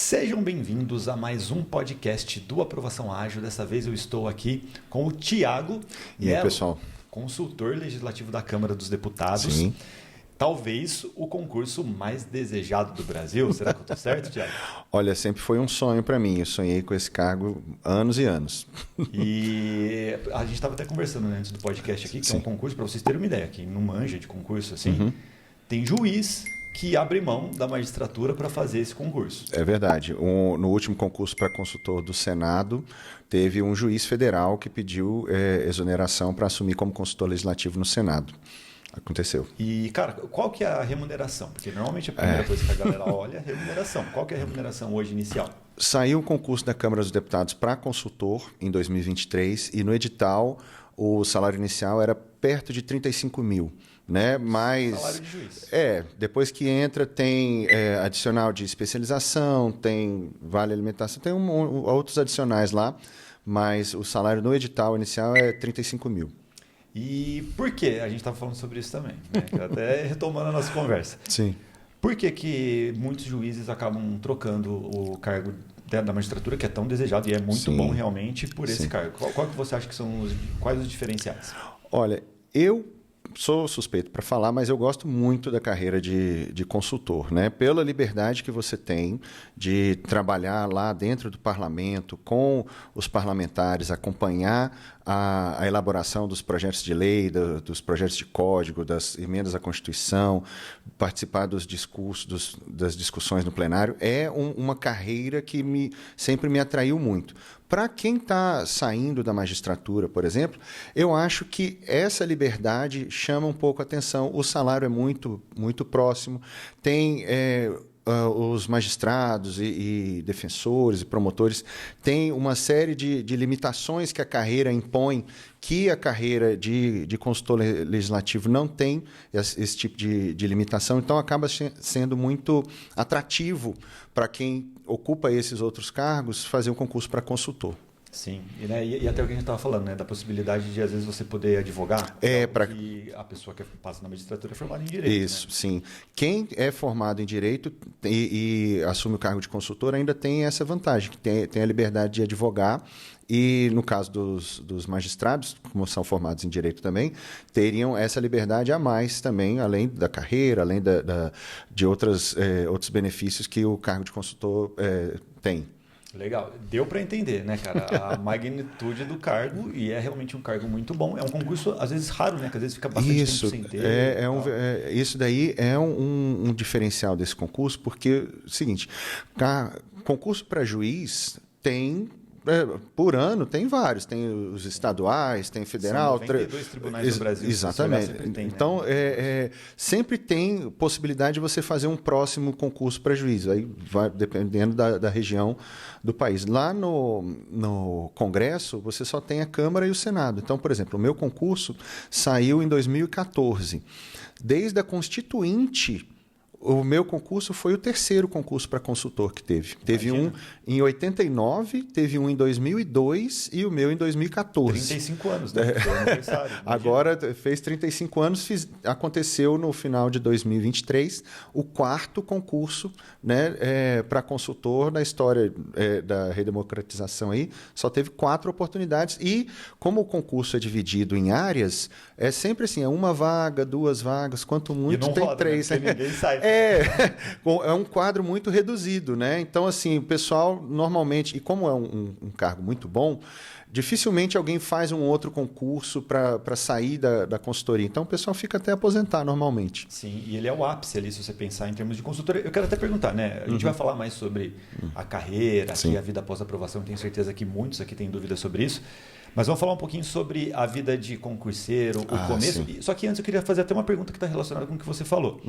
Sejam bem-vindos a mais um podcast do Aprovação Ágil. Dessa vez eu estou aqui com o Thiago E aí, pessoal? Consultor legislativo da Câmara dos Deputados. Sim. Talvez o concurso mais desejado do Brasil. Será que eu estou certo, Thiago? Olha, sempre foi um sonho para mim. Eu sonhei com esse cargo anos e anos. E a gente estava até conversando, né, antes do podcast aqui, que é um concurso, para vocês terem uma ideia, quem não manja de concurso assim, tem juiz que abre mão da magistratura para fazer esse concurso. É verdade. No último concurso para consultor do Senado, teve um juiz federal que pediu exoneração para assumir como consultor legislativo no Senado. Aconteceu. E, cara, qual que é a remuneração? Porque normalmente a primeira coisa que a galera olha é a remuneração. Qual que é a remuneração hoje inicial? Saiu o concurso da Câmara dos Deputados para consultor em 2023 e no edital o salário inicial era perto de 35 mil. Né? Mas, salário de juiz. Depois que entra tem adicional de especialização, tem vale alimentação, tem outros adicionais lá, mas o salário no edital inicial é 35 mil. E por que? A gente estava falando sobre isso também, né? Até retomando a nossa conversa. Sim. Por que muitos juízes acabam trocando o cargo da magistratura, que é tão desejado e é muito bom realmente, por esse cargo? Qual que você acha que são quais os diferenciais? Olha, eu sou suspeito para falar, mas eu gosto muito da carreira de consultor, né? Pela liberdade que você tem de trabalhar lá dentro do parlamento, com os parlamentares, acompanhar a elaboração dos projetos de lei, dos projetos de código, das emendas à Constituição, participar dos discursos, das discussões no plenário, é uma carreira que sempre me atraiu muito. Para quem está saindo da magistratura, por exemplo, eu acho que essa liberdade chama um pouco a atenção. O salário é muito, muito próximo. Tem os magistrados e defensores e promotores têm uma série de limitações que a carreira impõe, que a carreira de consultor legislativo não tem esse tipo de limitação. Então, acaba sendo muito atrativo para quem ocupa esses outros cargos fazer um concurso para consultor. Sim, e até o que a gente estava falando, né, da possibilidade de, às vezes, você poder advogar, que a pessoa que passa na magistratura é formada em Direito. Isso, né? Sim. Quem é formado em Direito e assume o cargo de consultor ainda tem essa vantagem, que tem a liberdade de advogar. E, no caso dos magistrados, como são formados em Direito também, teriam essa liberdade a mais também, além da carreira, além de outros benefícios que o cargo de consultor tem. Legal. Deu para entender, né, cara? A magnitude do cargo, e é realmente um cargo muito bom. É um concurso, às vezes, raro, né? Que às vezes fica bastante tempo sem ter. Isso daí é um diferencial desse concurso, porque, seguinte, concurso para juiz tem... por ano tem vários, tem os estaduais, tem federal. São 92 tribunais do Brasil. Exatamente. Sempre tem, então, né? sempre tem possibilidade de você fazer um próximo concurso para juiz, aí vai dependendo da região do país. Lá no Congresso, você só tem a Câmara e o Senado. Então, por exemplo, o meu concurso saiu em 2014. Desde a Constituinte, o meu concurso foi o terceiro concurso para consultor que teve. Teve um em 89, teve um em 2002 e o meu em 2014. 35 anos, né? Aniversário. Agora fez 35 anos, aconteceu no final de 2023 o quarto concurso, né, para consultor na história da redemocratização aí. Só teve 4 oportunidades e, como o concurso é dividido em áreas, é sempre assim, é uma vaga, 2 vagas, quanto muito tem roda, 3. Né? Ninguém sai. É um quadro muito reduzido, né? Então, assim, o pessoal normalmente, e como é um cargo muito bom, dificilmente alguém faz um outro concurso para sair da consultoria. Então, o pessoal fica até aposentar normalmente. Sim, e ele é o ápice ali, se você pensar em termos de consultoria. Eu quero até perguntar, né? A gente vai falar mais sobre a carreira, aqui, a vida após a aprovação. Tenho certeza que muitos aqui têm dúvidas sobre isso. Mas vamos falar um pouquinho sobre a vida de concurseiro, o começo. Sim. Só que antes eu queria fazer até uma pergunta que está relacionada com o que você falou.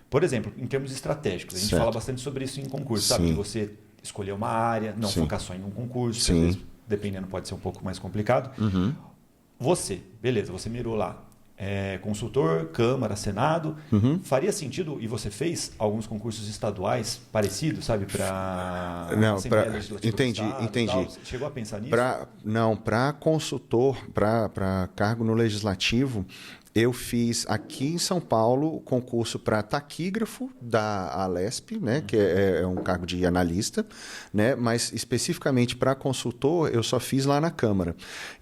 Por exemplo, em termos estratégicos, a gente fala bastante sobre isso em concurso, sabe? Que você escolher uma área, não focar só em um concurso, que às vezes, dependendo, pode ser um pouco mais complicado. Você mirou lá. Consultor, Câmara, Senado. Faria sentido, e você fez alguns concursos estaduais parecidos, sabe? Para Assembleia Legislativa do Estado, entendi. Tal. Você chegou a pensar nisso? Para consultor, para cargo no Legislativo, Eu fiz aqui em São Paulo o concurso para taquígrafo da Alesp, né, que é um cargo de analista, né, mas especificamente para consultor eu só fiz lá na Câmara.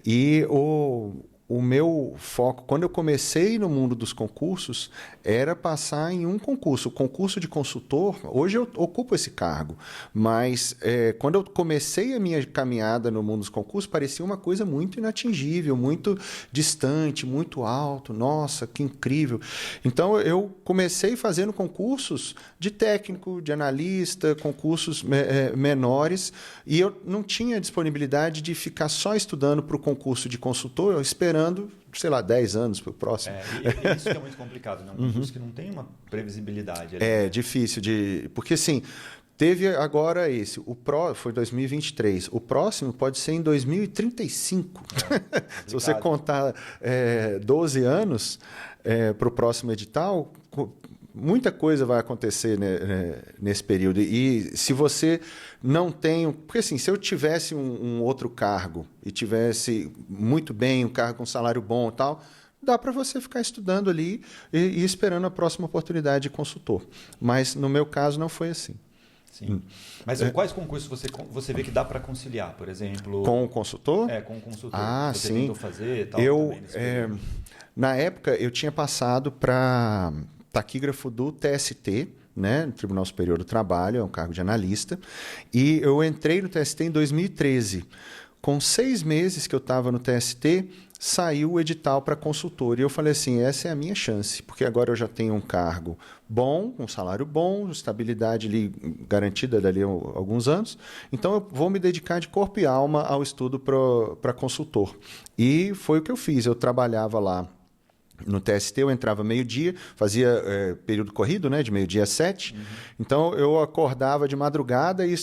E o meu foco, quando eu comecei no mundo dos concursos, era passar em um concurso. O concurso de consultor, hoje eu ocupo esse cargo, mas quando eu comecei a minha caminhada no mundo dos concursos, parecia uma coisa muito inatingível, muito distante, muito alto. Nossa, que incrível! Então, eu comecei fazendo concursos de técnico, de analista, concursos menores, e eu não tinha disponibilidade de ficar só estudando para o concurso de consultor, esperando, sei lá, 10 anos para o próximo. E isso que é muito complicado, né? Um concurso que não tem uma previsibilidade. Ali, né? Difícil de... Porque, assim, teve agora esse, foi 2023. O próximo pode ser em 2035. Se você contar 12 anos para o próximo edital, muita coisa vai acontecer, né, nesse período. E se você não tem... Porque, assim, se eu tivesse um outro cargo e tivesse muito bem, um cargo com salário bom e tal, dá para você ficar estudando ali e esperando a próxima oportunidade de consultor. Mas, no meu caso, não foi assim. Sim. Mas quais concursos você vê que dá para conciliar, por exemplo? Com o consultor? Com o consultor. Você sim. Tentou fazer e tal? Na época, eu tinha passado para taquígrafo do TST, né, no Tribunal Superior do Trabalho, é um cargo de analista, e eu entrei no TST em 2013. Com 6 meses que eu estava no TST, saiu o edital para consultor. E eu falei assim, essa é a minha chance, porque agora eu já tenho um cargo bom, um salário bom, estabilidade ali garantida dali a alguns anos. Então, eu vou me dedicar de corpo e alma ao estudo para consultor. E foi o que eu fiz. Eu trabalhava lá no TST, eu entrava meio-dia, fazia período corrido, né, de meio-dia a 7. Então, eu acordava de madrugada e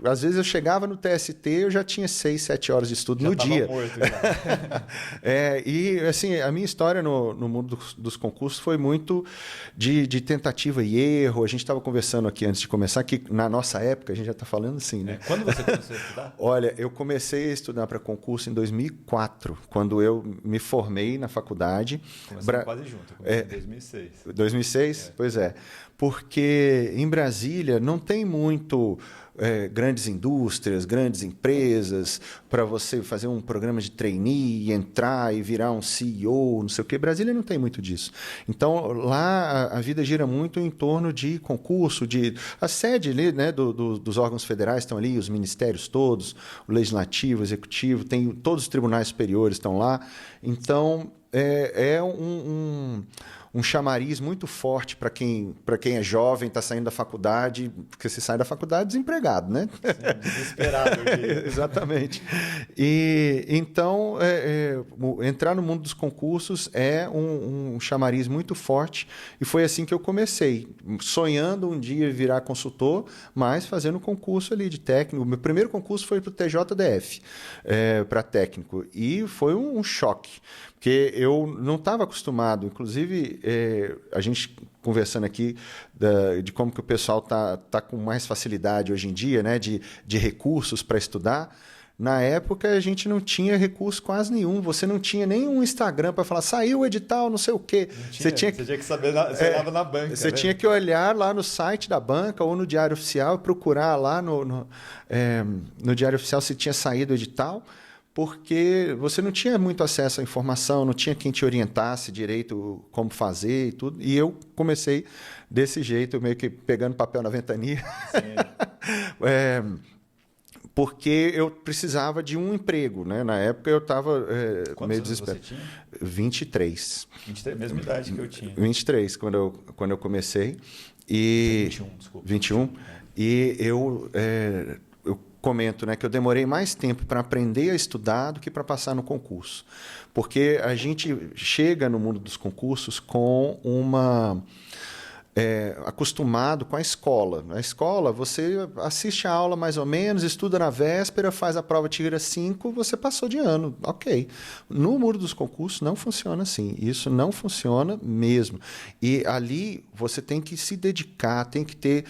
às vezes eu chegava no TST, eu já tinha 6, 7 horas de estudo no dia. Morto, já. E, assim, a minha história no mundo dos concursos foi muito de tentativa e erro. A gente estava conversando aqui antes de começar, que na nossa época, a gente já está falando assim, né? Quando você começou a estudar? Olha, eu comecei a estudar para concurso em 2004, quando eu me formei na faculdade. Começamos quase junto, em 2006. 2006? Pois é. Porque em Brasília não tem muito grandes indústrias, grandes empresas, para você fazer um programa de trainee, entrar e virar um CEO, não sei o quê. Brasília não tem muito disso. Então, lá a vida gira muito em torno de concurso, a sede ali, né, dos órgãos federais estão ali, os ministérios todos, o legislativo, o executivo, todos os tribunais superiores estão lá. Então, um chamariz muito forte para quem é jovem, está saindo da faculdade, porque você sai da faculdade desempregado, né? Sim, desesperado. Exatamente. E então, entrar no mundo dos concursos é um chamariz muito forte, e foi assim que eu comecei, sonhando um dia virar consultor, mas fazendo concurso ali de técnico. Meu primeiro concurso foi para o TJDF, para técnico, e foi um choque, porque eu não estava acostumado. Inclusive, a gente conversando aqui de como que o pessoal tá com mais facilidade hoje em dia, né, de recursos para estudar. Na época, a gente não tinha recurso quase nenhum. Você não tinha nem um Instagram para falar, saiu o edital, não sei o quê. Você tinha que saber, você olhava na banca. Você tinha que olhar lá no site da banca ou no Diário Oficial, procurar lá no Diário Oficial se tinha saído o edital, porque você não tinha muito acesso à informação, não tinha quem te orientasse direito como fazer e tudo. E eu comecei desse jeito, meio que pegando papel na ventania. Porque eu precisava de um emprego, né? Na época eu estava meio desesperado. Quantos anos você tinha? 23. 23, mesma idade que eu tinha. 23, quando eu comecei. E 21, desculpa. 21. E eu comento, né, que eu demorei mais tempo para aprender a estudar do que para passar no concurso. Porque a gente chega no mundo dos concursos com acostumado com a escola. Na escola, você assiste a aula mais ou menos, estuda na véspera, faz a prova, tira 5, você passou de ano. Ok. No mundo dos concursos não funciona assim. Isso não funciona mesmo. E ali você tem que se dedicar, tem que ter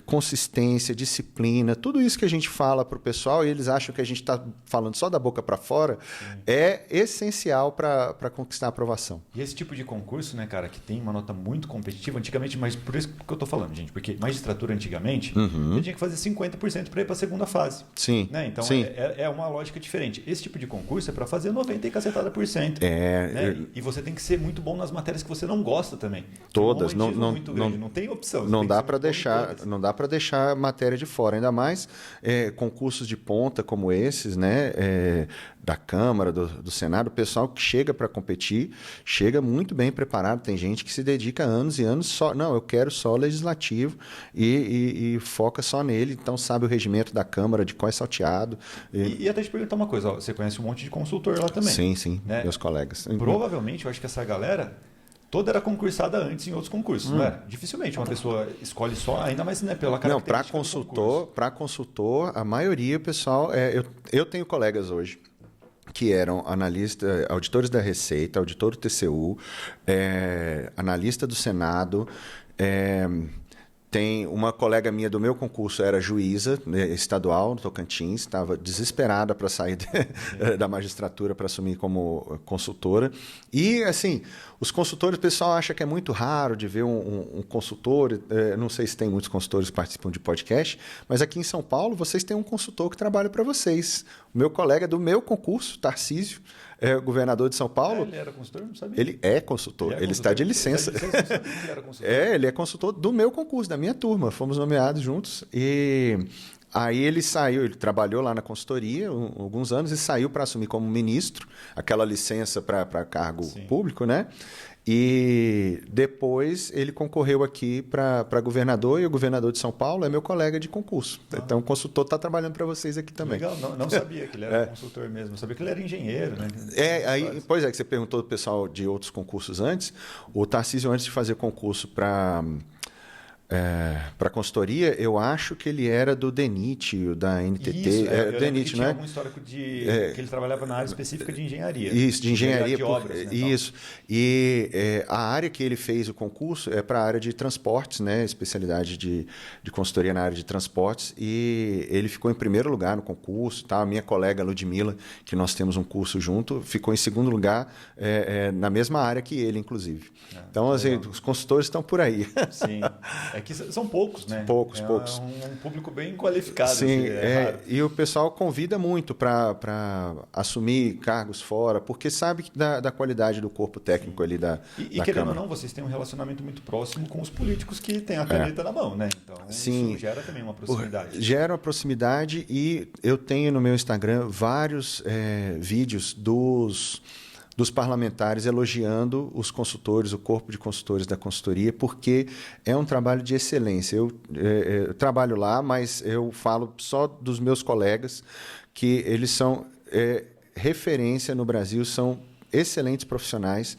consistência, disciplina, tudo isso que a gente fala para o pessoal e eles acham que a gente está falando só da boca para fora, é essencial para conquistar a aprovação. E esse tipo de concurso, né, cara, que tem uma nota muito competitiva, antigamente, mas por isso que eu estou falando, gente, porque magistratura antigamente, eu tinha que fazer 50% para ir para a segunda fase. Sim. Né? Então, sim. É uma lógica diferente. Esse tipo de concurso é para fazer 90 e cacetada por cento. Né? E você tem que ser muito bom nas matérias que você não gosta também. Todas. Não tem opção. Não dá para deixar matéria de fora. Ainda mais concursos de ponta como esses, né? Da Câmara, do Senado, o pessoal que chega para competir, chega muito bem preparado. Tem gente que se dedica anos e anos só. Não, eu quero só o legislativo e foca só nele. Então, sabe o regimento da Câmara, de qual é salteado. E até te perguntar uma coisa, você conhece um monte de consultor lá também. Sim, né? Meus colegas. Provavelmente, eu acho que essa galera toda era concursada antes em outros concursos, não era? Dificilmente uma pessoa escolhe só, ainda mais pela característica. Não, para consultor, a maioria, pessoal, eu tenho colegas hoje que eram auditores da Receita, auditor do TCU, analista do Senado. Tem uma colega minha do meu concurso, era juíza estadual no Tocantins, estava desesperada para sair da magistratura para assumir como consultora. E, assim, os consultores, o pessoal acha que é muito raro de ver um consultor, não sei se tem muitos consultores que participam de podcast, mas aqui em São Paulo vocês têm um consultor que trabalha para vocês. O meu colega do meu concurso, Tarcísio, governador de São Paulo. Ele era consultor? Não sabia. Ele é consultor, ele está de licença. Ele é consultor do meu concurso, da minha turma. Fomos nomeados juntos e aí ele saiu, ele trabalhou lá na consultoria alguns anos e saiu para assumir como ministro, aquela licença para cargo público, né? E depois ele concorreu aqui para governador, e o governador de São Paulo é meu colega de concurso. Então o consultor está trabalhando para vocês aqui também. Legal, não sabia que ele era consultor mesmo, eu sabia que ele era engenheiro, né? Pois é, que você perguntou do pessoal de outros concursos antes. O Tarcísio, antes de fazer concurso para consultoria, eu acho que ele era do DENIT, da NTT. Isso, eu DENIT, que tinha algum histórico que ele trabalhava na área específica de engenharia. Isso, de engenharia. De obras, né, isso. E a área que ele fez o concurso é para a área de transportes, né? Especialidade de consultoria na área de transportes. E ele ficou em primeiro lugar no concurso. Tá? A minha colega Ludmila, que nós temos um curso junto, ficou em segundo lugar na mesma área que ele, inclusive. Então, assim, os consultores estão por aí. Sim. É que são poucos, né? Poucos. É um público bem qualificado. Sim, e o pessoal convida muito para assumir cargos fora, porque sabe da qualidade do corpo técnico ali da querendo Câmara. ou não, vocês têm um relacionamento muito próximo com os políticos que têm a caneta na mão, né? Então, isso gera também uma proximidade. Gera uma proximidade e eu tenho no meu Instagram vários vídeos dos parlamentares elogiando os consultores, o corpo de consultores da consultoria, porque é um trabalho de excelência. Eu trabalho lá, mas eu falo só dos meus colegas, que eles são referência no Brasil, são excelentes profissionais.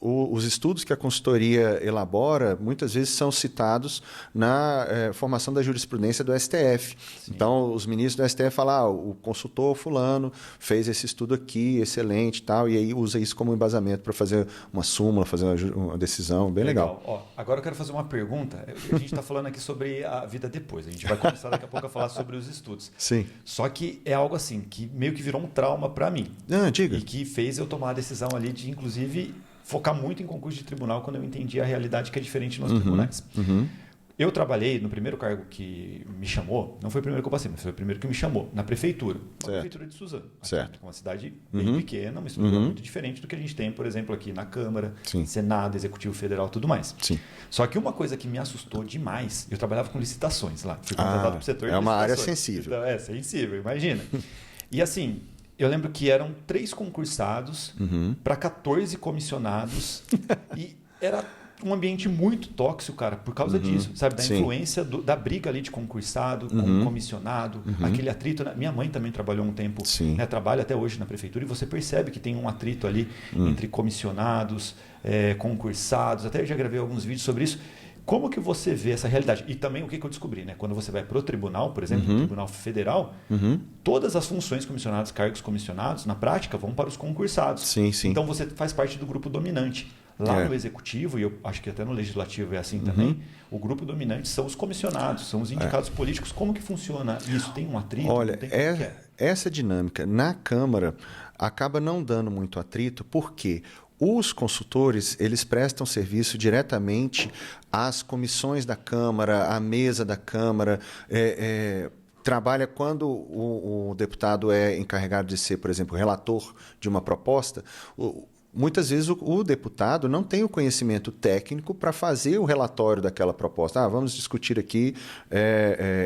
Os estudos que a consultoria elabora, muitas vezes são citados na formação da jurisprudência do STF. Sim. Então, os ministros do STF falam, o consultor fulano fez esse estudo aqui, excelente, tal, e aí usa isso como embasamento para fazer uma súmula, fazer uma decisão, bem legal. Ó, agora eu quero fazer uma pergunta. A gente está falando aqui sobre a vida depois. A gente vai começar daqui a pouco a falar sobre os estudos. Sim. Só que é algo assim, que meio que virou um trauma para mim. Diga. E que fez eu tomar a decisão ali de, inclusive, focar muito em concurso de tribunal quando eu entendi a realidade que é diferente nos tribunais. Eu trabalhei no primeiro cargo que me chamou, não foi o primeiro que eu passei, mas foi o primeiro que me chamou, na prefeitura. Na prefeitura de Suzano. Certo. Uma cidade bem pequena, uma estrutura muito diferente do que a gente tem, por exemplo, aqui na Câmara, Senado, Executivo Federal e tudo mais. Sim. Só que uma coisa que me assustou demais, eu trabalhava com licitações lá, fui contratado para o setor de licitações. É uma área sensível. Então, sensível, imagina. E assim, eu lembro que eram 3 concursados para 14 comissionados e era um ambiente muito tóxico, cara, por causa disso, sabe? Da influência da briga ali de concursado com comissionado, aquele atrito. Minha mãe também trabalhou um tempo, né? Trabalha até hoje na prefeitura e você percebe que tem um atrito ali entre comissionados, concursados. Até eu já gravei alguns vídeos sobre isso. Como que você vê essa realidade? E também o que eu descobri, né? Quando você vai para o tribunal, por exemplo, no Tribunal Federal, todas as funções comissionadas, cargos comissionados, na prática, vão para os concursados. Sim. Então você faz parte do grupo dominante. Lá no Executivo, e eu acho que até no Legislativo é assim também, o grupo dominante são os comissionados, são os indicados políticos. Como que funciona isso? Tem um atrito? Olha, essa dinâmica na Câmara acaba não dando muito atrito, porque os consultores, eles prestam serviço diretamente às comissões da Câmara, à mesa da Câmara, trabalha quando o deputado é encarregado de ser, por exemplo, relator de uma proposta. Muitas vezes o deputado não tem o conhecimento técnico para fazer o relatório daquela proposta. Vamos discutir aqui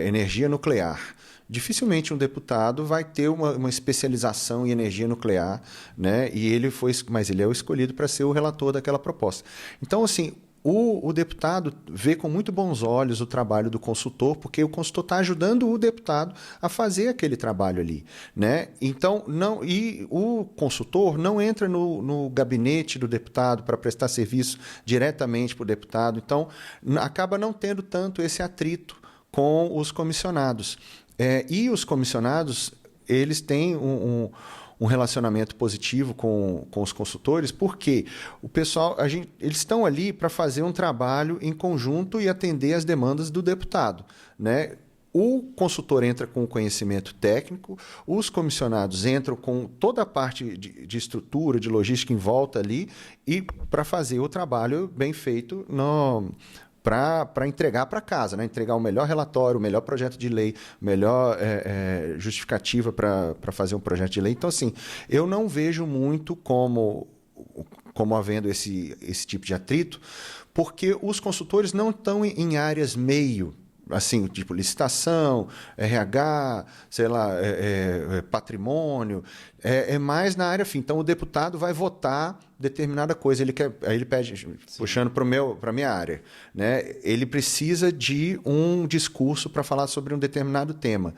energia nuclear. Dificilmente um deputado vai ter uma especialização em energia nuclear, né? Mas ele é o escolhido para ser o relator daquela proposta. Então, assim, o deputado vê com muito bons olhos o trabalho do consultor, porque o consultor está ajudando o deputado a fazer aquele trabalho ali, né? Então, o consultor não entra no gabinete do deputado para prestar serviço diretamente para o deputado. Então, acaba não tendo tanto esse atrito com os comissionados. E os comissionados, eles têm um relacionamento positivo com os consultores, porque o pessoal, eles estão ali para fazer um trabalho em conjunto e atender às demandas do deputado, né? O consultor entra com o conhecimento técnico, os comissionados entram com toda a parte de estrutura, de logística em volta ali, e para fazer o trabalho bem feito para entregar para casa, né? Entregar o melhor relatório, o melhor projeto de lei, melhor justificativa para fazer um projeto de lei. Então, assim, eu não vejo muito como havendo esse tipo de atrito, porque os consultores não estão em áreas meio, assim, tipo licitação, RH, sei lá, patrimônio, é mais na área fim. Então, o deputado vai votar determinada coisa, aí ele pede, sim, puxando para a minha área, né? Ele precisa de um discurso para falar sobre um determinado tema.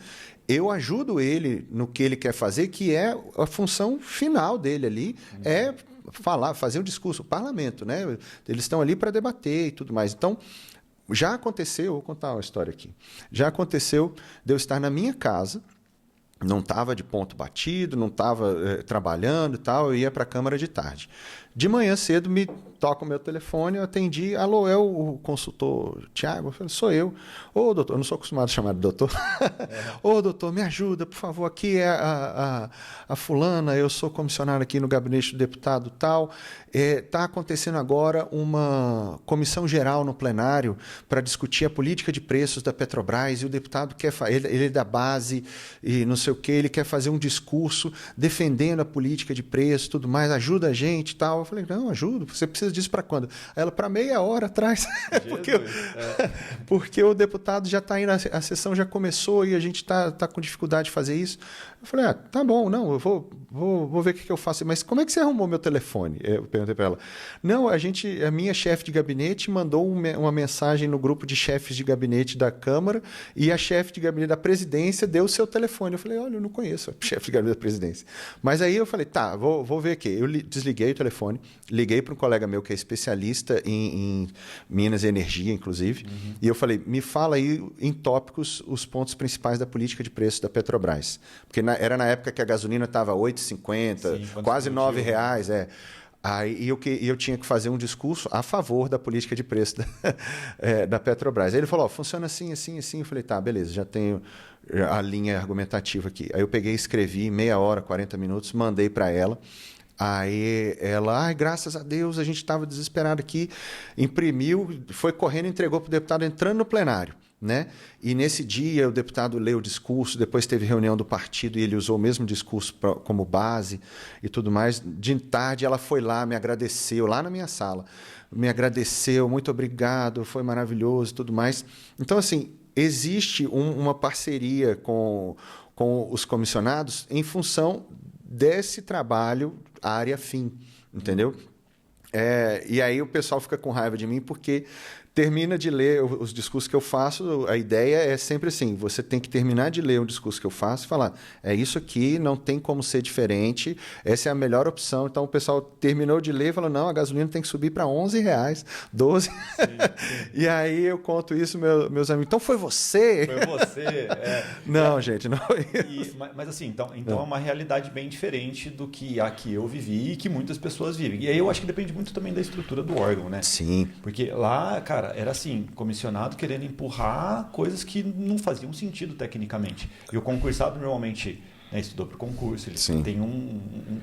Eu ajudo ele no que ele quer fazer, que é a função final dele ali, fazer um discurso, o parlamento, né? Eles estão ali para debater e tudo mais. Então, já aconteceu, vou contar uma história aqui, já aconteceu de eu estar na minha casa, não estava de ponto batido, não estava trabalhando e tal, eu ia para a Câmara de tarde. De manhã cedo me toca o meu telefone, eu atendi, alô, é o consultor Tiago? Eu falei, sou eu. Ô, doutor, eu não sou acostumado a chamar de doutor. Ô, doutor, me ajuda, por favor, aqui é a fulana, eu sou comissionário aqui no gabinete do deputado tal. Está acontecendo agora uma comissão geral no plenário para discutir a política de preços da Petrobras e o deputado ele é da base e não sei o quê, ele quer fazer um discurso defendendo a política de preços, tudo mais, ajuda a gente e tal. Eu falei, não, ajudo, você precisa disso para quando? Ela, para meia hora atrás, porque o deputado já está indo, a sessão já começou e a gente está com dificuldade de fazer isso. Eu falei, tá bom, não, eu vou ver o que eu faço. Mas como é que você arrumou meu telefone? Eu perguntei para ela. Não, a minha chefe de gabinete mandou uma mensagem no grupo de chefes de gabinete da Câmara e a chefe de gabinete da presidência deu o seu telefone. Eu falei, olha, eu não conheço a chefe de gabinete da presidência. Mas aí eu falei, tá, vou ver aqui. Eu desliguei o telefone, liguei para um colega meu que é especialista em Minas e Energia, inclusive, e eu falei, me fala aí em tópicos os pontos principais da política de preço da Petrobras. Porque era na época que a gasolina estava R$ 8,50, quase R$ 9,00. Aí eu tinha que fazer um discurso a favor da política de preço da Petrobras. Aí ele falou, funciona assim, assim, assim. Eu falei, tá, beleza, já tenho a linha argumentativa aqui. Aí eu peguei, escrevi meia hora, 40 minutos, mandei para ela. Aí ela, graças a Deus, a gente estava desesperado aqui, imprimiu, foi correndo e entregou para o deputado entrando no plenário, né? E nesse dia o deputado leu o discurso, depois teve reunião do partido e ele usou o mesmo discurso como base e tudo mais. De tarde ela foi lá, me agradeceu, lá na minha sala, me agradeceu, muito obrigado, foi maravilhoso e tudo mais. Então, assim, existe uma parceria com os comissionados em função desse trabalho área fim, entendeu? E aí o pessoal fica com raiva de mim porque termina de ler os discursos que eu faço, a ideia é sempre assim, você tem que terminar de ler um discurso que eu faço e falar, é isso aqui, não tem como ser diferente, essa é a melhor opção. Então o pessoal terminou de ler e falou, não, a gasolina tem que subir para R$11, 12. Sim. E aí eu conto isso, meus amigos, então foi você? Foi você, Não, gente, não foi isso. Mas assim, então é uma realidade bem diferente do que a que eu vivi e que muitas pessoas vivem. E aí eu acho que depende muito também da estrutura do órgão, né? Sim. Porque lá, cara, era assim, comissionado querendo empurrar coisas que não faziam sentido tecnicamente. E o concursado normalmente, né, estudou para o concurso, ele tem um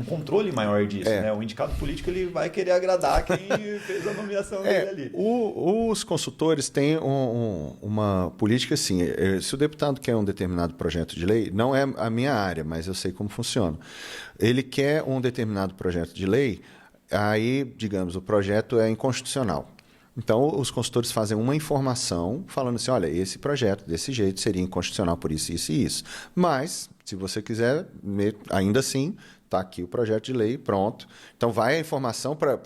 controle maior disso, né? O indicado político ele vai querer agradar quem fez a nomeação dele ali. Os consultores têm uma política assim, se o deputado quer um determinado projeto de lei, não é a minha área, mas eu sei como funciona. Ele quer um determinado projeto de lei, aí, digamos, o projeto é inconstitucional. Então, os consultores fazem uma informação falando assim, olha, esse projeto desse jeito seria inconstitucional por isso, isso e isso. Mas, se você quiser, ainda assim, está aqui o projeto de lei, pronto. Então, vai a informação para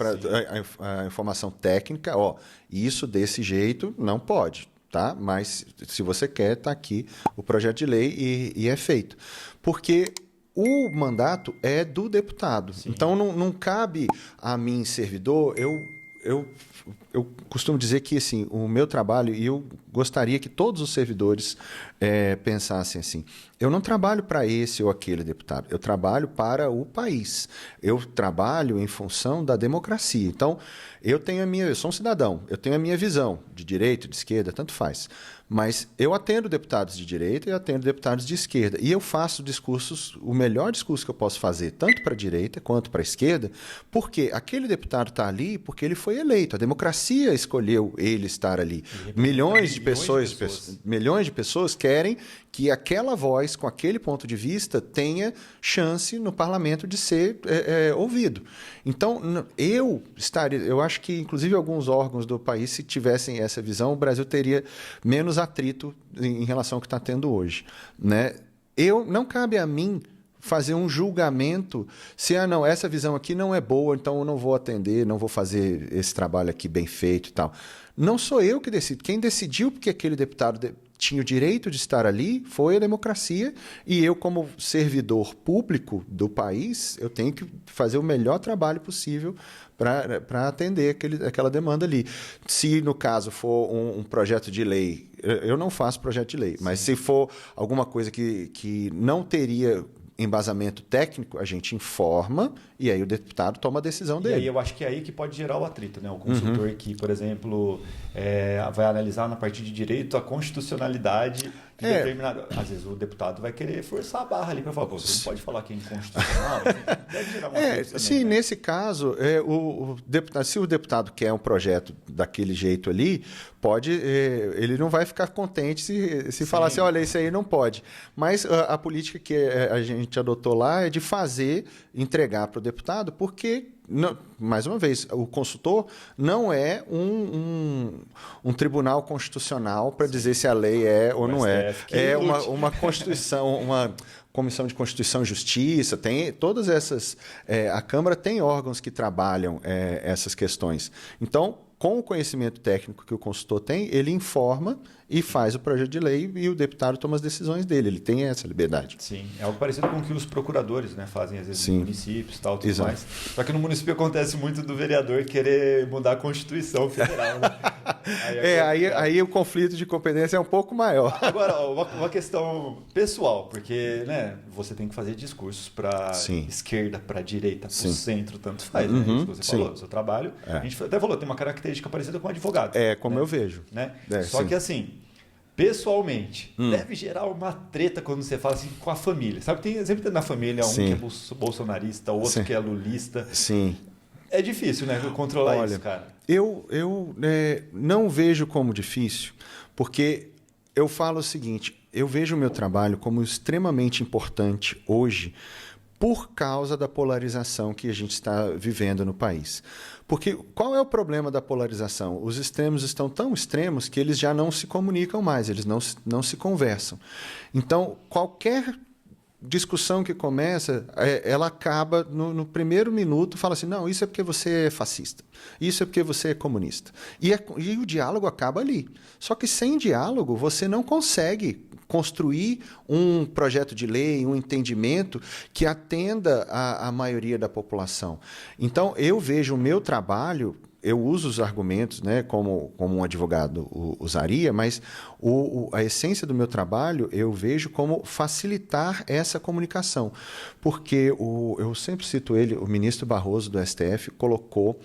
a informação técnica, isso desse jeito não pode, tá? Mas, se você quer, está aqui o projeto de lei e é feito. Porque o mandato é do deputado. Sim. Então, não cabe a mim, servidor, eu costumo dizer que assim, o meu trabalho, e eu gostaria que todos os servidores pensassem assim, eu não trabalho para esse ou aquele deputado, eu trabalho para o país, eu trabalho em função da democracia. Então, eu sou um cidadão, eu tenho a minha visão de direita, de esquerda, tanto faz. Mas eu atendo deputados de direita e atendo deputados de esquerda. E eu faço discursos, o melhor discurso que eu posso fazer, tanto para a direita quanto para a esquerda, porque aquele deputado está ali porque ele foi eleito. A democracia escolheu ele estar ali. Milhões de pessoas querem que aquela voz, com aquele ponto de vista, tenha chance no parlamento de ser ouvido. Então, eu acho que, inclusive, alguns órgãos do país, se tivessem essa visão, o Brasil teria menos atrito em relação ao que está tendo hoje, né? Não cabe a mim fazer um julgamento se, não, essa visão aqui não é boa, então eu não vou atender, não vou fazer esse trabalho aqui bem feito e tal. Não sou eu que decido. Quem decidiu porque aquele deputado tinha o direito de estar ali foi a democracia, e eu, como servidor público do país, eu tenho que fazer o melhor trabalho possível para atender aquela demanda ali. Se, no caso, for um projeto de lei, eu não faço projeto de lei, mas se for alguma coisa que não teria embasamento técnico, a gente informa e aí o deputado toma a decisão dele. E aí eu acho que é aí que pode gerar o atrito, né? O consultor que, por exemplo, vai analisar na parte de direito a constitucionalidade de determinado... Às vezes o deputado vai querer forçar a barra ali para falar, você não pode falar que é inconstitucional. Deve gerar um atrito também, sim, né? Nesse caso, se o deputado quer um projeto daquele jeito ali, ele não vai ficar contente se falar assim, olha, isso aí não pode. Mas a política que a gente adotou lá é de entregar para o deputado, porque, mais uma vez, o consultor não é um tribunal constitucional para dizer se a lei é ou não é. É uma Constituição, uma Comissão de Constituição e Justiça, tem todas essas... a Câmara tem órgãos que trabalham essas questões. Então, com o conhecimento técnico que o consultor tem, ele informa e faz o projeto de lei e o deputado toma as decisões dele. Ele tem essa liberdade. Sim, é algo parecido com o que os procuradores, né, fazem às vezes, nos municípios e tal, tudo Exato. mais. Só que no município acontece muito do vereador querer mudar a Constituição Federal, né? Aí o conflito de competência é um pouco maior. Agora, uma questão pessoal, porque, né, você tem que fazer discursos para esquerda, para direita, para o centro, tanto faz, né? Isso que você falou, o seu trabalho. A gente até falou, tem uma característica parecida com advogado. Como eu vejo. Né? Só que assim, pessoalmente, deve gerar uma treta quando você fala assim com a família. Sabe, sempre tem na família um que é bolsonarista, outro que é lulista. Sim. É difícil, né, controlar isso, cara. Eu não vejo como difícil, porque eu falo o seguinte, eu vejo o meu trabalho como extremamente importante hoje por causa da polarização que a gente está vivendo no país. Porque qual é o problema da polarização? Os extremos estão tão extremos que eles já não se comunicam mais, eles não se conversam. Então, qualquer discussão que começa, ela acaba no primeiro minuto, fala assim, não, isso é porque você é fascista, isso é porque você é comunista. E o diálogo acaba ali. Só que sem diálogo, você não consegue construir um projeto de lei, um entendimento que atenda a maioria da população. Então, eu vejo o meu trabalho, eu uso os argumentos, né, como um advogado usaria, mas a essência do meu trabalho eu vejo como facilitar essa comunicação. Porque eu sempre cito ele, o ministro Barroso do STF colocou,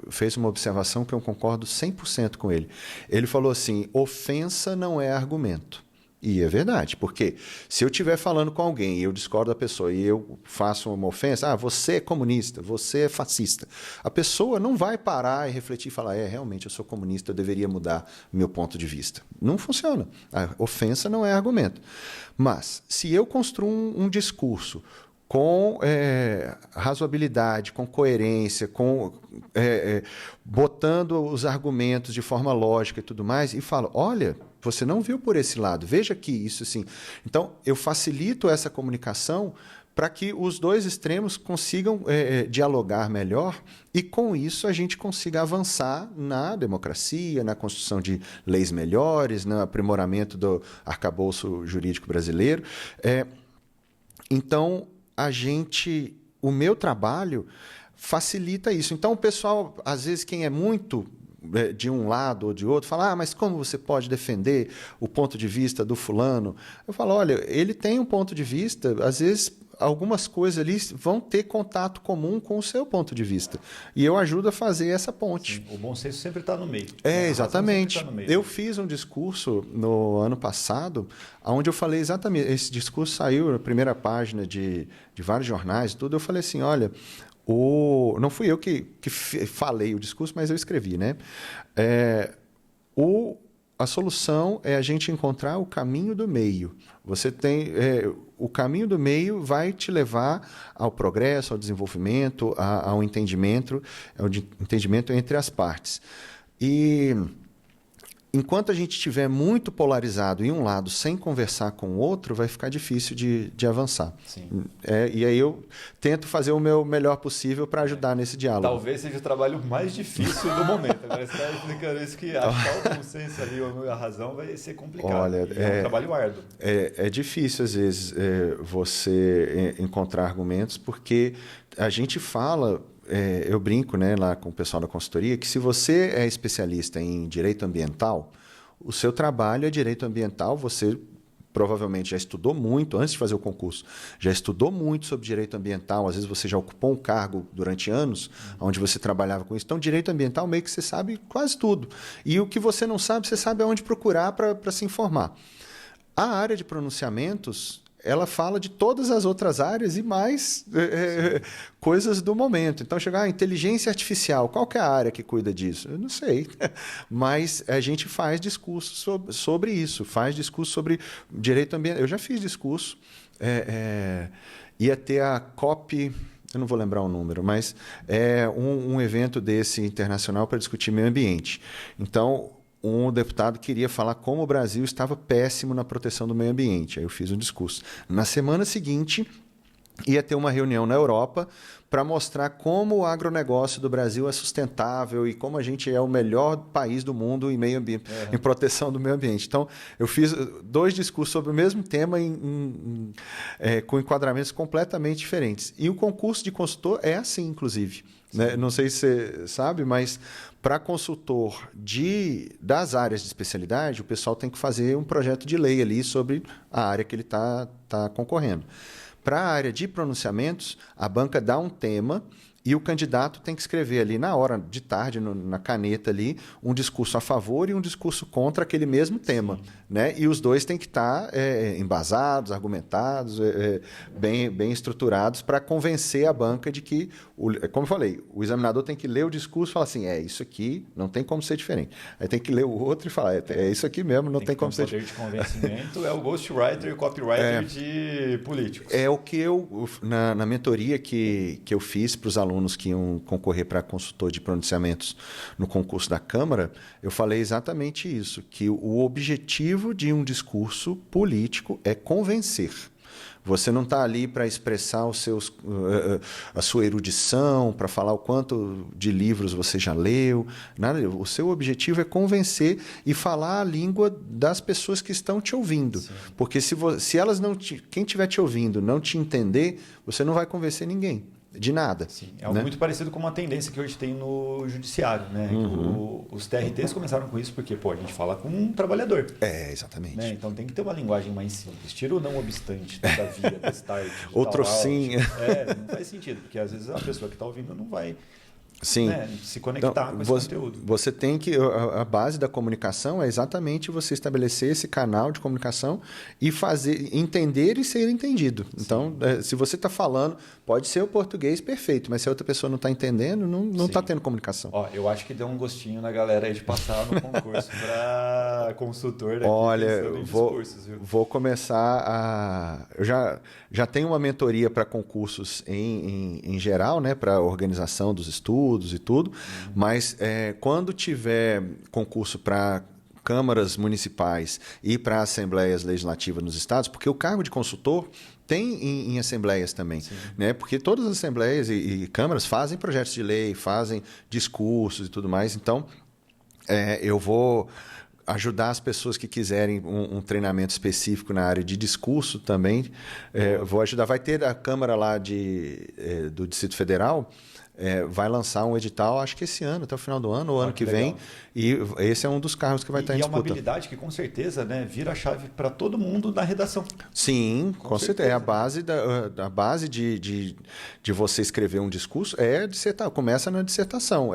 fez uma observação que eu concordo 100% com ele. Ele falou assim, ofensa não é argumento. E é verdade, porque se eu estiver falando com alguém e eu discordo da pessoa e eu faço uma ofensa, você é comunista, você é fascista, a pessoa não vai parar e refletir e falar, realmente eu sou comunista, eu deveria mudar meu ponto de vista. Não funciona. A ofensa não é argumento. Mas, se eu construo um discurso com razoabilidade, com coerência, botando os argumentos de forma lógica e tudo mais, e falo, olha, você não viu por esse lado, veja aqui isso assim. Então, eu facilito essa comunicação para que os dois extremos consigam dialogar melhor e, com isso, a gente consiga avançar na democracia, na construção de leis melhores, no aprimoramento do arcabouço jurídico brasileiro. Então, o meu trabalho facilita isso. Então, o pessoal, às vezes, quem é muito de um lado ou de outro, fala, mas como você pode defender o ponto de vista do fulano? Eu falo, olha, ele tem um ponto de vista, às vezes algumas coisas ali vão ter contato comum com o seu ponto de vista. E eu ajudo a fazer essa ponte. Sim, o bom senso sempre está no meio. Exatamente. Eu fiz um discurso no ano passado, onde eu falei exatamente, esse discurso saiu na primeira página de vários jornais, tudo, eu falei assim, olha, não fui eu que falei o discurso, mas eu escrevi, né? A solução é a gente encontrar o caminho do meio. Você tem o caminho do meio vai te levar ao progresso, ao desenvolvimento, ao entendimento entre as partes. E enquanto a gente estiver muito polarizado em um lado sem conversar com o outro, vai ficar difícil de avançar. Sim. E aí eu tento fazer o meu melhor possível para ajudar nesse diálogo. Talvez seja o trabalho mais difícil do momento. Agora você está explicando isso, que achar o consenso ali, a razão vai ser complicado. Olha, é um trabalho árduo. É difícil, às vezes, você encontrar argumentos, porque a gente fala... eu brinco, né, lá com o pessoal da consultoria, que se você é especialista em direito ambiental, o seu trabalho é direito ambiental, você provavelmente já estudou muito, antes de fazer o concurso, já estudou muito sobre direito ambiental, às vezes você já ocupou um cargo durante anos, onde você trabalhava com isso. Então, direito ambiental meio que você sabe quase tudo. E o que você não sabe, você sabe aonde procurar para se informar. A área de pronunciamentos... ela fala de todas as outras áreas e mais coisas do momento. Então, chegar inteligência artificial, qual que é a área que cuida disso? Eu não sei, mas a gente faz discurso sobre isso, faz discurso sobre direito ambiental. Eu já fiz discurso, ia ter a COP... eu não vou lembrar o número, mas é um evento desse internacional para discutir meio ambiente. Então, um deputado queria falar como o Brasil estava péssimo na proteção do meio ambiente. Aí eu fiz um discurso. Na semana seguinte, ia ter uma reunião na Europa para mostrar como o agronegócio do Brasil é sustentável e como a gente é o melhor país do mundo em meio ambiente, em proteção do meio ambiente. Então, eu fiz 2 discursos sobre o mesmo tema com enquadramentos completamente diferentes. E o concurso de consultor é assim, inclusive. Né? Não sei se você sabe, mas para consultor das áreas de especialidade, o pessoal tem que fazer um projeto de lei ali sobre a área que ele está concorrendo. Para a área de pronunciamentos, a banca dá um tema e o candidato tem que escrever ali na hora de tarde, na caneta ali, um discurso a favor e um discurso contra aquele mesmo tema. Né? E os dois têm que estar embasados, argumentados, bem estruturados para convencer a banca de que, como eu falei, o examinador tem que ler o discurso e falar assim, isso aqui não tem como ser diferente. Aí tem que ler o outro e falar, é isso aqui mesmo, não tem como ser diferente. O poder de convencimento é o ghostwriter e o copywriter de políticos. É o que eu, na mentoria que eu fiz para os alunos que iam concorrer para consultor de pronunciamentos no concurso da Câmara, eu falei exatamente isso, que o objetivo de um discurso político é convencer. Você não está ali para expressar a sua erudição, para falar o quanto de livros você já leu. Nada. O seu objetivo é convencer e falar a língua das pessoas que estão te ouvindo. Sim. Porque se elas quem estiver te ouvindo não te entender, você não vai convencer ninguém. De nada. Sim, é algo muito parecido com uma tendência que hoje tem no judiciário, né? Os TRTs começaram com isso porque, a gente fala com um trabalhador. Exatamente. Né? Então tem que ter uma linguagem mais simples. Tira o não obstante, todavia, destarte. Outro sim. Não faz sentido, porque às vezes a pessoa que está ouvindo não vai... Sim. Se conectar com esse conteúdo. Você tem que... A base da comunicação é exatamente você estabelecer esse canal de comunicação e entender e ser entendido. Sim. Então, se você está falando, pode ser o português perfeito, mas se a outra pessoa não está entendendo, não está tendo comunicação. Eu acho que deu um gostinho na galera aí de passar no concurso para consultor. Olha, vou começar a... Eu já tenho uma mentoria para concursos em geral, né, para organização dos estudos e tudo, mas quando tiver concurso para câmaras municipais e para assembleias legislativas nos estados, porque o cargo de consultor tem em assembleias também, né? Porque todas as assembleias e câmaras fazem projetos de lei, fazem discursos e tudo mais, então eu vou ajudar as pessoas que quiserem um treinamento específico na área de discurso também, vou ajudar. Vai ter a Câmara lá do Distrito Federal, vai lançar um edital, acho que esse ano, até o final do ano, ou ano que vem. E esse é um dos cargos que vai estar em disputa. E é uma habilidade que, com certeza, vira a chave para todo mundo na redação. Sim, com certeza. É a base de você escrever um discurso dissertar. Começa na dissertação.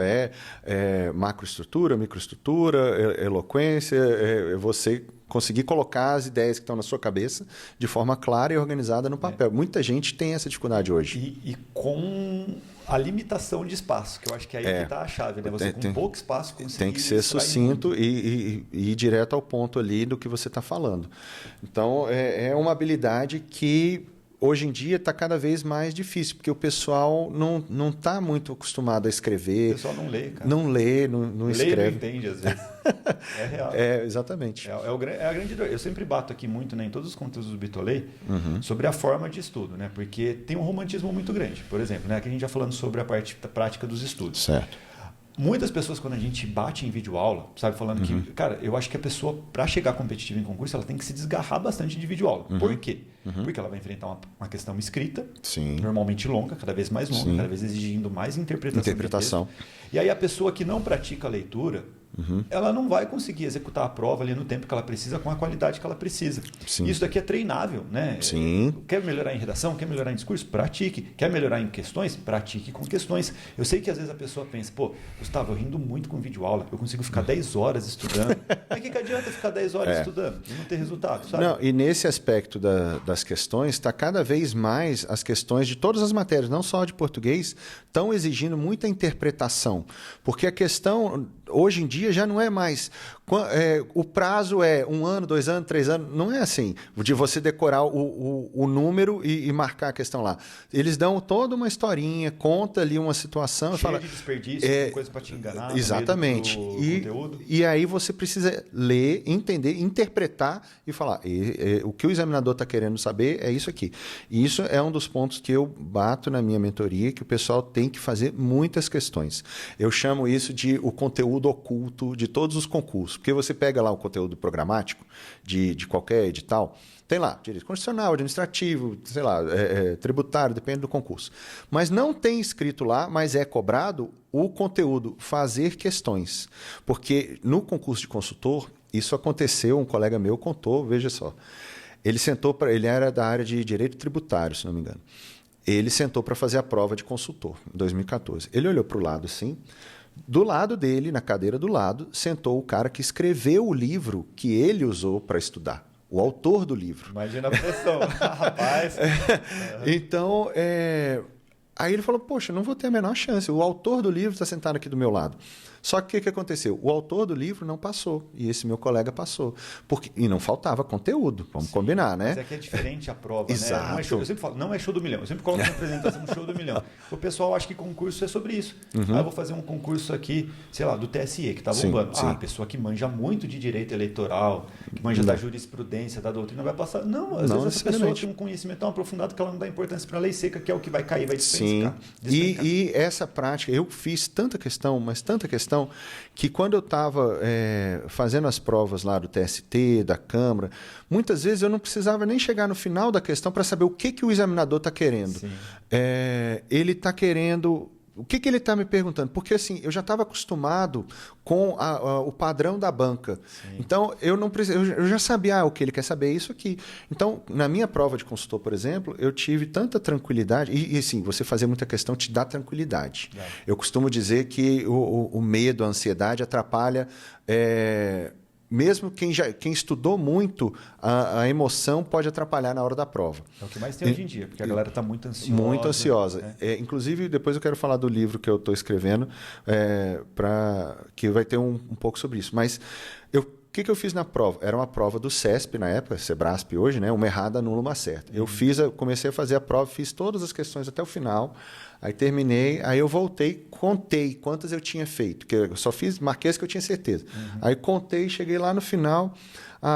Macroestrutura, microestrutura, eloquência, você conseguir colocar as ideias que estão na sua cabeça de forma clara e organizada no papel. Muita gente tem essa dificuldade hoje. E com a limitação de espaço, que eu acho que aí que está a chave, né? Você com pouco espaço conseguir... Tem que ser sucinto e ir direto ao ponto ali do que você está falando. Então, é uma habilidade que hoje em dia está cada vez mais difícil, porque o pessoal não está muito acostumado a escrever. O pessoal não lê, cara. Não lê, não escreve. Lê e não entende, às vezes. É real. Exatamente. É a grande dor. Eu sempre bato aqui muito, em todos os conteúdos do Bitolei, sobre a forma de estudo, né? Porque tem um romantismo muito grande. Por exemplo, aqui a gente já falando sobre a parte prática dos estudos. Certo. Muitas pessoas, quando a gente bate em videoaula, sabe, falando que, cara, eu acho que a pessoa, para chegar competitiva em concurso, ela tem que se desgarrar bastante de videoaula. Por quê? Porque ela vai enfrentar uma questão escrita, normalmente longa, cada vez mais longa, cada vez exigindo mais interpretação. E aí a pessoa que não pratica a leitura, ela não vai conseguir executar a prova ali no tempo que ela precisa, com a qualidade que ela precisa. Isso daqui é treinável, né? Quer melhorar em redação? Quer melhorar em discurso? Pratique. Quer melhorar em questões? Pratique com questões. Eu sei que às vezes a pessoa pensa, Gustavo, eu rindo muito com videoaula, eu consigo ficar 10 horas estudando. Mas o que adianta ficar 10 horas estudando e não ter resultado, sabe? Não, e nesse aspecto das questões, está cada vez mais as questões de todas as matérias, não só de português, estão exigindo muita interpretação. Porque a questão, hoje em dia, já não é mais... o prazo é 1 ano, 2 anos, 3 anos. Não é assim, de você decorar o número e marcar a questão lá. Eles dão toda uma historinha, conta ali uma situação. Cheio de desperdício, coisa para te enganar. Exatamente. No meio do conteúdo. E aí você precisa ler, entender, interpretar e falar. O que o examinador está querendo saber é isso aqui. E isso é um dos pontos que eu bato na minha mentoria, que o pessoal tem que fazer muitas questões. Eu chamo isso de o conteúdo oculto de todos os concursos. Porque você pega lá o conteúdo programático de qualquer edital, tem lá direito constitucional, administrativo, sei lá, tributário, depende do concurso. Mas não tem escrito lá, mas é cobrado o conteúdo fazer questões. Porque no concurso de consultor, isso aconteceu, um colega meu contou, veja só. Ele era da área de direito tributário, se não me engano. Ele sentou para fazer a prova de consultor, em 2014. Ele olhou para o lado assim. Do lado dele, na cadeira do lado, sentou o cara que escreveu o livro que ele usou para estudar. O autor do livro. Imagina a pressão. Rapaz. Então, aí ele falou, poxa, não vou ter a menor chance. O autor do livro está sentado aqui do meu lado. Só que o que aconteceu? O autor do livro não passou, e esse meu colega passou. E não faltava conteúdo, vamos combinar, né? Mas é que é diferente a prova, Exato. né? Não é show, eu sempre falo, não é show do milhão. Eu sempre coloco na apresentação show do milhão. O pessoal acha que concurso é sobre isso. Eu vou fazer um concurso aqui, sei lá, do TSE, que está bombando. Sim. A pessoa que manja muito de direito eleitoral, que manja da jurisprudência, da doutrina, vai passar. Não, às vezes essa pessoa tem um conhecimento tão aprofundado que ela não dá importância para a lei seca, que é o que vai cair, vai despencar. E essa prática, eu fiz tanta questão, mas tanta questão, que quando eu estava fazendo as provas lá do TST, da Câmara, muitas vezes eu não precisava nem chegar no final da questão para saber o que o examinador está querendo. Ele está querendo... O que ele está me perguntando? Porque assim, eu já estava acostumado com o padrão da banca. Sim. Então, eu já sabia o que ele quer saber, é isso aqui. Então, na minha prova de consultor, por exemplo, eu tive tanta tranquilidade. E assim, você fazer muita questão te dá tranquilidade. Eu costumo dizer que o medo, a ansiedade atrapalha... Mesmo quem estudou muito, a emoção pode atrapalhar na hora da prova. É o que mais tem hoje em dia, porque a galera está muito ansiosa. Muito ansiosa. Inclusive, depois eu quero falar do livro que eu estou escrevendo, que vai ter um pouco sobre isso. Mas o que eu fiz na prova? Era uma prova do CESP na época, Sebrasp hoje, né? Uma errada anula uma certa. Eu comecei a fazer a prova, fiz todas as questões até o final. Aí terminei, aí eu voltei, contei quantas eu tinha feito, que eu só marquei as que eu tinha certeza. Aí contei, cheguei lá no final,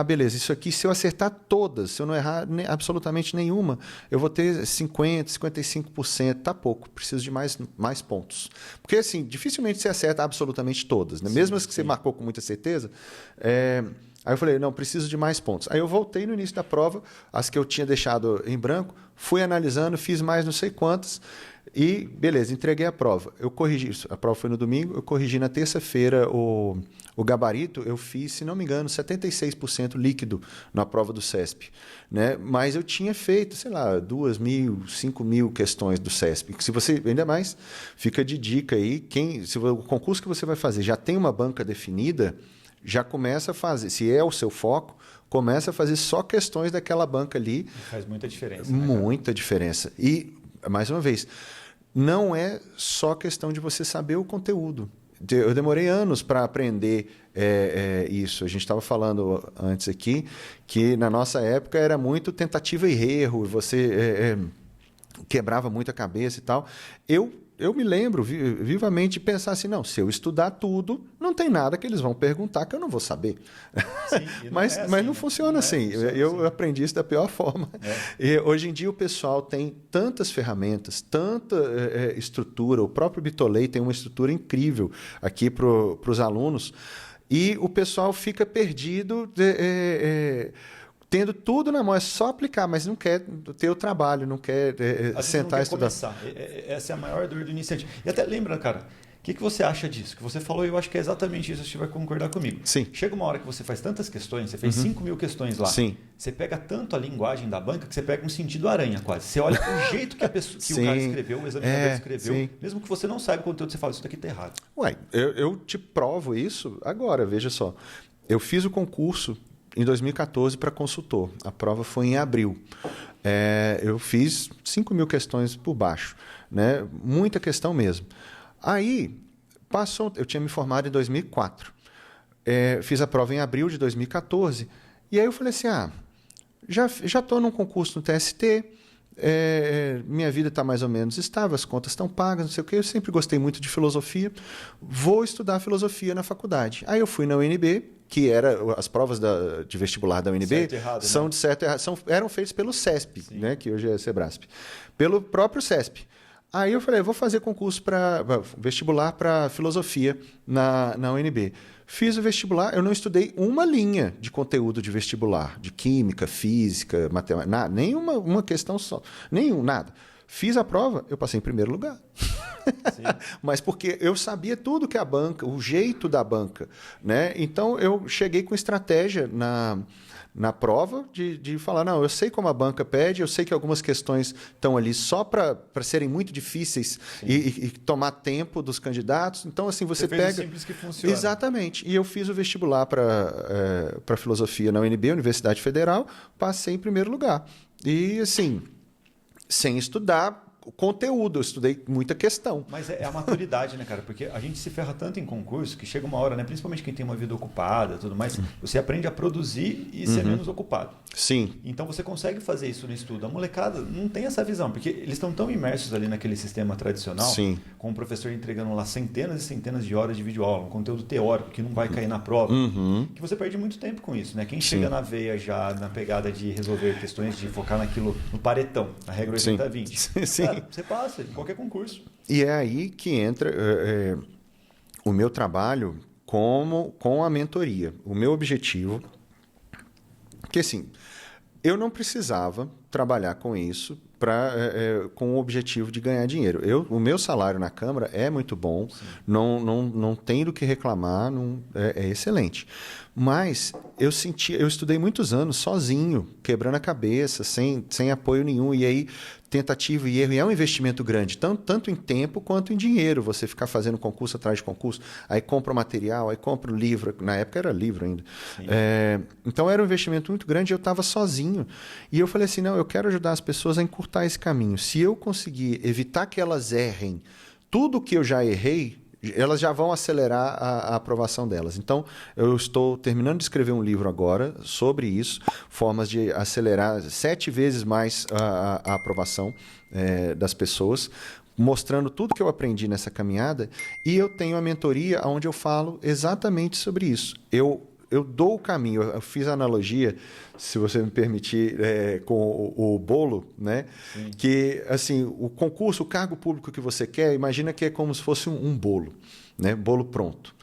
beleza, isso aqui, se eu acertar todas, se eu não errar absolutamente nenhuma, eu vou ter 50%, 55%, tá pouco, preciso de mais pontos. Porque, assim, dificilmente você acerta absolutamente todas, né? Mesmo as que você marcou com muita certeza, Aí eu falei, não, preciso de mais pontos. Aí eu voltei no início da prova, as que eu tinha deixado em branco, fui analisando, fiz mais não sei quantas, e beleza, entreguei a prova. Eu corrigi, a prova foi no domingo, eu corrigi na terça-feira o gabarito, eu fiz, se não me engano, 76% líquido na prova do CESP. Né? Mas eu tinha feito, sei lá, 2.000, 5.000 questões do CESP. Se você, ainda mais, fica de dica aí, se o concurso que você vai fazer já tem uma banca definida, já começa a fazer, se é o seu foco, começa a fazer só questões daquela banca ali. Faz muita diferença. Muita diferença. E, mais uma vez, não é só questão de você saber o conteúdo. Eu demorei anos para aprender isso. A gente estava falando antes aqui que, na nossa época, era muito tentativa e erro, você quebrava muito a cabeça e tal. Eu me lembro vivamente de pensar assim, não, se eu estudar tudo, não tem nada que eles vão perguntar que eu não vou saber. Sim, mas não funciona assim. Eu aprendi isso da pior forma. E hoje em dia o pessoal tem tantas ferramentas, tanta estrutura. O próprio Bitolei tem uma estrutura incrível aqui para os alunos. E o pessoal fica perdido... tendo tudo na mão, é só aplicar, mas não quer ter o trabalho, não quer sentar e estudar. Começar. Essa é a maior dor do iniciante. E até lembra, cara, o que você acha disso? Que você falou, eu acho que é exatamente isso, você vai concordar comigo. Sim. Chega uma hora que você faz tantas questões, você fez 5.000 questões lá, Sim. Você pega tanto a linguagem da banca que você pega um sentido aranha quase. Você olha o jeito que, que o cara escreveu, o examinador escreveu, mesmo que você não saiba o conteúdo, você fala, isso daqui está errado. Ué, eu te provo isso agora, veja só. Eu fiz o concurso em 2014 para consultor. A prova foi em abril. Eu fiz 5.000 questões por baixo. Né? Muita questão mesmo. Aí, eu tinha me formado em 2004. Fiz a prova em abril de 2014. E aí eu falei assim, já estou num concurso no TST, minha vida está mais ou menos estável, as contas estão pagas, não sei o quê. Eu sempre gostei muito de filosofia. Vou estudar filosofia na faculdade. Aí eu fui na UNB, que as provas de vestibular da UNB certo, errado, são né? de certo e errado, eram feitas pelo CESP, né, que hoje é Sebrasp, pelo próprio CESP. Aí eu falei, vou fazer concurso vestibular para filosofia na UNB. Fiz o vestibular, eu não estudei uma linha de conteúdo de vestibular, de química, física, matemática, nenhuma questão só, nada. Fiz a prova, eu passei em primeiro lugar. Mas porque eu sabia tudo que a banca, o jeito da banca. Né? Então, eu cheguei com estratégia na prova de falar, não, eu sei como a banca pede, eu sei que algumas questões estão ali só para serem muito difíceis e tomar tempo dos candidatos. Então, assim, você fez pega... o simples que funciona. Exatamente. E eu fiz o vestibular para filosofia na UNB, Universidade Federal, passei em primeiro lugar. E, assim, sem estudar, conteúdo, eu estudei muita questão. Mas é a maturidade, né, cara? Porque a gente se ferra tanto em concurso que chega uma hora, né? Principalmente quem tem uma vida ocupada e tudo mais, você aprende a produzir e ser menos ocupado. Sim. Então você consegue fazer isso no estudo. A molecada não tem essa visão, porque eles estão tão imersos ali naquele sistema tradicional, Sim. com o professor entregando lá centenas e centenas de horas de videoaula, um conteúdo teórico que não vai cair na prova, que você perde muito tempo com isso, né? Quem chega na veia já, na pegada de resolver questões, de focar naquilo, no paretão, na regra 80-20. Sim. Cara, você passa em qualquer concurso. E é aí que entra o meu trabalho com a mentoria. O meu objetivo... Porque, assim, eu não precisava trabalhar com isso com o objetivo de ganhar dinheiro. O meu salário na Câmara é muito bom, não tem do que reclamar, é excelente. Mas eu estudei muitos anos sozinho, quebrando a cabeça, sem apoio nenhum. E aí, tentativa e erro. E é um investimento grande, tanto em tempo quanto em dinheiro. Você ficar fazendo concurso atrás de concurso, aí compra o material, aí compra o livro. Na época era livro ainda. Então era um investimento muito grande e eu estava sozinho. E eu falei assim, não, eu quero ajudar as pessoas a encurtar esse caminho. Se eu conseguir evitar que elas errem tudo que eu já errei, elas já vão acelerar a aprovação delas. Então, eu estou terminando de escrever um livro agora sobre isso, formas de acelerar 7 vezes mais a aprovação das pessoas, mostrando tudo que eu aprendi nessa caminhada, e eu tenho a mentoria onde eu falo exatamente sobre isso. Eu dou o caminho, eu fiz a analogia, se você me permitir, com o bolo, né? Sim. Que assim, o concurso, o cargo público que você quer, imagina que é como se fosse um bolo, né? Bolo pronto.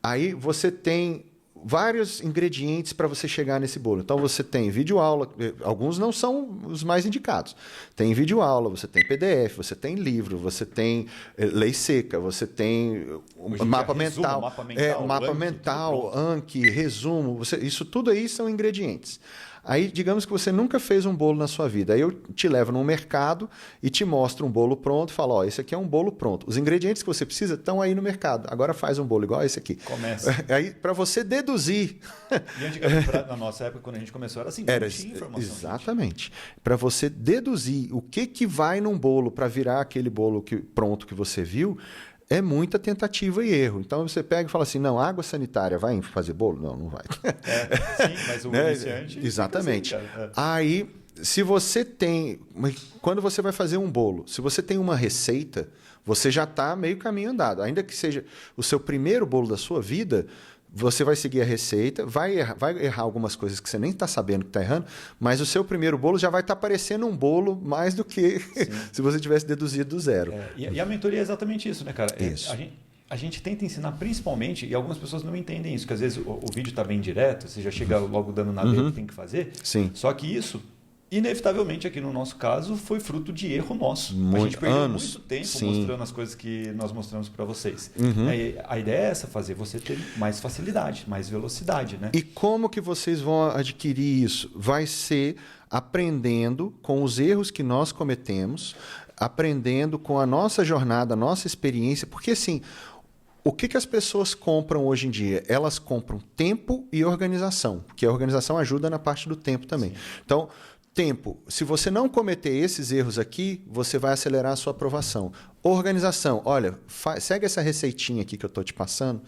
Aí você tem vários ingredientes para você chegar nesse bolo. Então você tem videoaula, alguns não são os mais indicados. Tem videoaula, você tem PDF, você tem livro, você tem lei seca, você tem mapa mental, mapa mental, Anki, resumo, isso tudo aí são ingredientes. Aí, digamos que você nunca fez um bolo na sua vida. Aí eu te levo no mercado e te mostro um bolo pronto e falo, ó, esse aqui é um bolo pronto. Os ingredientes que você precisa estão aí no mercado. Agora faz um bolo igual esse aqui. Começa. Aí, para você deduzir... E antigamente, na nossa época, quando a gente começou, era assim, não tinha informação. Exatamente. Para você deduzir o que vai num bolo para virar aquele bolo pronto que você viu, é muita tentativa e erro. Então, você pega e fala assim, não, água sanitária vai fazer bolo? Não vai. Sim, mas o iniciante... Exatamente. Assim, aí, se você tem... Quando você vai fazer um bolo, se você tem uma receita, você já está meio caminho andado. Ainda que seja o seu primeiro bolo da sua vida, você vai seguir a receita, vai errar algumas coisas que você nem está sabendo que está errando, mas o seu primeiro bolo já vai estar parecendo um bolo mais do que se você tivesse deduzido do zero. E a mentoria é exatamente isso, né, cara? Isso. A gente tenta ensinar principalmente, e algumas pessoas não entendem isso, que às vezes o vídeo está bem direto, você já chega logo dando na letra que tem que fazer. Sim. Só que isso, inevitavelmente, aqui no nosso caso, foi fruto de erro nosso. A gente perdeu muito tempo mostrando as coisas que nós mostramos para vocês. A ideia é essa, fazer você ter mais facilidade, mais velocidade, né? E como que vocês vão adquirir isso? Vai ser aprendendo com os erros que nós cometemos, aprendendo com a nossa jornada, a nossa experiência, porque assim... O que as pessoas compram hoje em dia? Elas compram tempo e organização, porque a organização ajuda na parte do tempo também. Sim. Então, tempo. Se você não cometer esses erros aqui, você vai acelerar a sua aprovação. Organização. Olha, segue essa receitinha aqui que eu estou te passando,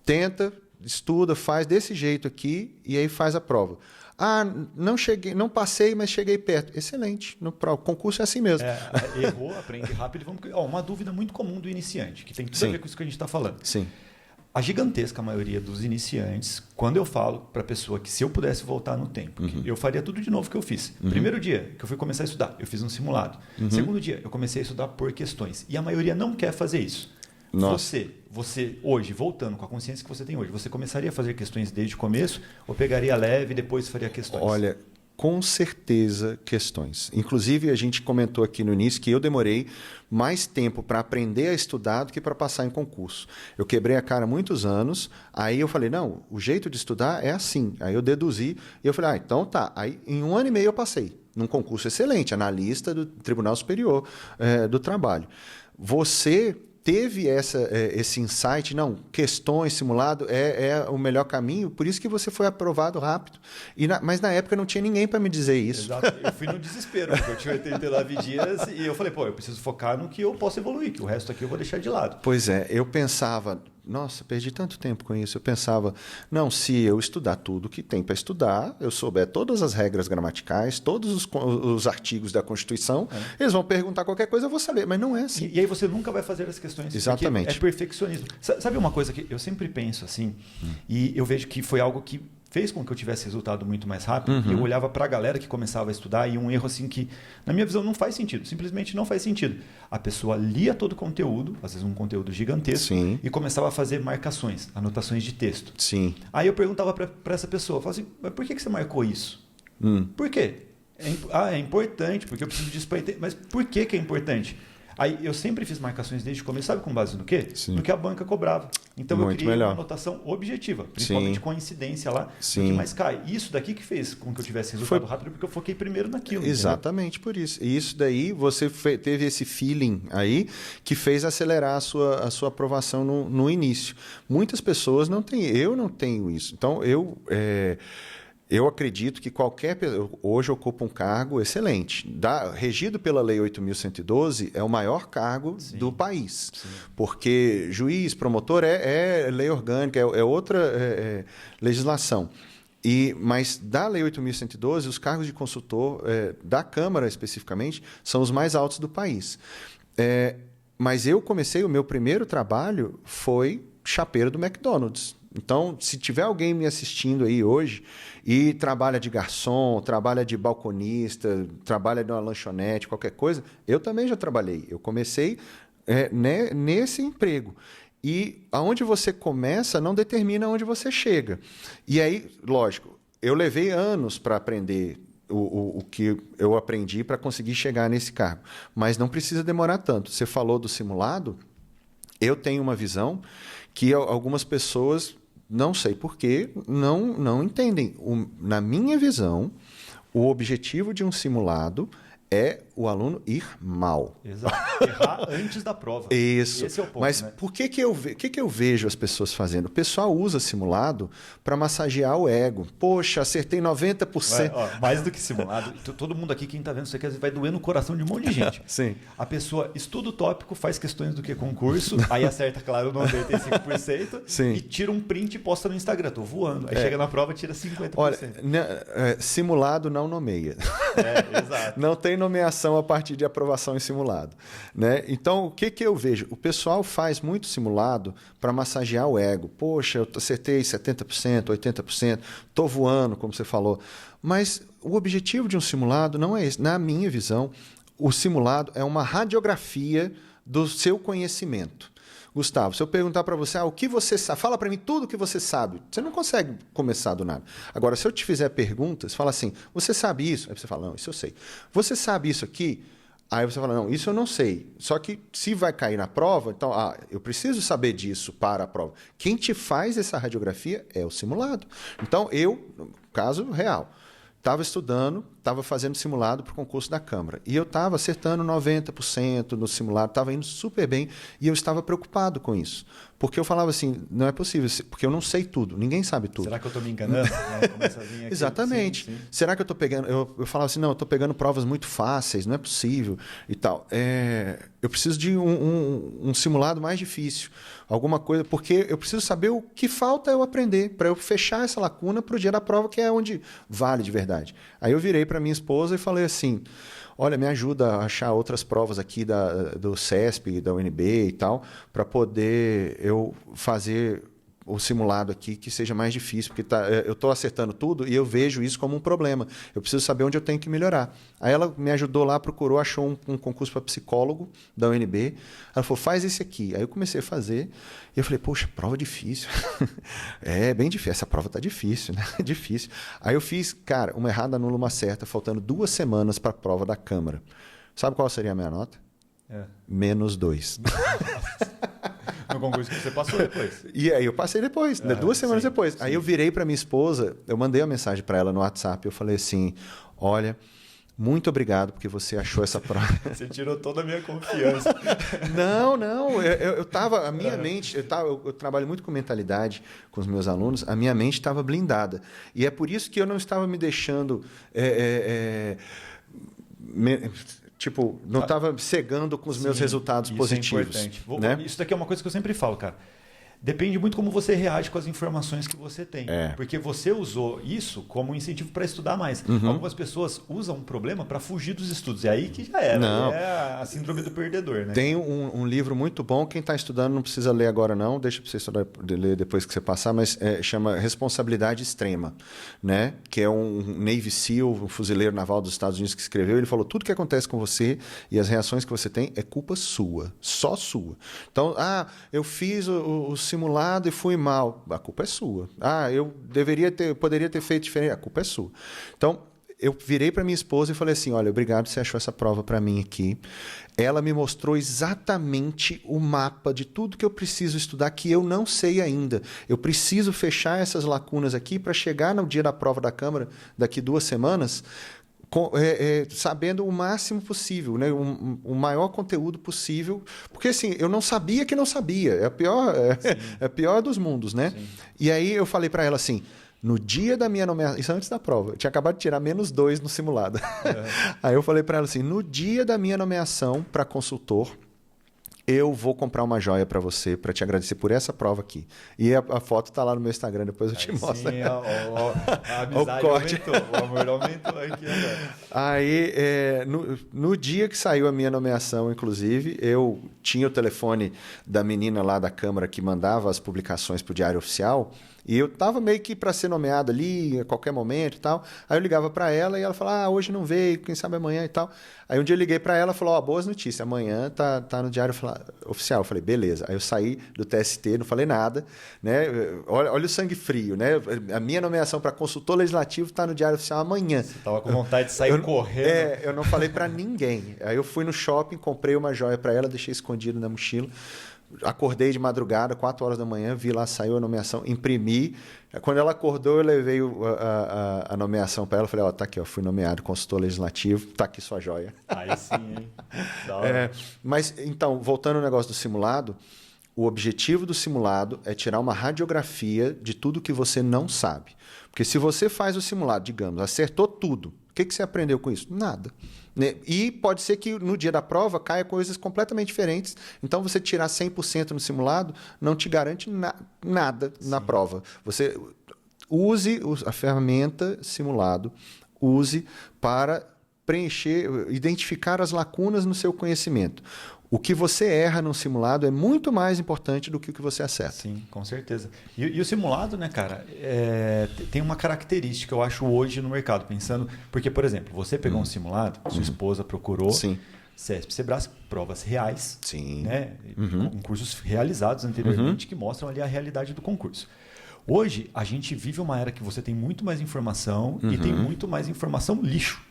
tenta, estuda, faz desse jeito aqui e aí faz a prova. Ah, não passei, mas cheguei perto. Excelente. No concurso é assim mesmo. Errou, aprende rápido. Uma dúvida muito comum do iniciante, que tem tudo a ver com isso que a gente está falando. Sim. A gigantesca maioria dos iniciantes, quando eu falo para a pessoa que se eu pudesse voltar no tempo, eu faria tudo de novo que eu fiz. Primeiro dia que eu fui começar a estudar, eu fiz um simulado. Segundo dia, eu comecei a estudar por questões. E a maioria não quer fazer isso. Você hoje, voltando com a consciência que você tem hoje, você começaria a fazer questões desde o começo ou pegaria leve e depois faria questões? Olha, com certeza questões. Inclusive, a gente comentou aqui no início que eu demorei mais tempo para aprender a estudar do que para passar em concurso. Eu quebrei a cara muitos anos, aí eu falei, não, o jeito de estudar é assim. Aí eu deduzi e eu falei, então tá. Aí em 1 ano e meio eu passei num concurso excelente, analista do Tribunal Superior do Trabalho. Você teve esse insight, não, questões, simulado é o melhor caminho, por isso que você foi aprovado rápido. Mas na época não tinha ninguém para me dizer isso. Exato. Eu fui no desespero, porque eu tinha 89 dias e eu falei, eu preciso focar no que eu posso evoluir, que o resto aqui eu vou deixar de lado. Pois é, eu pensava, nossa, perdi tanto tempo com isso. Eu pensava, não, se eu estudar tudo que tem para estudar, eu souber todas as regras gramaticais, todos os artigos da Constituição, eles vão perguntar qualquer coisa, eu vou saber. Mas não é assim. E aí você nunca vai fazer as questões. Exatamente. É perfeccionismo. Sabe uma coisa que eu sempre penso assim, e eu vejo que foi algo que fez com que eu tivesse resultado muito mais rápido. Eu olhava para a galera que começava a estudar e um erro assim que, na minha visão, não faz sentido. Simplesmente não faz sentido. A pessoa lia todo o conteúdo, às vezes um conteúdo gigantesco, Sim. e começava a fazer marcações, anotações de texto. Sim. Aí eu perguntava para essa pessoa, eu falava assim, mas por que você marcou isso? Por quê? É importante, porque eu preciso disso para entender. Mas por que é importante? Aí eu sempre fiz marcações desde o começo, sabe com base no quê? Sim. No que a banca cobrava. Então Muito eu criei melhor. uma anotação objetiva, principalmente Sim. coincidência lá, Sim. o que mais cai. Isso daqui que fez com que eu tivesse resultado rápido, porque eu foquei primeiro naquilo. Exatamente por isso. E isso daí, você teve esse feeling aí que fez acelerar a sua aprovação no início. Muitas pessoas não têm, eu não tenho isso. Então, eu acredito que qualquer pessoa hoje ocupa um cargo excelente. Regido pela Lei 8.112, é o maior cargo do país. Sim. Porque juiz, promotor é lei orgânica, é outra legislação. Mas da Lei 8.112, os cargos de consultor da Câmara, especificamente, são os mais altos do país. Mas eu comecei, o meu primeiro trabalho foi chapeiro do McDonald's. Então, se tiver alguém me assistindo aí hoje e trabalha de garçom, trabalha de balconista, trabalha numa lanchonete, qualquer coisa, eu também já trabalhei. Eu comecei nesse emprego. E aonde você começa não determina onde você chega. E aí, lógico, eu levei anos para aprender o que eu aprendi para conseguir chegar nesse cargo. Mas não precisa demorar tanto. Você falou do simulado, eu tenho uma visão que algumas pessoas, não sei porquê, não entendem. Na minha visão, o objetivo de um simulado é o aluno ir mal. Exato. Errar antes da prova. Isso. Esse é o ponto. Mas por que eu vejo as pessoas fazendo? O pessoal usa simulado para massagear o ego. Poxa, acertei 90%. Mais do que simulado. Todo mundo aqui, quem está vendo isso aqui, vai doer no coração de um monte de gente. Sim. A pessoa estuda o tópico, faz questões do que concurso, aí acerta, claro, 95%, Sim. e tira um print e posta no Instagram. Estou voando. Aí chega na prova e tira 50%. Olha, simulado não nomeia. Exato. Não tem nomeação a partir de aprovação em simulado. Né? Então, o que eu vejo? O pessoal faz muito simulado para massagear o ego. Poxa, eu acertei 70%, 80%, estou voando, como você falou. Mas o objetivo de um simulado não é esse. Na minha visão, o simulado é uma radiografia do seu conhecimento. Gustavo, se eu perguntar para você, o que você sabe, fala para mim tudo o que você sabe. Você não consegue começar do nada. Agora, se eu te fizer perguntas, fala assim, você sabe isso? Aí você fala, não, isso eu sei. Você sabe isso aqui? Aí você fala, não, isso eu não sei. Só que se vai cair na prova, então, eu preciso saber disso para a prova. Quem te faz essa radiografia é o simulado. Então, no caso real, estava estudando, estava fazendo simulado para o concurso da Câmara. E eu estava acertando 90% no simulado, estava indo super bem, e eu estava preocupado com isso. Porque eu falava assim, não é possível, porque eu não sei tudo, ninguém sabe tudo. Será que eu estou me enganando? Começa a vir aqui. Exatamente. Sim. Será que eu estou pegando... Eu falava assim, não, eu estou pegando provas muito fáceis, não é possível e tal. Eu preciso de um simulado mais difícil, alguma coisa, porque eu preciso saber o que falta eu aprender, para eu fechar essa lacuna para o dia da prova, que é onde vale de verdade. Aí eu virei para minha esposa e falei assim, olha, me ajuda a achar outras provas aqui do CESP, da UNB e tal, para poder eu fazer o simulado aqui que seja mais difícil, porque eu estou acertando tudo e eu vejo isso como um problema. Eu preciso saber onde eu tenho que melhorar. Aí ela me ajudou lá, procurou, achou um concurso para psicólogo da UNB. Ela falou, faz esse aqui. Aí eu comecei a fazer e eu falei, poxa, prova difícil. É bem difícil. Essa prova está difícil, né? Difícil. Aí eu fiz, cara, uma errada anula uma certa, faltando 2 semanas para a prova da Câmara. Sabe qual seria a minha nota? -2. No concurso que você passou depois. E aí eu passei depois, 2 semanas depois. Sim. Aí eu virei para minha esposa, eu mandei uma mensagem para ela no WhatsApp, eu falei assim, olha, muito obrigado porque você achou essa prova. Você tirou toda a minha confiança. Não. Eu tava, a minha mente, eu trabalho muito com mentalidade com os meus alunos, a minha mente estava blindada. E é por isso que eu não estava me deixando... não estava cegando com os meus resultados positivos. É importante. Né? Isso daqui é uma coisa que eu sempre falo, cara. Depende muito como você reage com as informações que você tem. Porque você usou isso como incentivo para estudar mais. Algumas pessoas usam um problema para fugir dos estudos. É aí que já era. É a síndrome do perdedor. Né? Tem um livro muito bom. Quem está estudando não precisa ler agora, não. Deixa para você estudar, ler depois que você passar. Mas chama Responsabilidade Extrema. Né? Que é um Navy SEAL, um fuzileiro naval dos Estados Unidos que escreveu. Ele falou, tudo que acontece com você e as reações que você tem é culpa sua. Só sua. Então, eu fiz o simulado e fui mal. A culpa é sua. Eu poderia ter feito diferente. A culpa é sua. Então, eu virei para minha esposa e falei assim, olha, obrigado, você achou essa prova para mim aqui. Ela me mostrou exatamente o mapa de tudo que eu preciso estudar, que eu não sei ainda. Eu preciso fechar essas lacunas aqui para chegar no dia da prova da Câmara, daqui 2 semanas, sabendo o máximo possível, né? O maior conteúdo possível, porque assim, eu não sabia que não sabia, é a pior dos mundos, né? Sim. E aí eu falei para ela assim, no dia da minha nomeação, isso antes da prova, eu tinha acabado de tirar -2 no simulado. Aí eu falei para ela assim, no dia da minha nomeação para consultor, eu vou comprar uma joia para você, para te agradecer por essa prova aqui. E a foto está lá no meu Instagram, depois eu te mostro. Sim, a amizade aumentou, o amor aumentou aqui agora. Aí, no dia que saiu a minha nomeação, inclusive, eu tinha o telefone da menina lá da Câmara que mandava as publicações para o Diário Oficial, e eu estava meio que para ser nomeado ali, a qualquer momento e tal. Aí eu ligava para ela e ela falava, hoje não veio, quem sabe amanhã e tal. Aí um dia eu liguei para ela e falou, boas notícias, amanhã tá no Diário Oficial. Eu falei, beleza. Aí eu saí do TST, não falei nada, né? Olha o sangue frio, né? A minha nomeação para consultor legislativo está no Diário Oficial amanhã. Você estava com vontade de sair correndo. Eu não falei para ninguém. Aí eu fui no shopping, comprei uma joia para ela, deixei escondido na mochila. Acordei de madrugada, 4 horas da manhã, vi lá, saiu a nomeação, imprimi. Quando ela acordou, eu levei a nomeação para ela. Falei, tá aqui, fui nomeado consultor legislativo, tá aqui sua joia. Aí sim, hein? Da hora. Mas, então, voltando ao negócio do simulado, o objetivo do simulado é tirar uma radiografia de tudo que você não sabe. Porque se você faz o simulado, digamos, acertou tudo, o que você aprendeu com isso? Nada. E pode ser que no dia da prova caia coisas completamente diferentes. Então, você tirar 100% no simulado não te garante nada na prova. Você use a ferramenta simulado, use para preencher, identificar as lacunas no seu conhecimento. O que você erra no simulado é muito mais importante do que o que você acerta. Sim, com certeza. E o simulado, né, cara, tem uma característica, eu acho, hoje no mercado, pensando... Porque, por exemplo, você pegou um simulado, sua esposa procurou, CESP, Sebrasc, provas reais, né, concursos realizados anteriormente que mostram ali a realidade do concurso. Hoje, a gente vive uma era que você tem muito mais informação e tem muito mais informação lixo.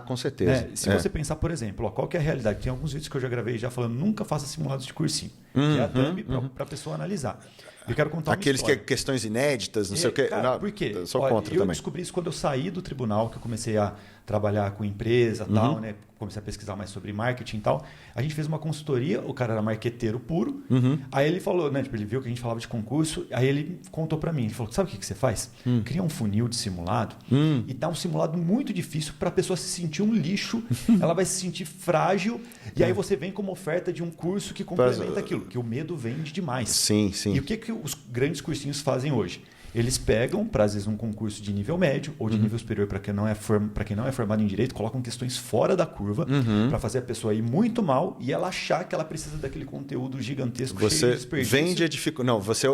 Com certeza. Né? Se você pensar, por exemplo, qual que é a realidade? Tem alguns vídeos que eu já gravei já falando nunca faça simulados de cursinho. Que é a thumb para a pessoa analisar. Eu quero contar aqueles que questões inéditas, não sei o quê. Cara, por quê? Sou contra também. Eu descobri isso quando eu saí do tribunal, que eu comecei a trabalhar com empresa e tal, né? Comecei a pesquisar mais sobre marketing e tal. A gente fez uma consultoria, o cara era marqueteiro puro. Aí ele falou, né? Tipo, ele viu que a gente falava de concurso, aí ele contou para mim. Ele falou, sabe o que você faz? Cria um funil de simulado e dá um simulado muito difícil para a pessoa se sentir um lixo, ela vai se sentir frágil, e aí você vem como oferta de um curso que complementa aquilo, que o medo vende demais. Sim. E o que os grandes cursinhos fazem hoje? Eles pegam, para às vezes um concurso de nível médio ou de nível superior para quem não é formado em direito, colocam questões fora da curva para fazer a pessoa ir muito mal e ela achar que ela precisa daquele conteúdo gigantesco, cheio de desperdício. Vende a dificuldade. Não, você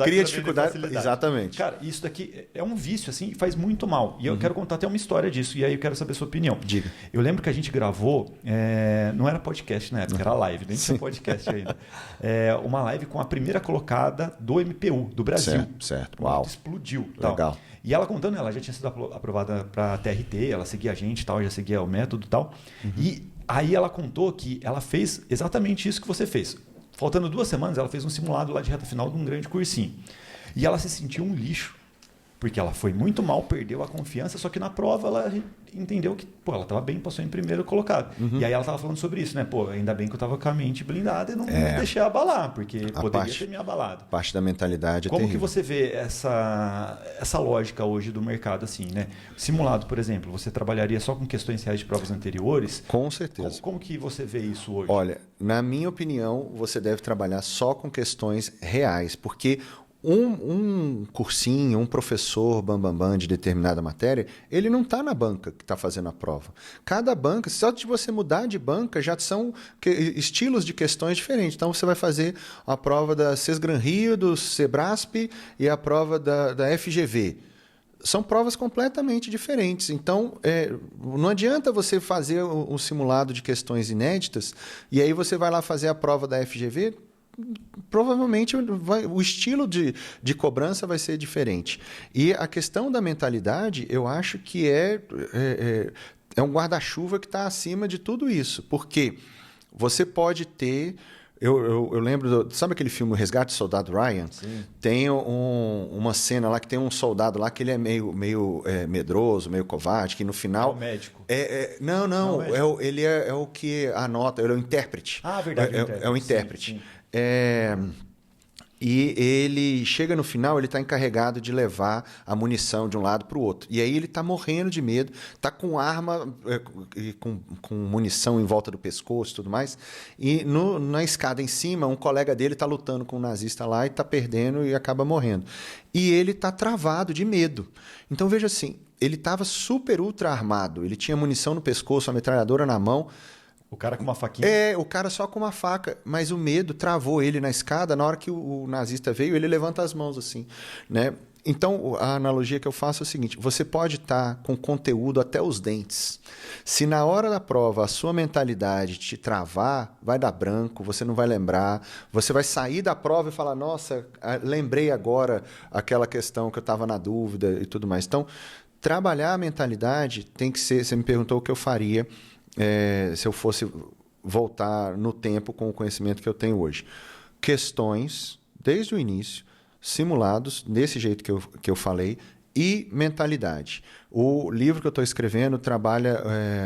cria dificuldade. Exatamente. Cara, isso daqui é um vício assim, e faz muito mal. E eu quero contar até uma história disso e aí eu quero saber a sua opinião. Diga. Eu lembro que a gente gravou, não era podcast na época, era live, nem tinha podcast ainda. Uma live com a primeira colocada do MPU, do Brasil. Certo. Uau. Explodiu. Legal. Tal. E ela contando, ela já tinha sido aprovada para a TRT, ela seguia a gente, tal, já seguia o método e tal. E aí ela contou que ela fez exatamente isso que você fez. Faltando 2 semanas, ela fez um simulado lá de reta final de um grande cursinho. E ela se sentiu um lixo. Porque ela foi muito mal, perdeu a confiança, só que na prova ela entendeu que ela estava bem, passou em primeiro colocado. E aí ela estava falando sobre isso, né? Ainda bem que eu estava com a mente blindada e não me deixei abalar, porque poderia ter me abalado. Parte da mentalidade é Como terrível. que você vê essa lógica hoje do mercado assim, né? Simulado, por exemplo, você trabalharia só com questões reais de provas anteriores? Com certeza. Como que você vê isso hoje? Olha, na minha opinião, você deve trabalhar só com questões reais, porque um cursinho, um professor bambambam de determinada matéria, ele não está na banca que está fazendo a prova. Cada banca, só de você mudar de banca, já são estilos de questões diferentes. Então, você vai fazer a prova da Sesgran Rio, do Sebrasp e a prova da FGV. São provas completamente diferentes. Então, não adianta você fazer um simulado de questões inéditas e aí você vai lá fazer a prova da FGV, provavelmente o estilo de cobrança vai ser diferente. E a questão da mentalidade, eu acho que é um guarda-chuva que está acima de tudo isso. Porque você pode ter... Eu lembro, sabe aquele filme O Resgate do Soldado Ryan? Sim. Tem uma cena lá que tem um soldado lá que ele é meio medroso, meio covarde, que no final... É o médico. Não, ele é o que anota, ele é o intérprete. Ah, verdade. É o intérprete. Sim. E ele chega no final, ele está encarregado de levar a munição de um lado para o outro. E aí ele está morrendo de medo, está com arma, com munição em volta do pescoço e tudo mais. E na escada em cima, um colega dele está lutando com um nazista lá e está perdendo e acaba morrendo. E ele está travado de medo. Então, veja assim, ele estava super ultra armado, ele tinha munição no pescoço, a metralhadora na mão. O cara com uma faquinha? O cara só com uma faca, mas o medo travou ele na escada. Na hora que o nazista veio, ele levanta as mãos assim, né? Então, a analogia que eu faço é o seguinte: você pode estar com conteúdo até os dentes. Se na hora da prova a sua mentalidade te travar, vai dar branco, você não vai lembrar, você vai sair da prova e falar, nossa, lembrei agora aquela questão que eu estava na dúvida e tudo mais. Então, trabalhar a mentalidade tem que ser... Você me perguntou o que eu faria se eu fosse voltar no tempo com o conhecimento que eu tenho hoje. Questões, desde o início, simulados, desse jeito que eu falei, e mentalidade. O livro que eu estou escrevendo trabalha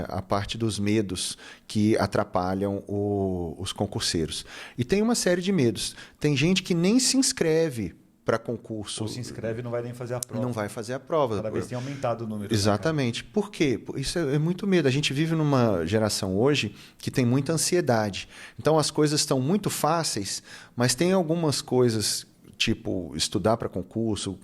a parte dos medos que atrapalham os concurseiros. E tem uma série de medos. Tem gente que nem se inscreve para concurso. Ou se inscreve e não vai nem fazer a prova. Não vai fazer a prova. Cada vez tem aumentado o número. Exatamente. Por quê? Isso é muito medo. A gente vive numa geração hoje que tem muita ansiedade. Então, as coisas estão muito fáceis, mas tem algumas coisas, tipo estudar para concurso,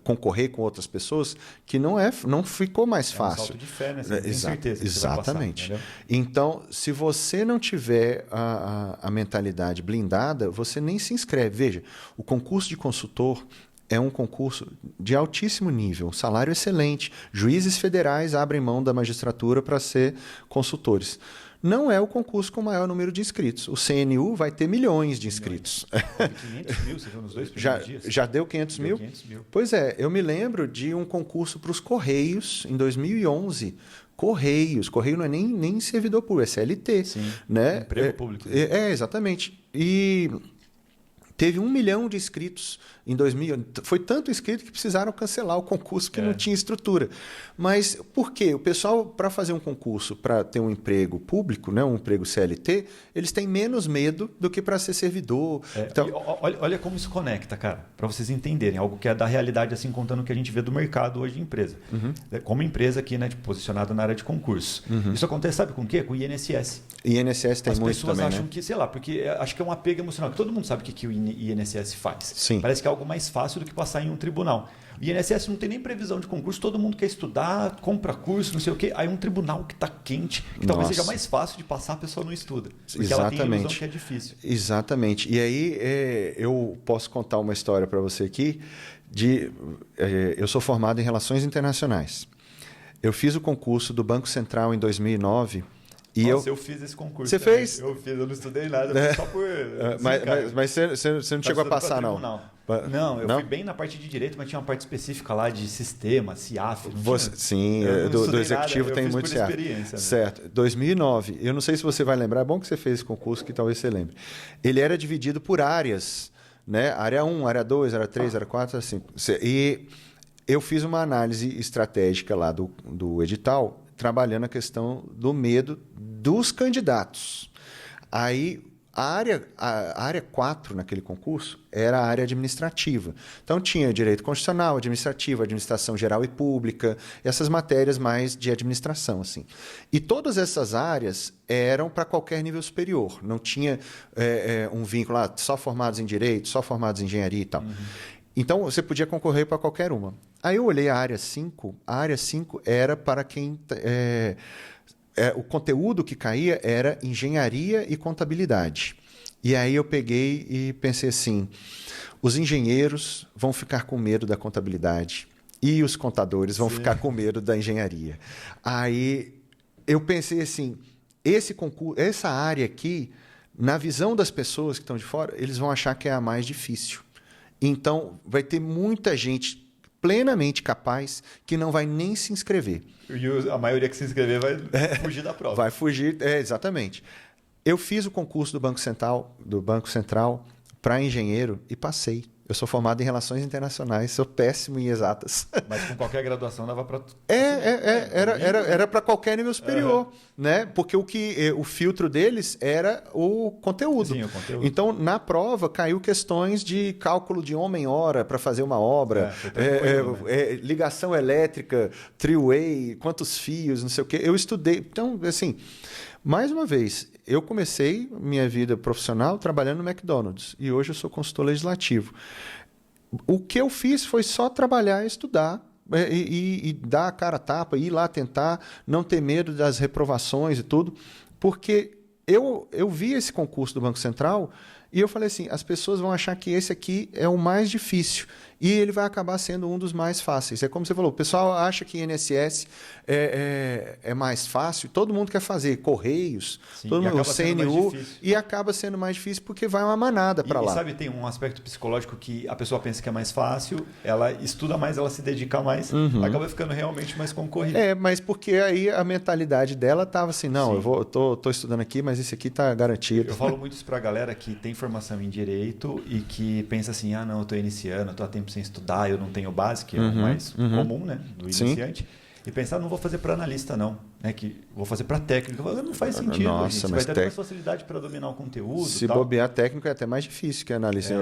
concorrer com outras pessoas, que não ficou mais fácil. É um salto de fé, né? Você tem certeza que exatamente. Você vai passar, então, se você não tiver a mentalidade blindada, você nem se inscreve. Veja, o concurso de consultor é um concurso de altíssimo nível, salário excelente. Juízes federais abrem mão da magistratura para ser consultores. Não é o concurso com o maior número de inscritos. O CNU vai ter milhões de inscritos. 500 mil, você viu nos 2 primeiros dias? Já deu 500 mil? 500 mil. Pois é, eu me lembro de um concurso para os Correios em 2011. Correio não é nem servidor público, é CLT. Sim, né? Emprego público. Exatamente. E teve 1 milhão de inscritos em 2000. Foi tanto inscrito que precisaram cancelar o concurso porque não tinha estrutura. Mas por quê? O pessoal, para fazer um concurso, para ter um emprego público, né, um emprego CLT, eles têm menos medo do que para ser servidor. Então, olha como isso conecta, cara, para vocês entenderem. Algo que é da realidade, assim, contando o que a gente vê do mercado hoje de empresa. Como empresa aqui, né, posicionada na área de concurso. Isso acontece, sabe com o quê? Com o INSS. INSS tem muito também, né? As pessoas acham que, sei lá, porque acho que é um apego emocional. Que todo mundo sabe o que o INSS faz. Sim. Parece que é algo mais fácil do que passar em um tribunal. O INSS não tem nem previsão de concurso, todo mundo quer estudar, compra curso, não sei o quê. Aí um tribunal que está quente, que talvez seja mais fácil de passar, a pessoa não estuda. Porque ela tem a ilusão que é difícil. Exatamente. E aí eu posso contar uma história para você aqui. Eu sou formado em Relações Internacionais. Eu fiz o concurso do Banco Central em 2009. Nossa, eu fiz esse concurso. Você fez? Eu fiz, eu não estudei nada, só por... Mas você não chegou a passar, não? Não, eu fui bem na parte de direito, mas tinha uma parte específica lá de sistema, CIAF. Sim, do executivo nada, tem muito CIAF. Certo. 2009. Eu não sei se você vai lembrar, é bom que você fez esse concurso, que talvez você lembre. Ele era dividido por áreas, né? Área 1, área 2, área 3, área 4, área 5. E eu fiz uma análise estratégica lá do edital, trabalhando a questão do medo dos candidatos. Aí, a área 4 naquele concurso era a área administrativa. Então, tinha direito constitucional, administrativo, administração geral e pública, essas matérias mais de administração. Assim. E todas essas áreas eram para qualquer nível superior. Não tinha um vínculo só formados em direito, só formados em engenharia e tal. Uhum. Então, você podia concorrer para qualquer uma. Aí eu olhei a área 5. A área 5 era para quem... o conteúdo que caía era engenharia e contabilidade. E aí eu peguei e pensei assim, os engenheiros vão ficar com medo da contabilidade e os contadores vão ficar com medo da engenharia. Aí eu pensei assim, esse concurso, essa área aqui, na visão das pessoas que estão de fora, eles vão achar que é a mais difícil. Então, vai ter muita gente plenamente capaz que não vai nem se inscrever. E a maioria que se inscrever vai fugir da prova. Vai fugir, exatamente. Eu fiz o concurso do Banco Central para engenheiro e passei. Eu sou formado em Relações Internacionais, sou péssimo em exatas. Mas com qualquer graduação dava para... Era para qualquer nível superior, né? Porque o filtro deles era o conteúdo. Sim, o conteúdo. Então, na prova, caiu questões de cálculo de homem-hora para fazer uma obra, ligação elétrica, three-way, quantos fios, não sei o quê. Eu estudei. Então, assim... Mais uma vez, eu comecei minha vida profissional trabalhando no McDonald's e hoje eu sou consultor legislativo. O que eu fiz foi só trabalhar e estudar e dar a cara a tapa, ir lá tentar, não ter medo das reprovações e tudo, porque eu vi esse concurso do Banco Central e eu falei assim, as pessoas vão achar que esse aqui é o mais difícil e ele vai acabar sendo um dos mais fáceis. É como você falou, o pessoal acha que INSS é mais fácil, todo mundo quer fazer Correios, sim, todo mundo, o CNU, e acaba sendo mais difícil porque vai uma manada para lá. E sabe, tem um aspecto psicológico que a pessoa pensa que é mais fácil, ela estuda mais, ela se dedica mais, acaba ficando realmente mais concorrido. Mas porque aí a mentalidade dela estava assim, não, eu tô estudando aqui, mas esse aqui está garantido. Eu falo muito isso para a galera que tem formação em Direito e que pensa assim, não, eu estou iniciando, eu estou há tempo sem estudar, eu não tenho base, que é o mais comum, né, do iniciante. E pensar, não vou fazer para analista, não. Né, que vou fazer para técnico. Não faz sentido. Nossa, gente. Você vai ter mais facilidade para dominar o conteúdo. Se tal. bobear técnico é até mais difícil que analista.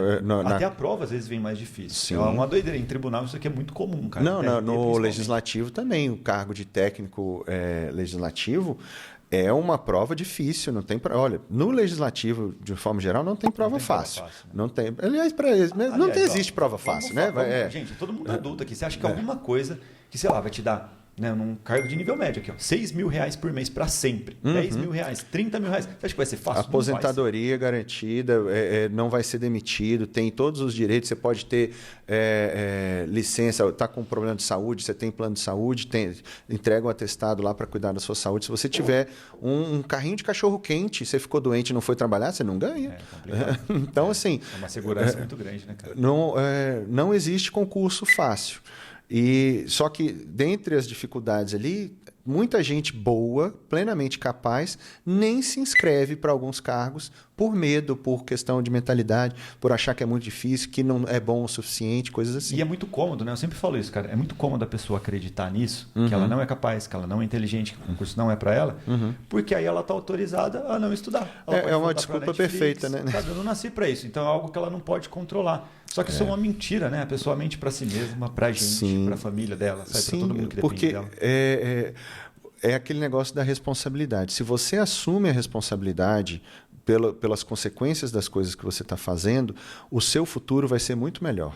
Até a prova às vezes vem mais difícil. Sim. É uma doideira. Em tribunal isso aqui é muito comum, cara. Não, no legislativo também. O cargo de técnico legislativo é uma prova difícil. Não tem olha, no legislativo, de forma geral, não tem prova fácil. Né? Não tem. Aliás, para eles, não existe prova fácil, né? Gente, todo mundo é adulto aqui. Você acha que alguma coisa que, sei lá, vai te dar... Né, num cargo de nível médio aqui, ó, R$6.000 por mês para sempre, R$10.000, R$30.000. Você acha que vai ser fácil? Aposentadoria garantida, não vai ser demitido, tem todos os direitos, você pode ter licença, está com problema de saúde, você tem plano de saúde, entrega um atestado lá para cuidar da sua saúde. Se você tiver um carrinho de cachorro quente, você ficou doente e não foi trabalhar, você não ganha. Então, assim... É uma segurança muito grande, né, cara? Não existe concurso fácil. Só que, dentre as dificuldades ali, muita gente boa, plenamente capaz, nem se inscreve para alguns cargos por medo, por questão de mentalidade, por achar que é muito difícil, que não é bom o suficiente, coisas assim. E é muito cômodo, né? Eu sempre falo isso, cara. É muito cômodo a pessoa acreditar nisso, que ela não é capaz, que ela não é inteligente, que o concurso não é para ela, porque aí ela está autorizada a não estudar. É uma desculpa perfeita, né? Sabe? Eu não nasci para isso, então é algo que ela não pode controlar. Só que isso é uma mentira, né? A pessoa mente para si mesma, para a gente, para a família dela, para todo mundo que depende dela. É aquele negócio da responsabilidade. Se você assume a responsabilidade pelas consequências das coisas que você está fazendo, o seu futuro vai ser muito melhor.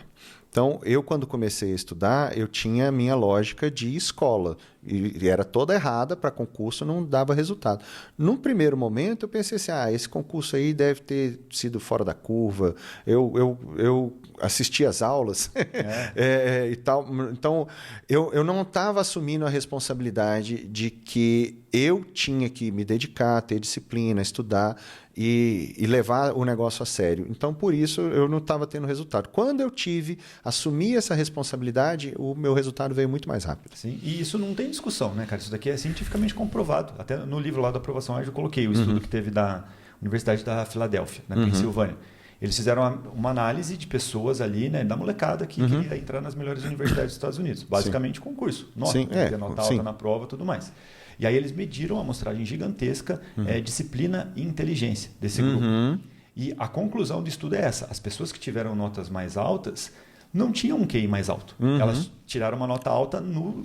Então, eu quando comecei a estudar, eu tinha a minha lógica de escola. E era toda errada, para concurso não dava resultado. Num primeiro momento, eu pensei assim, esse concurso aí deve ter sido fora da curva. Eu assisti às aulas e tal. Então, eu não estava assumindo a responsabilidade de que eu tinha que me dedicar, ter disciplina, estudar e levar o negócio a sério. Então, por isso, eu não estava tendo resultado. Quando eu assumi essa responsabilidade, o meu resultado veio muito mais rápido. Sim, e isso não tem discussão, né, cara? Isso daqui é cientificamente comprovado. Até no livro lá da aprovação, eu coloquei o estudo que teve da Universidade da Filadélfia, na Pensilvânia. Eles fizeram uma análise de pessoas ali, né, da molecada que queria entrar nas melhores universidades dos Estados Unidos. Basicamente, concurso. Nota, ter nota alta na prova e tudo mais. E aí eles mediram a amostragem gigantesca, disciplina e inteligência desse grupo. E a conclusão do estudo é essa. As pessoas que tiveram notas mais altas não tinham um QI mais alto. Elas tiraram uma nota alta no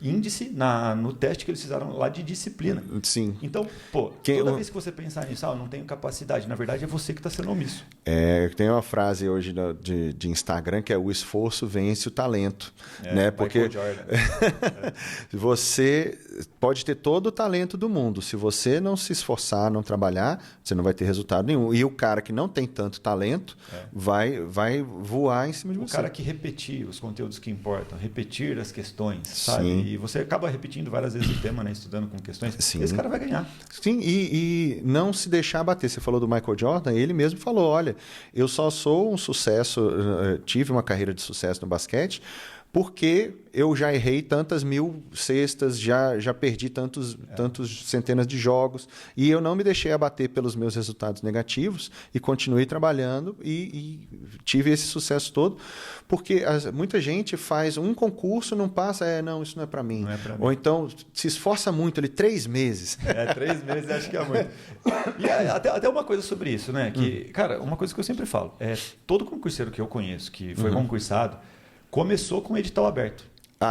índice, no teste que eles fizeram lá de disciplina. Sim. Então, toda vez que você pensar nisso, eu não tenho capacidade, na verdade é você que está sendo omisso. Tem uma frase hoje de Instagram que é: o esforço vence o talento. Né? Porque você pode ter todo o talento do mundo. Se você não se esforçar, não trabalhar, você não vai ter resultado nenhum. E o cara que não tem tanto talento vai voar em cima de você. O cara que repetir os conteúdos que importam, repetir as questões, sabe? E você acaba repetindo várias vezes o tema, né? Estudando com questões. Sim. Esse cara vai ganhar. Sim, e não se deixar bater. Você falou do Michael Jordan, ele mesmo falou: olha, eu só sou um sucesso, tive uma carreira de sucesso no basquete porque eu já errei tantas mil cestas, já perdi tantos centenas de jogos, e eu não me deixei abater pelos meus resultados negativos e continuei trabalhando e tive esse sucesso todo, porque muita gente faz um concurso, não passa, não, isso não é para mim. Não é pra mim. Ou então se esforça muito ali, 3 meses. 3 meses acho que é muito. E até uma coisa sobre isso, né? Que, cara, uma coisa que eu sempre falo, todo concurseiro que eu conheço, que foi concursado, começou com edital aberto.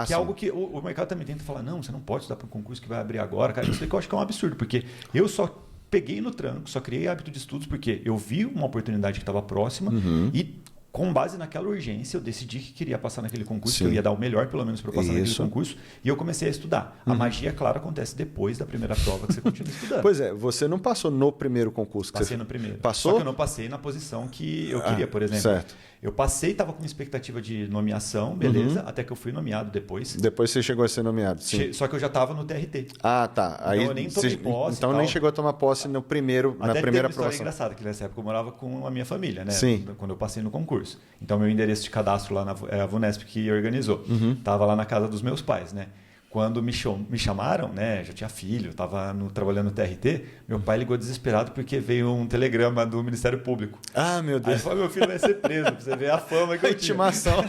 Que é algo que o mercado também tenta falar: não, você não pode estudar para um concurso que vai abrir agora. Cara, isso que eu acho que é um absurdo, porque eu só peguei no tranco, só criei hábito de estudos porque eu vi uma oportunidade que estava próxima e, com base naquela urgência, eu decidi que queria passar naquele concurso, que eu ia dar o melhor, pelo menos, para passar naquele concurso, e eu comecei a estudar. A magia, claro, acontece depois da primeira prova que você continua estudando. Pois é, você não passou no primeiro concurso. Passei no primeiro. Passou? Só que eu não passei na posição que eu queria, por exemplo. Certo. Eu passei, estava com uma expectativa de nomeação, beleza, até que eu fui nomeado depois. Depois você chegou a ser nomeado, sim. Só que eu já estava no TRT. Ah, tá. Então eu nem tomei posse. Então nem chegou a tomar posse na primeira até aprovação. Uma história engraçada, que nessa época eu morava com a minha família, né? Sim. Quando eu passei no concurso. Então meu endereço de cadastro lá a Vunesp que organizou. Estava lá na casa dos meus pais, né? Quando me chamaram, né, já tinha filho, estava trabalhando no TRT, meu pai ligou desesperado porque veio um telegrama do Ministério Público. Ah, meu Deus. Aí ele falou: meu filho vai ser preso, pra você ver a fama que eu tinha. Intimação.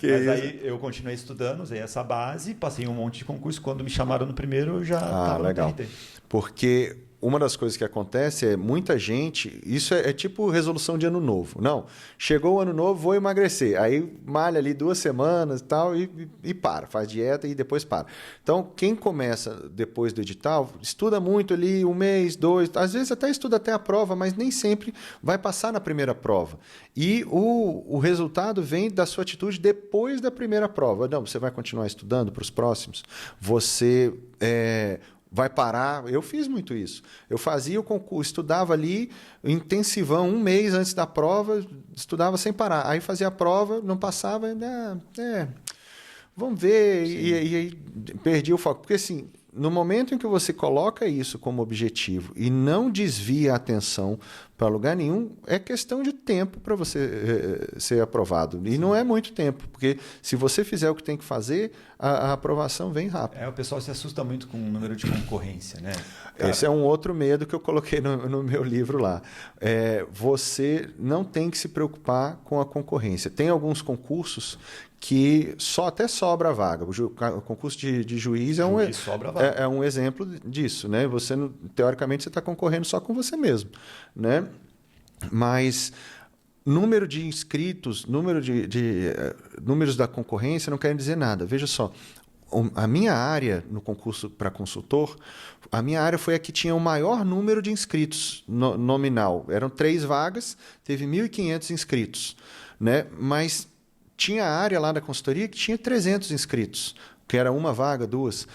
Mas aí eu continuei estudando, usei essa base, passei um monte de concurso. Quando me chamaram no primeiro, eu já estava no TRT. Porque uma das coisas que acontece é muita gente... Isso é tipo resolução de ano novo. Não, chegou o ano novo, vou emagrecer. Aí malha ali 2 semanas e tal e para. Faz dieta e depois para. Então, quem começa depois do edital, estuda muito ali 1 mês, 2... Às vezes até estuda até a prova, mas nem sempre vai passar na primeira prova. E o resultado vem da sua atitude depois da primeira prova. Não, você vai continuar estudando para os próximos. Você... vai parar. Eu fiz muito isso. Eu fazia o concurso, estudava ali, intensivão, 1 mês antes da prova, estudava sem parar. Aí fazia a prova, não passava, vamos ver, e aí perdi o foco. Porque assim, no momento em que você coloca isso como objetivo e não desvia a atenção para lugar nenhum, é questão de tempo para você ser aprovado. E não é muito tempo, porque se você fizer o que tem que fazer, a aprovação vem rápido. O pessoal se assusta muito com o número de concorrência, né? Cara, esse é um outro medo que eu coloquei no meu livro lá. Você não tem que se preocupar com a concorrência. Tem alguns concursos que até sobra a vaga. O concurso de juiz sobra a vaga. É um exemplo disso, né? Você, teoricamente, você está concorrendo só com você mesmo, né? Mas número de inscritos, números da concorrência não querem dizer nada. Veja só, a minha área no concurso para consultor, a minha área foi a que tinha o maior número de inscritos nominal. Eram 3 vagas, teve 1.500 inscritos, né? Mas tinha a área lá da consultoria que tinha 300 inscritos, que era 1 vaga, 2.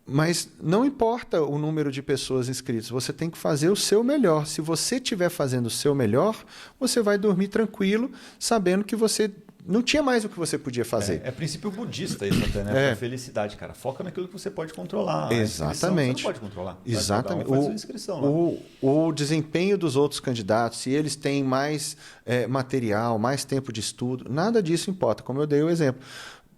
Mas não importa o número de pessoas inscritas, você tem que fazer o seu melhor. Se você estiver fazendo o seu melhor, você vai dormir tranquilo, sabendo que você não tinha mais o que você podia fazer. É princípio budista isso até, né? Pra felicidade, cara. Foca naquilo que você pode controlar. Exatamente. Você não pode controlar. Exatamente. Faz sua inscrição, o desempenho dos outros candidatos, se eles têm mais material, mais tempo de estudo, nada disso importa, como eu dei o exemplo.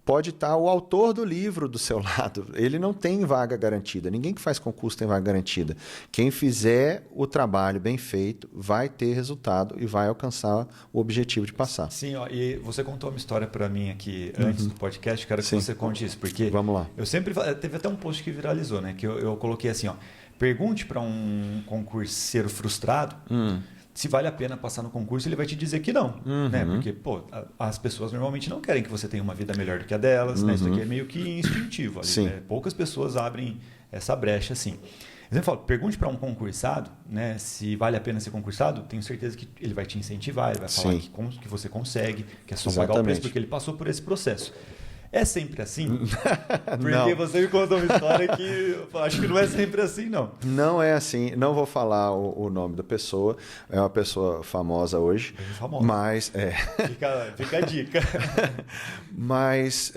pode estar o autor do livro do seu lado. Ele não tem vaga garantida. Ninguém que faz concurso tem vaga garantida. Quem fizer o trabalho bem feito vai ter resultado e vai alcançar o objetivo de passar. Sim, ó, e você contou uma história para mim aqui antes do podcast, quero que você conte isso, porque vamos lá. Eu sempre teve até um post que viralizou, né, que eu coloquei assim, ó, pergunte para um concurseiro frustrado se vale a pena passar no concurso, ele vai te dizer que não, né? Porque, pô, as pessoas normalmente não querem que você tenha uma vida melhor do que a delas, né? Isso aqui é meio que instintivo ali, né? Poucas pessoas abrem essa brecha assim. Eu falo, pergunte para um concursado, né, se vale a pena ser concursado, tenho certeza que ele vai te incentivar, ele vai falar que você consegue, que é só pagar o preço, porque ele passou por esse processo. É sempre assim? Porque você me contou uma história que eu acho que não é sempre assim, não. Não é assim. Não vou falar o nome da pessoa. É uma pessoa famosa hoje. Famosa. Mas, fica a dica. Mas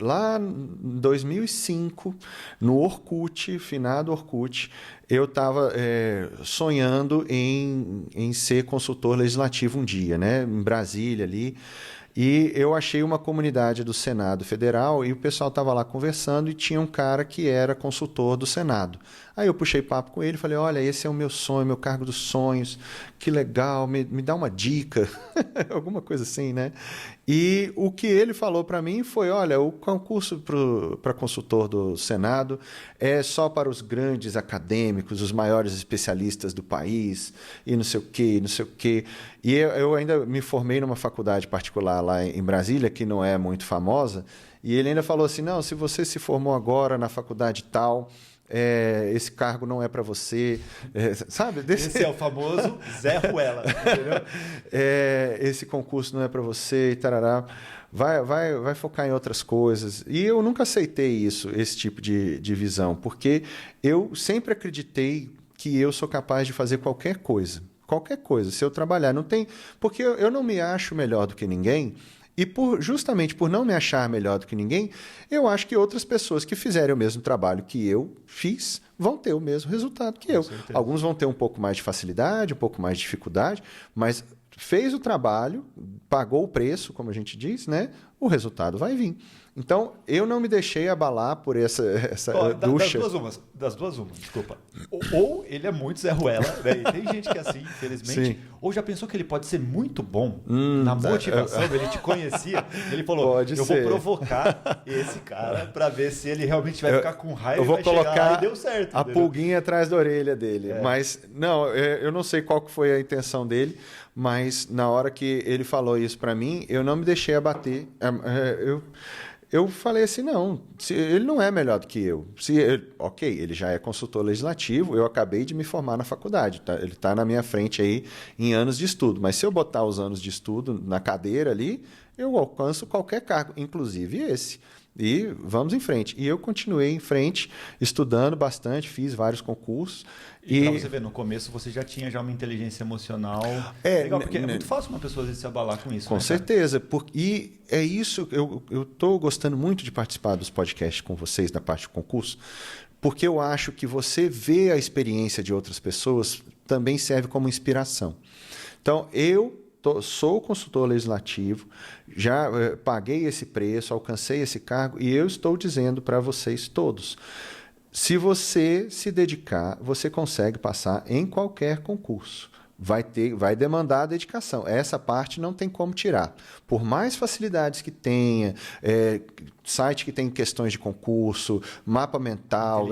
lá em 2005, no Orkut, finado Orkut, eu estava sonhando em ser consultor legislativo um dia, né? Em Brasília ali. E eu achei uma comunidade do Senado Federal e o pessoal estava lá conversando e tinha um cara que era consultor do Senado. Aí eu puxei papo com ele e falei, olha, esse é o meu sonho, meu cargo dos sonhos, que legal, me dá uma dica, alguma coisa assim, né? E o que ele falou para mim foi, olha, o concurso para consultor do Senado é só para os grandes acadêmicos, os maiores especialistas do país, e não sei o quê, não sei o quê. E eu ainda me formei numa faculdade particular lá em Brasília, que não é muito famosa, e ele ainda falou assim, não, se você se formou agora na faculdade tal... esse cargo não é para você, sabe? Esse é o famoso Zé Ruela, entendeu? Esse concurso não é para você e tarará. Vai focar em outras coisas. E eu nunca aceitei esse tipo de visão, porque eu sempre acreditei que eu sou capaz de fazer qualquer coisa. Qualquer coisa, se eu trabalhar. Não tem, porque eu não me acho melhor do que ninguém. E justamente por não me achar melhor do que ninguém, eu acho que outras pessoas que fizerem o mesmo trabalho que eu fiz vão ter o mesmo resultado que eu. Certeza. Alguns vão ter um pouco mais de facilidade, um pouco mais de dificuldade, mas fez o trabalho, pagou o preço, como a gente diz, né? O resultado vai vir. Então, eu não me deixei abalar por essa ducha. Das duas umas, desculpa. Ou ele é muito Zé Ruela, né? E tem gente que é assim, infelizmente. Sim. Ou já pensou que ele pode ser muito bom na motivação, ele te conhecia, ele falou, vou provocar esse cara para ver se ele realmente vai ficar com raiva e vai colocar lá, e deu certo. A pulguinha atrás da orelha dele. Mas, não, eu não sei qual que foi a intenção dele, mas na hora que ele falou isso para mim, eu não me deixei abater. Eu falei assim, não, ele não é melhor do que eu. Ele já é consultor legislativo, eu acabei de me formar na faculdade, tá? Ele está na minha frente aí em anos de estudo, mas se eu botar os anos de estudo na cadeira ali, eu alcanço qualquer cargo, inclusive esse. E vamos em frente. E eu continuei em frente, estudando bastante, fiz vários concursos. E para você ver, no começo você já tinha uma inteligência emocional legal, porque é muito fácil uma pessoa às vezes se abalar com isso. Com certeza. E é isso, eu estou gostando muito de participar dos podcasts com vocês, da parte do concurso, porque eu acho que você vê a experiência de outras pessoas também serve como inspiração. Então, sou consultor legislativo, já paguei esse preço, alcancei esse cargo e eu estou dizendo para vocês todos, se você se dedicar, você consegue passar em qualquer concurso. Vai demandar dedicação. Essa parte não tem como tirar. Por mais facilidades que tenha, site que tem questões de concurso, mapa mental,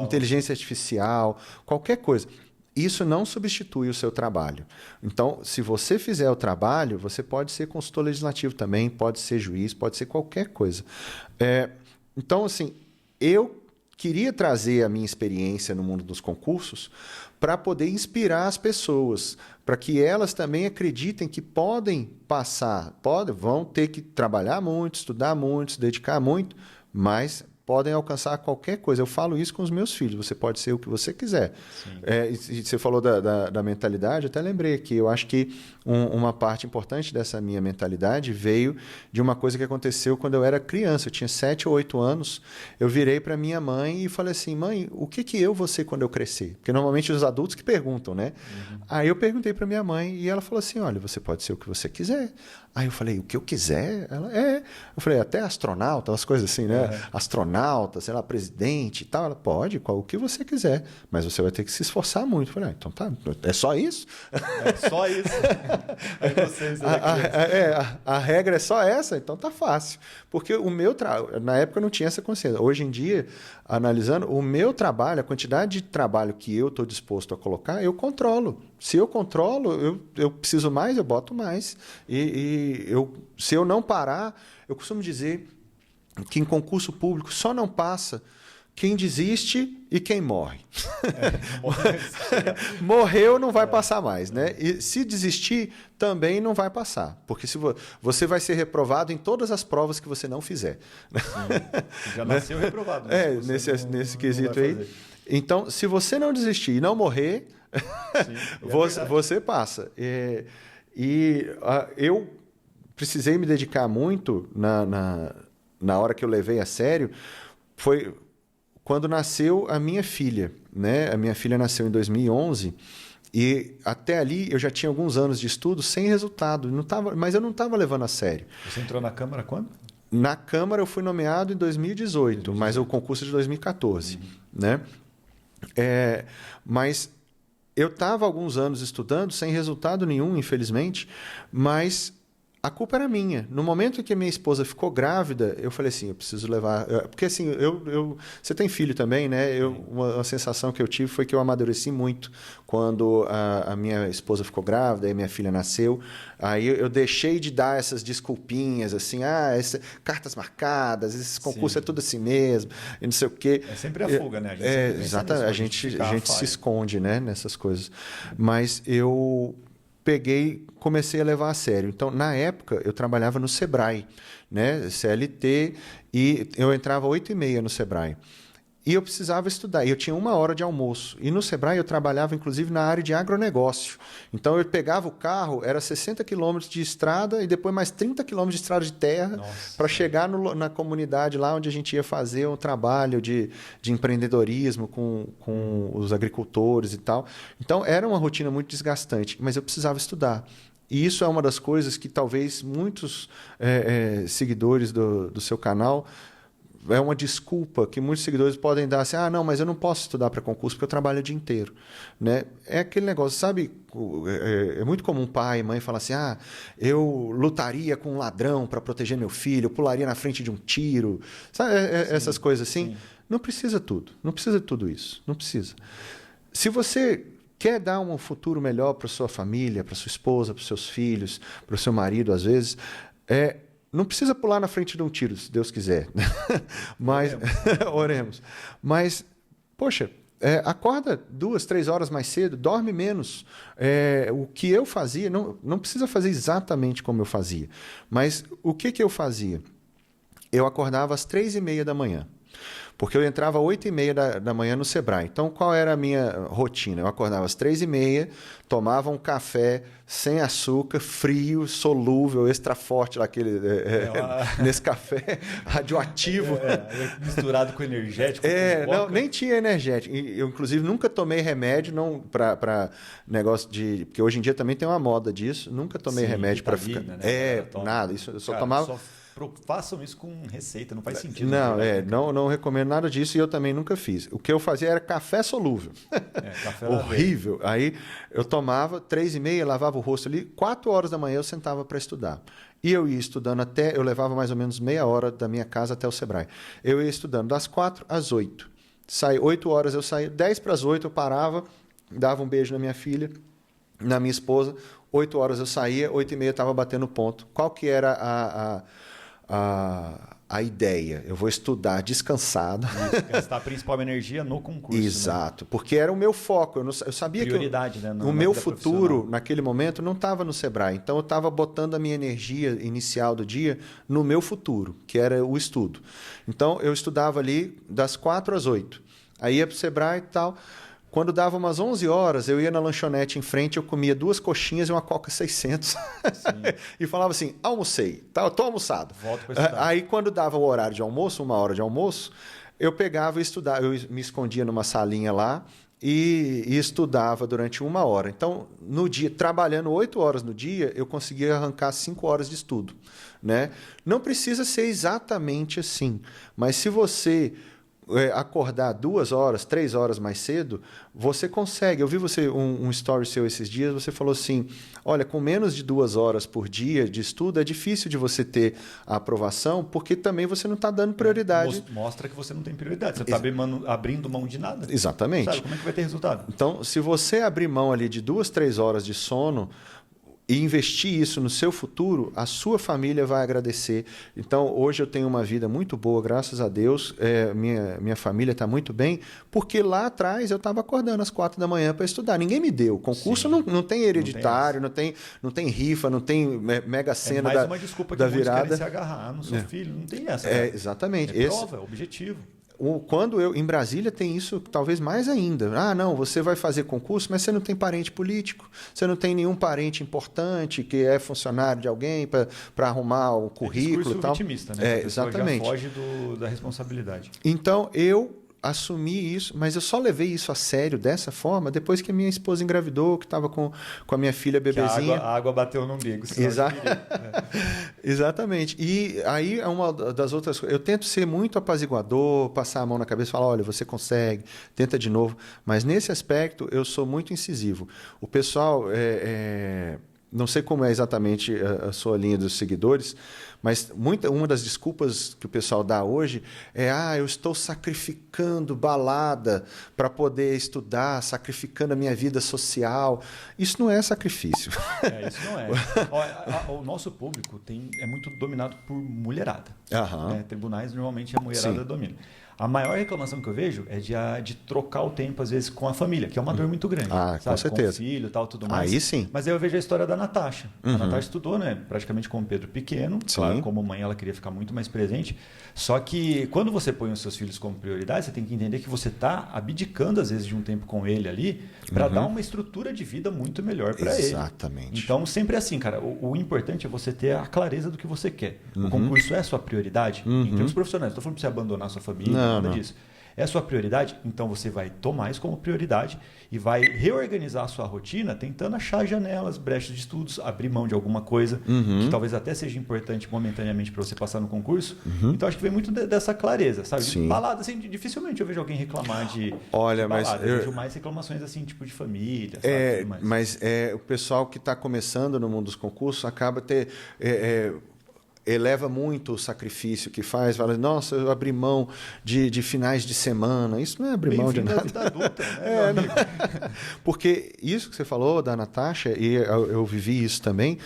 inteligência artificial, qualquer coisa. Isso não substitui o seu trabalho. Então, se você fizer o trabalho, você pode ser consultor legislativo também, pode ser juiz, pode ser qualquer coisa. Então, assim, eu queria trazer a minha experiência no mundo dos concursos para poder inspirar as pessoas, para que elas também acreditem que podem passar, vão ter que trabalhar muito, estudar muito, se dedicar muito, mas podem alcançar qualquer coisa. Eu falo isso com os meus filhos. Você pode ser o que você quiser. E você falou da mentalidade, eu até lembrei aqui. Eu acho que uma parte importante dessa minha mentalidade veio de uma coisa que aconteceu quando eu era criança. Eu tinha 7 ou 8 anos. Eu virei para minha mãe e falei assim, mãe, o que eu vou ser quando eu crescer? Porque normalmente os adultos que perguntam, né? Aí eu perguntei para minha mãe e ela falou assim, olha, você pode ser o que você quiser. Aí eu falei, o que eu quiser? Ela, Eu falei, até astronauta, umas coisas assim, né? Astronauta, sei lá, presidente e tal. Ela, pode, o que você quiser, mas você vai ter que se esforçar muito. Eu falei, então tá, é só isso? É só isso. Aí vocês, a regra é só essa, então tá fácil. Porque o meu na época eu não tinha essa consciência. Hoje em dia, analisando, o meu trabalho, a quantidade de trabalho que eu estou disposto a colocar, eu controlo. Se eu controlo, eu preciso mais, eu boto mais. Se eu não parar, eu costumo dizer que em concurso público só não passa quem desiste e quem morre. Morreu, não vai passar mais, né? E se desistir, também não vai passar. Porque se você vai ser reprovado em todas as provas que você não fizer. Sim. Já nasceu reprovado. Nesse quesito aí. Então, se você não desistir e não morrer, você passa. Eu precisei me dedicar muito na hora que eu levei a sério, foi quando nasceu a minha filha, né? A minha filha nasceu em 2011 e até ali eu já tinha alguns anos de estudo sem resultado, mas eu não estava levando a sério. Você entrou na Câmara quando? Na Câmara eu fui nomeado em 2018, mas o concurso é de 2014, né? Mas eu estava alguns anos estudando sem resultado nenhum, infelizmente, mas a culpa era minha. No momento em que a minha esposa ficou grávida, eu falei assim, eu preciso levar... Porque assim, você tem filho também, né? Uma sensação que eu tive foi que eu amadureci muito quando a minha esposa ficou grávida, aí minha filha nasceu. Aí eu deixei de dar essas desculpinhas, assim, cartas marcadas, esses concursos é tudo assim mesmo, e não sei o quê. É sempre a fuga, né? Exatamente. A gente se esconde, né, nessas coisas. Mas eu comecei a levar a sério. Então, na época, eu trabalhava no Sebrae, né? CLT, e eu entrava 8h30 no Sebrae. E eu precisava estudar. E eu tinha 1 hora de almoço. E no Sebrae eu trabalhava, inclusive, na área de agronegócio. Então, eu pegava o carro, era 60 quilômetros de estrada e depois mais 30 quilômetros de estrada de terra para chegar na comunidade lá onde a gente ia fazer um trabalho de empreendedorismo com os agricultores e tal. Então, era uma rotina muito desgastante, mas eu precisava estudar. E isso é uma das coisas que talvez muitos seguidores do seu canal... É uma desculpa que muitos seguidores podem dar assim, não, mas eu não posso estudar para concurso porque eu trabalho o dia inteiro, né? É aquele negócio, sabe? É muito comum pai e mãe falar assim, eu lutaria com um ladrão para proteger meu filho, eu pularia na frente de um tiro, sabe? Essas coisas assim. Sim. Não precisa de tudo isso, não precisa. Se você quer dar um futuro melhor para sua família, para sua esposa, para os seus filhos, para o seu marido, às vezes, não precisa pular na frente de um tiro, se Deus quiser. Mas, oremos. Mas, poxa, acorda 2, 3 horas mais cedo, dorme menos. O que eu fazia, não precisa fazer exatamente como eu fazia. Mas o que eu fazia? Eu acordava às 3h30 da manhã. Porque eu entrava às 8h30 da manhã no Sebrae. Então, qual era a minha rotina? Eu acordava às 3h30, tomava um café sem açúcar, frio, solúvel, extra forte, nesse café radioativo. Misturado com energético. Nem tinha energético. Eu, inclusive, nunca tomei remédio para negócio de... Porque hoje em dia também tem uma moda disso. Nunca tomei remédio para ficar... Né? Nada. Isso eu só tomava... Façam isso com receita, não faz sentido. Não recomendo nada disso e eu também nunca fiz. O que eu fazia era café solúvel. Café horrível. Aí eu tomava 3h30, lavava o rosto ali, 4 horas da manhã eu sentava para estudar. E eu ia estudando eu levava mais ou menos meia hora da minha casa até o Sebrae. Eu ia estudando das 4 às 8. 8 horas eu saía, 10 para as 8 eu parava, dava um beijo na minha filha, na minha esposa, 8 horas eu saía, 8h30 eu estava batendo ponto. Qual que era a a ideia. Eu vou estudar descansado. Isso, gastar a principal energia no concurso. Exato, porque era o meu foco. Eu sabia prioridade, que né, o meu futuro, naquele momento, não estava no Sebrae. Então, eu estava botando a minha energia inicial do dia no meu futuro, que era o estudo. Então, eu estudava ali das 4 às 8. Aí ia para o Sebrae e tal. Quando dava umas 11 horas, eu ia na lanchonete em frente, eu comia 2 coxinhas e uma Coca 600. E falava assim, almocei, estou almoçado. Volto para estudar. Aí, quando dava o horário de almoço, 1 hora de almoço, eu pegava e estudava. Eu me escondia numa salinha lá e estudava durante 1 hora. Então, no dia, trabalhando 8 horas no dia, eu conseguia arrancar 5 horas de estudo, né? Não precisa ser exatamente assim, mas se você acordar 2 horas, 3 horas mais cedo, você consegue. Eu vi você um story seu esses dias, você falou assim, olha, com menos de 2 horas por dia de estudo, é difícil de você ter a aprovação, porque também você não está dando prioridade. Mostra que você não tem prioridade, você está abrindo mão de nada. Exatamente. Sabe, como é que vai ter resultado? Então, se você abrir mão ali de 2, 3 horas de sono e investir isso no seu futuro, a sua família vai agradecer. Então, hoje eu tenho uma vida muito boa, graças a Deus. Minha família está muito bem, porque lá atrás eu estava acordando às 4 da manhã para estudar. Ninguém me deu. O concurso não tem hereditário, não tem rifa, não tem mega sena mais uma desculpa que da muitos virada. querem se agarrar no seu filho. Não tem essa. Exatamente. É prova, é objetivo. Quando em Brasília tem isso talvez mais ainda. Ah, não, você vai fazer concurso, mas você não tem parente político, você não tem nenhum parente importante que é funcionário de alguém para arrumar o currículo e tal. Vitimista, né? Exatamente. Já foge da responsabilidade. Então, eu assumi isso, mas eu só levei isso a sério dessa forma depois que a minha esposa engravidou, que estava com a minha filha bebezinha. A água bateu no umbigo. Exatamente. E aí é uma das outras coisas. Eu tento ser muito apaziguador, passar a mão na cabeça e falar, olha, você consegue, tenta de novo. Mas nesse aspecto eu sou muito incisivo. O pessoal, não sei como é exatamente a sua linha dos seguidores, mas uma das desculpas que o pessoal dá hoje é eu estou sacrificando balada para poder estudar, sacrificando a minha vida social. Isso não é sacrifício. Isso não é. O nosso público é muito dominado por mulherada. Uhum. Tribunais, normalmente, a mulherada domina. A maior reclamação que eu vejo é de trocar o tempo, às vezes, com a família, que é uma dor muito grande. Sabe? Com certeza. Com o filho e tal, tudo mais. Aí sim. Mas aí eu vejo a história da Natasha. A Natasha estudou, né? Praticamente com o Pedro pequeno. Sim. Claro, como mãe, ela queria ficar muito mais presente. Só que quando você põe os seus filhos como prioridade, você tem que entender que você está abdicando, às vezes, de um tempo com ele ali para dar uma estrutura de vida muito melhor para ele. Exatamente. Então, sempre é assim, cara. O importante é você ter a clareza do que você quer. O concurso é a sua prioridade em termos profissionais. Não estou falando para você abandonar a sua família, nada disso. É a sua prioridade, então você vai tomar isso como prioridade e vai reorganizar a sua rotina tentando achar janelas, brechas de estudos, abrir mão de alguma coisa que talvez até seja importante momentaneamente para você passar no concurso. Então acho que vem muito dessa clareza, sabe? De balada, assim, dificilmente eu vejo alguém reclamar de balada. Mas eu vejo mais reclamações assim, tipo de família, sabe? Mas o pessoal que está começando no mundo dos concursos acaba eleva muito o sacrifício que faz, fala, nossa, eu abri mão de finais de semana. Isso não é abrir mão de nada. Vida adulta, né? Porque isso que você falou da Natasha, e eu vivi isso também,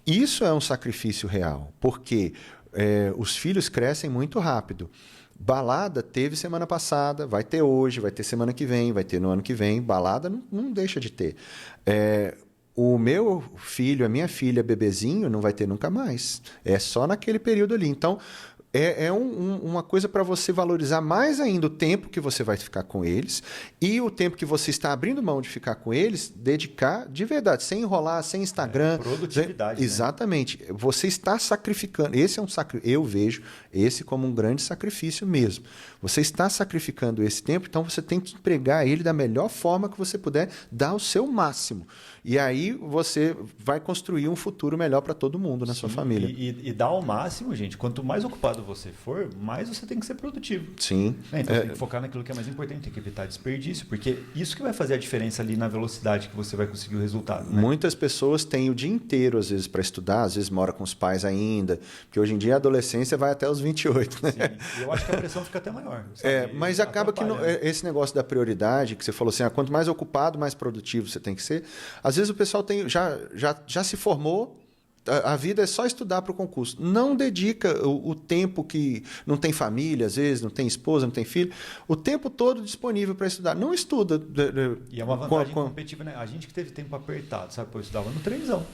isso é um sacrifício real, porque os filhos crescem muito rápido. Balada teve semana passada, vai ter hoje, vai ter semana que vem, vai ter no ano que vem. Balada não deixa de ter. O meu filho, a minha filha, bebezinho, não vai ter nunca mais. É só naquele período ali. Então, uma coisa para você valorizar mais ainda o tempo que você vai ficar com eles e o tempo que você está abrindo mão de ficar com eles, dedicar de verdade, sem enrolar, sem Instagram. Produtividade. Exatamente. Né? Você está sacrificando. Esse é um sacrifício. Eu vejo esse como um grande sacrifício mesmo. Você está sacrificando esse tempo, então você tem que empregar ele da melhor forma que você puder, dar o seu máximo. E aí você vai construir um futuro melhor para todo mundo na sua família. E dar ao máximo, gente. Quanto mais ocupado você for, mais você tem que ser produtivo. Sim. Então tem que focar naquilo que é mais importante, tem que evitar desperdício, porque isso que vai fazer a diferença ali na velocidade que você vai conseguir o resultado. Né? Muitas pessoas têm o dia inteiro, às vezes, para estudar, às vezes mora com os pais ainda, porque hoje em dia a adolescência vai até os 28. Né? Sim. Eu acho que a pressão fica até maior. Mas acaba que esse negócio da prioridade, que você falou assim, quanto mais ocupado, mais produtivo você tem que ser. Às vezes o pessoal já se formou, a vida é só estudar para o concurso. Não dedica o tempo que não tem família, às vezes, não tem esposa, não tem filho, o tempo todo disponível para estudar. Não estuda. E é uma vantagem competitiva, né? A gente que teve tempo apertado, sabe? Eu estudava no trenzão.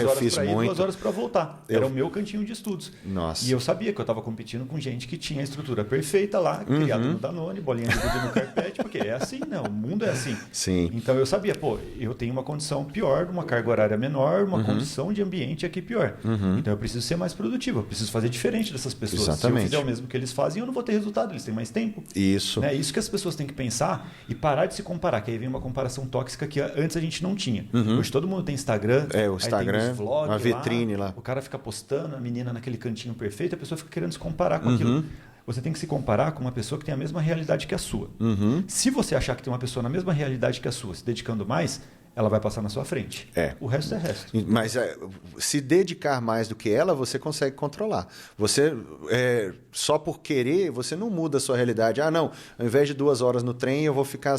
Eu fiz muito. 2 horas para voltar. Era o meu cantinho de estudos. Nossa. E eu sabia que eu estava competindo com gente que tinha a estrutura perfeita lá, criado no Danone, bolinha de gude no carpete, porque é assim, não. O mundo é assim. Sim. Então eu sabia, eu tenho uma condição pior, uma carga horária menor, uma condição de ambiente aqui pior. Então eu preciso ser mais produtivo, eu preciso fazer diferente dessas pessoas. Exatamente. Se eu fizer o mesmo que eles fazem, eu não vou ter resultado, eles têm mais tempo. Isso. É isso que as pessoas têm que pensar e parar de se comparar, que aí vem uma comparação tóxica que antes a gente não tinha. Hoje todo mundo tem Instagram, o Instagram, tem os vlogs, uma vitrine lá. O cara fica postando, a menina naquele cantinho perfeito, a pessoa fica querendo se comparar com aquilo. Você tem que se comparar com uma pessoa que tem a mesma realidade que a sua. Se você achar que tem uma pessoa na mesma realidade que a sua, se dedicando mais, ela vai passar na sua frente. O resto é resto. Mas se dedicar mais do que ela, você consegue controlar. Você, só por querer, você não muda a sua realidade. Ah, não, ao invés de 2 horas no trem, eu vou ficar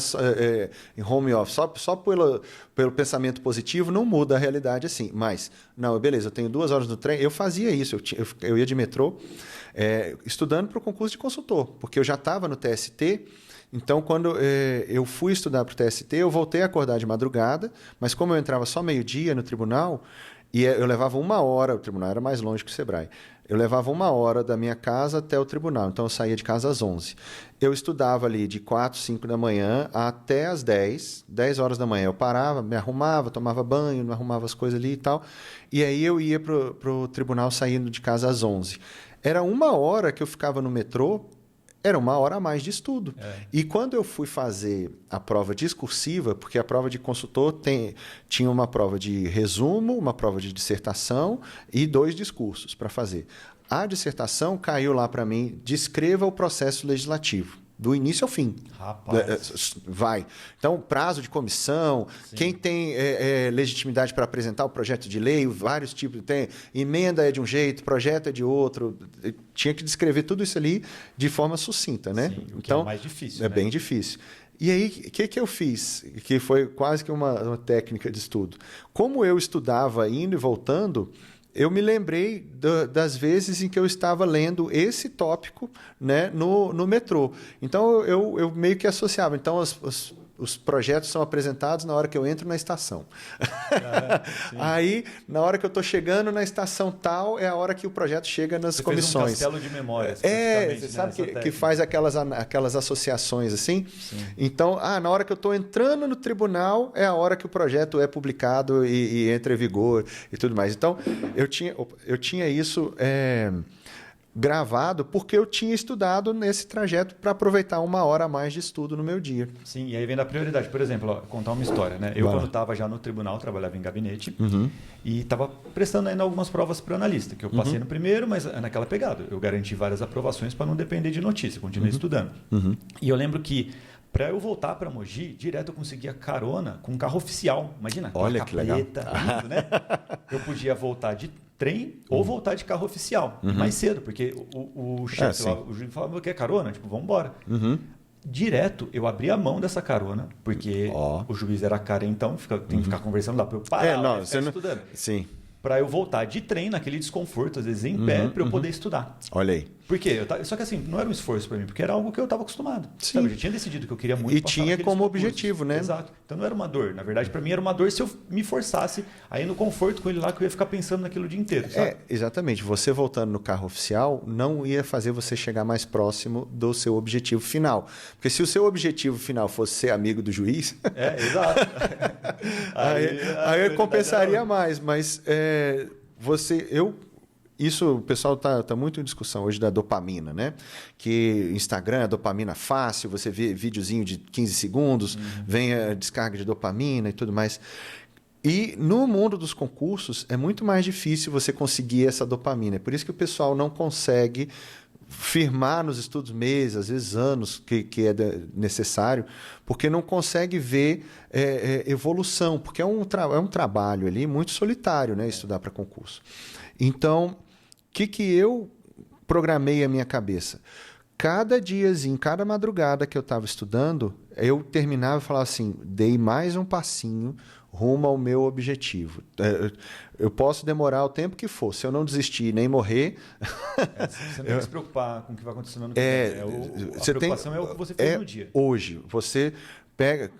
em home office. Só pelo pensamento positivo, não muda a realidade assim. Mas, não, beleza, eu tenho 2 horas no trem. Eu fazia isso, eu ia de metrô, estudando para o concurso de consultor, porque eu já estava no TST. Então, quando eu fui estudar para o TST, eu voltei a acordar de madrugada, mas como eu entrava só meio-dia no tribunal, e eu levava 1 hora, o tribunal era mais longe que o Sebrae, eu levava 1 hora da minha casa até o tribunal, então eu saía de casa às 11. Eu estudava ali de 4, 5 da manhã até às 10 horas da manhã. Eu parava, me arrumava, tomava banho, me arrumava as coisas ali e tal, e aí eu ia para o tribunal saindo de casa às 11. Era 1 hora que eu ficava no metrô, era 1 hora a mais de estudo. E quando eu fui fazer a prova discursiva, porque a prova de consultor tinha uma prova de resumo, uma prova de dissertação e 2 discursos para fazer. A dissertação caiu lá para mim, descreva o processo legislativo. Do início ao fim. Rapaz. Vai. Então, prazo de comissão, quem tem legitimidade para apresentar o projeto de lei, vários tipos. Tem emenda é de um jeito, projeto é de outro. Tinha que descrever tudo isso ali de forma sucinta, né? Sim, o que então, é mais difícil. É bem difícil. E aí, o que eu fiz? Que foi quase que uma técnica de estudo. Como eu estudava indo e voltando, eu me lembrei das vezes em que eu estava lendo esse tópico, né, no metrô. Então, eu meio que associava. Então, os projetos são apresentados na hora que eu entro na estação. Aí, na hora que eu estou chegando na estação tal, é a hora que o projeto chega nas comissões. Fez um castelo de memórias. Você sabe que faz aquelas associações assim? Sim. Então, na hora que eu estou entrando no tribunal, é a hora que o projeto é publicado e entra em vigor e tudo mais. Então, eu tinha isso gravado porque eu tinha estudado nesse trajeto para aproveitar 1 hora a mais de estudo no meu dia. Sim, e aí vem da prioridade. Por exemplo, contar uma história, né? Eu, quando estava já no tribunal, trabalhava em gabinete e estava prestando ainda algumas provas para analista, que eu passei no primeiro, mas naquela pegada. Eu garanti várias aprovações para não depender de notícia, continuei estudando. E eu lembro que para eu voltar para Mogi, direto eu conseguia carona com um carro oficial. Imagina, olha que legal. Lindo, né? Eu podia voltar de trem ou voltar de carro oficial mais cedo, porque o chefe lá, o juiz falava, quer carona? Tipo, vamos embora. Direto, eu abri a mão dessa carona, porque o juiz era carentão, tem que ficar conversando lá para eu parar ficar estudando. Sim. Para eu voltar de trem, naquele desconforto, às vezes em pé, para eu poder estudar. Olha aí. Por quê? Só que assim, não era um esforço para mim, porque era algo que eu estava acostumado. Sim. Sabe? Eu já tinha decidido que eu queria muito e tinha como objetivo, né? Exato. Então não era uma dor. Na verdade, para mim era uma dor se eu me forçasse aí no conforto com ele lá, que eu ia ficar pensando naquilo o dia inteiro. Sabe? Exatamente. Você voltando no carro oficial não ia fazer você chegar mais próximo do seu objetivo final. Porque se o seu objetivo final fosse ser amigo do juiz... Exato. aí compensaria mais. Mas isso, o pessoal tá muito em discussão hoje da dopamina, né? Que Instagram é dopamina fácil, você vê videozinho de 15 segundos, vem a descarga de dopamina e tudo mais. E no mundo dos concursos é muito mais difícil você conseguir essa dopamina. É por isso que o pessoal não consegue firmar nos estudos meses, às vezes anos, que é necessário, porque não consegue ver evolução, porque é um trabalho ali muito solitário, né? Estudar para concurso. Então, o que eu programei a minha cabeça? Cada diazinho, cada madrugada que eu estava estudando, eu terminava e falava assim, dei mais um passinho rumo ao meu objetivo. Eu posso demorar o tempo que for. Se eu não desistir nem morrer... Você não tem que se preocupar com o que vai acontecer no ano que vem. A preocupação é o que você fez no dia. Hoje. Você pega...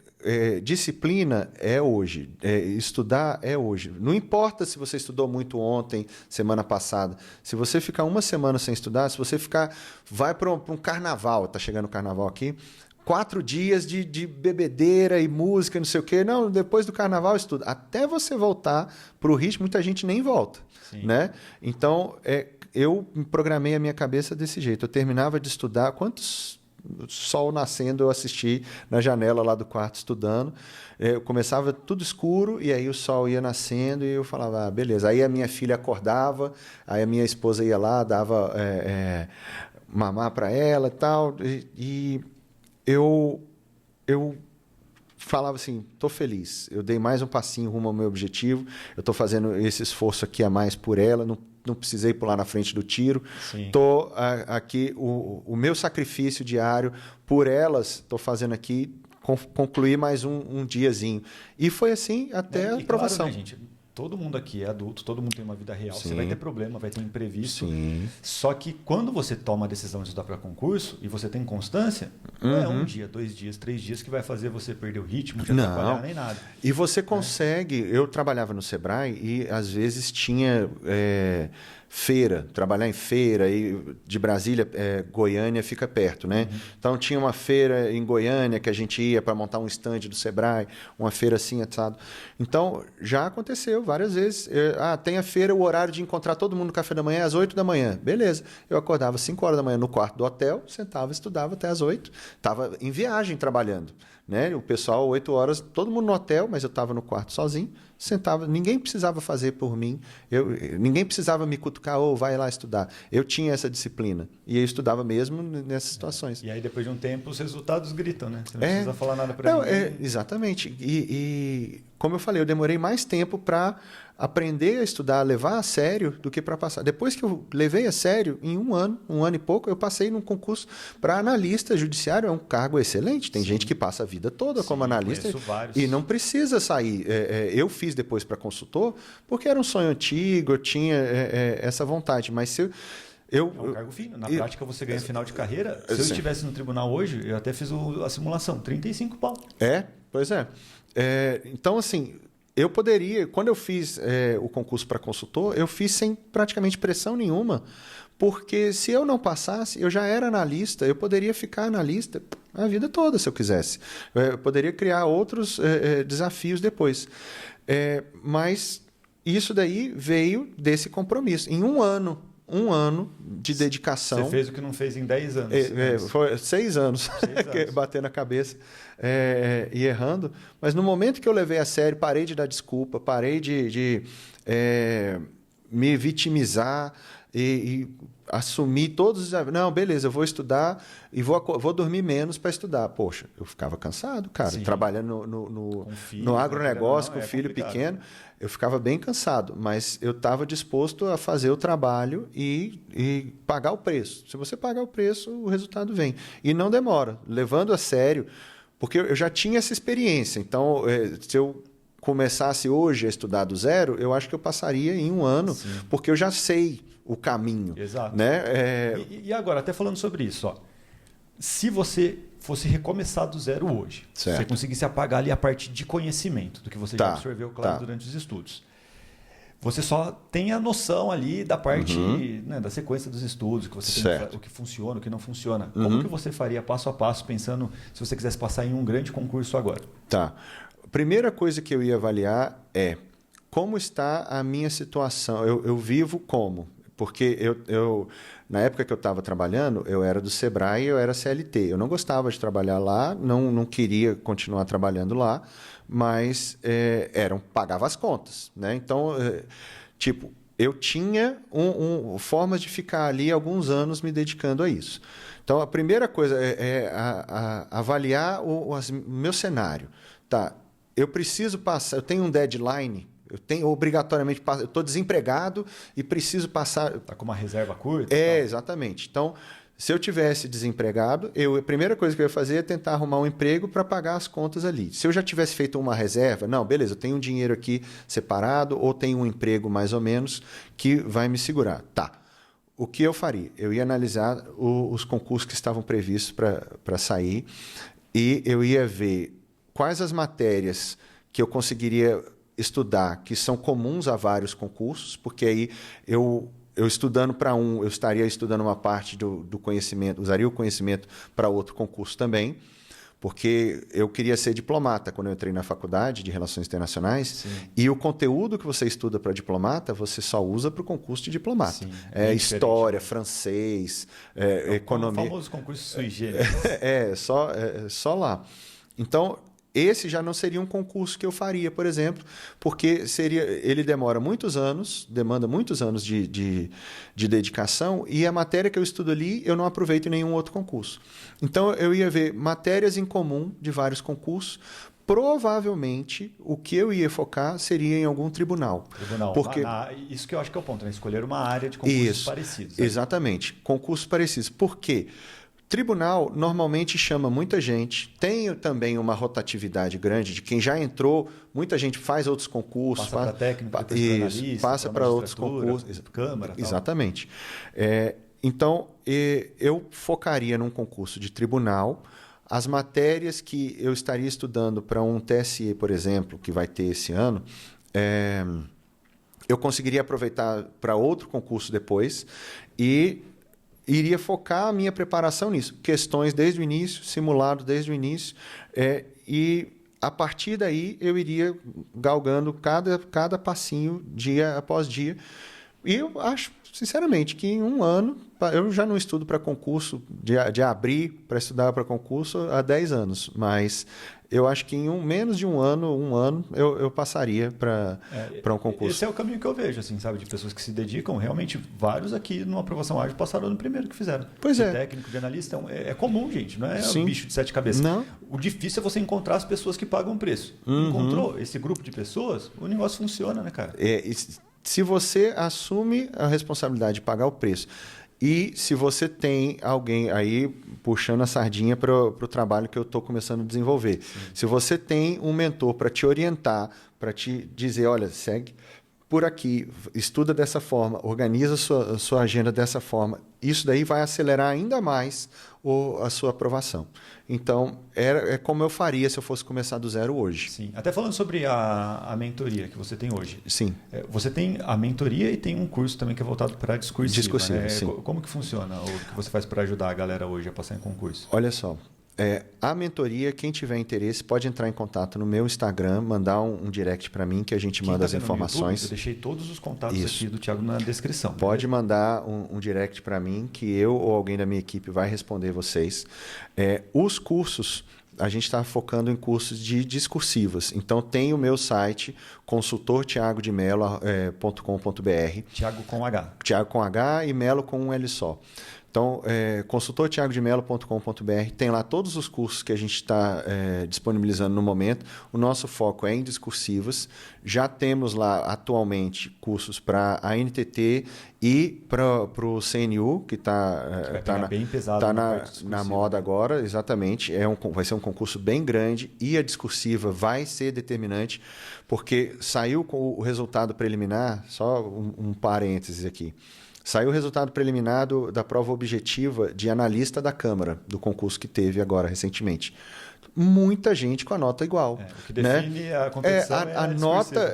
disciplina é hoje. Estudar é hoje. Não importa se você estudou muito ontem, semana passada. Se você ficar uma semana sem estudar, se você vai para um carnaval, está chegando o carnaval aqui, 4 dias de bebedeira e música, não sei o quê. Não, depois do carnaval estuda. Até você voltar para o ritmo, muita gente nem volta. Né? Então, eu programei a minha cabeça desse jeito. Eu terminava de estudar, quantos sol nascendo eu assisti na janela lá do quarto estudando. Eu começava tudo escuro e aí o sol ia nascendo e eu falava, beleza. Aí a minha filha acordava, aí a minha esposa ia lá, dava mamar para ela e tal. E eu falava assim, estou feliz, eu dei mais um passinho rumo ao meu objetivo, eu estou fazendo esse esforço aqui a mais por ela, não precisei pular na frente do tiro, estou aqui, o meu sacrifício diário por elas, estou fazendo aqui, concluir mais um diazinho. E foi assim até a aprovação. Claro, né, gente? Todo mundo aqui é adulto, todo mundo tem uma vida real. Sim. Você vai ter problema, vai ter imprevisto. Sim. Só que quando você toma a decisão de estudar para concurso e você tem constância, não é 1 dia, 2 dias, 3 dias que vai fazer você perder o ritmo, de atrapalhar nem nada. E você consegue... Eu trabalhava no Sebrae e às vezes tinha... feira, trabalhar em feira, e de Brasília, Goiânia fica perto, né? Então tinha uma feira em Goiânia que a gente ia para montar um stand do Sebrae, uma feira assim, assado. Então já aconteceu várias vezes. Tem a feira, o horário de encontrar todo mundo no café da manhã é às 8 da manhã. Beleza. Eu acordava às 5 horas da manhã no quarto do hotel, sentava, estudava até às 8. Estava em viagem trabalhando. Né? O pessoal, 8 horas, todo mundo no hotel, mas eu estava no quarto sozinho, sentava, ninguém precisava fazer por mim, ninguém precisava me cutucar, vai lá estudar. Eu tinha essa disciplina e eu estudava mesmo nessas situações. E aí, depois de um tempo, os resultados gritam, né? Você não precisa falar nada para ninguém. Exatamente. E, como eu falei, eu demorei mais tempo para aprender a estudar, a levar a sério do que para passar. Depois que eu levei a sério, em um ano e pouco, eu passei num concurso para analista judiciário. É um cargo excelente. Tem gente que passa a vida toda como analista e não precisa sair. Eu fiz depois para consultor porque era um sonho antigo, eu tinha essa vontade. Mas se é um cargo fino. Na prática, você ganha final de carreira. Se eu estivesse no tribunal hoje, eu até fiz a simulação, 35 pau. Pois é. Então, assim... Eu poderia, quando eu fiz o concurso para consultor, eu fiz sem praticamente pressão nenhuma, porque se eu não passasse, eu já era analista, eu poderia ficar analista a vida toda, se eu quisesse. Eu poderia criar outros desafios depois. Mas isso daí veio desse compromisso. Em um ano de dedicação... Você fez o que não fez em 10 anos. Foi 6 anos, batendo a cabeça e errando. Mas no momento que eu levei a sério, parei de dar desculpa, parei de me vitimizar e assumir todos os... Não, beleza, eu vou estudar e vou dormir menos para estudar. Poxa, eu ficava cansado, cara. Sim. Trabalhando no agronegócio, com filho pequeno. Eu ficava bem cansado, mas eu estava disposto a fazer o trabalho e pagar o preço. Se você pagar o preço, o resultado vem. E não demora, levando a sério, porque eu já tinha essa experiência. Então, se eu começasse hoje a estudar do zero, eu acho que eu passaria em um ano, sim, porque eu já sei o caminho. Exato. Né? E agora, até falando sobre isso, se você fosse recomeçar do zero hoje, certo, você conseguisse apagar ali a parte de conhecimento do que você já absorveu, claro, durante os estudos. Você só tem a noção ali da parte, né, da sequência dos estudos, que você tem, o que funciona, o que não funciona. Como que você faria passo a passo, pensando se você quisesse passar em um grande concurso agora? Tá. A primeira coisa que eu ia avaliar é como está a minha situação. Eu vivo como? Porque na época que eu estava trabalhando, eu era do Sebrae e eu era CLT. Eu não gostava de trabalhar lá, não queria continuar trabalhando lá, mas pagava as contas. Né? Então, eu tinha formas de ficar ali alguns anos me dedicando a isso. Então, a primeira coisa é avaliar o meu cenário. Tá, eu preciso passar, eu tenho um deadline. Eu tenho obrigatoriamente... Eu estou desempregado e preciso passar... Está com uma reserva curta? Exatamente. Então, Se eu tivesse desempregado, a primeira coisa que eu ia fazer é tentar arrumar um emprego para pagar as contas ali. Se eu já tivesse feito uma reserva, não, beleza, eu tenho um dinheiro aqui separado ou tenho um emprego mais ou menos que vai me segurar. Tá. O que eu faria? Eu ia analisar os concursos que estavam previstos para sair e eu ia ver quais as matérias que eu conseguiria estudar que são comuns a vários concursos, porque aí eu estudando para eu estaria estudando uma parte do conhecimento, usaria o conhecimento para outro concurso também, porque eu queria ser diplomata quando eu entrei na faculdade de Relações Internacionais. Sim. E o conteúdo que você estuda para diplomata, você só usa para o concurso de diplomata. Sim, história, francês, economia. O famoso concurso sui generis. Só lá. Então, esse já não seria um concurso que eu faria, por exemplo, porque ele demanda muitos anos de dedicação e a matéria que eu estudo ali eu não aproveito em nenhum outro concurso. Então, eu ia ver matérias em comum de vários concursos. Provavelmente, o que eu ia focar seria em algum tribunal. Porque... Isso que eu acho que é o ponto, né? Escolher uma área de concursos parecidos. Né? Exatamente, concursos parecidos. Por quê? Tribunal normalmente chama muita gente, tem também uma rotatividade grande de quem já entrou, muita gente faz outros concursos. Passa para técnico, depois para analista, passa para outros concursos. Câmara. Exatamente. Então, eu focaria num concurso de tribunal. As matérias que eu estaria estudando para um TSE, por exemplo, que vai ter esse ano, eu conseguiria aproveitar para outro concurso depois e iria focar a minha preparação nisso. Questões desde o início, simulado desde o início, e a partir daí eu iria galgando cada passinho, dia após dia. E eu acho, sinceramente, que em um ano, eu já não estudo para concurso, de abrir para estudar para concurso há 10 anos, mas eu acho que em menos de um ano, eu passaria para um concurso. Esse é o caminho que eu vejo, assim, sabe? De pessoas que se dedicam. Realmente, vários aqui numa aprovação ágil passaram no primeiro que fizeram. Pois é. Técnico, de analista, é comum, gente. Não é Sim. um bicho de 7 cabeças. Não. O difícil é você encontrar as pessoas que pagam o preço. Encontrou esse grupo de pessoas, o negócio funciona, né, cara? Se você assume a responsabilidade de pagar o preço e se você tem alguém aí puxando a sardinha para o trabalho que eu estou começando a desenvolver. Sim. Se você tem um mentor para te orientar, para te dizer, olha, segue por aqui, estuda dessa forma, organiza a sua agenda dessa forma, isso daí vai acelerar ainda mais a sua aprovação. Então, é como eu faria se eu fosse começar do zero hoje. Sim. Até falando sobre a mentoria que você tem hoje. Sim. Você tem a mentoria e tem um curso também que é voltado para a discursiva. Né? Sim. Como que funciona? O que você faz para ajudar a galera hoje a passar em concurso? Olha só. A mentoria, quem tiver interesse, pode entrar em contato no meu Instagram, mandar um direct para mim que a gente manda as informações. Eu deixei todos os contatos aqui do Thiago na descrição. Pode mandar um direct para mim que eu ou alguém da minha equipe vai responder vocês. Os cursos, a gente está focando em cursos de discursivas. Então, tem o meu site, consultortiagodemelo.com.br. Thiago com H. Thiago com H e Melo com um L só. Então, consultortiagodemelo.com.br, tem lá todos os cursos que a gente está disponibilizando no momento. O nosso foco é em discursivas. Já temos lá, atualmente, cursos para a NTT e para o CNU, que está na moda agora, exatamente. Vai ser um concurso bem grande e a discursiva vai ser determinante, porque saiu com o resultado preliminar, só um parênteses aqui. Saiu o resultado preliminar da prova objetiva de analista da Câmara, do concurso que teve agora recentemente. Muita gente com a nota igual. O que define a competição a nota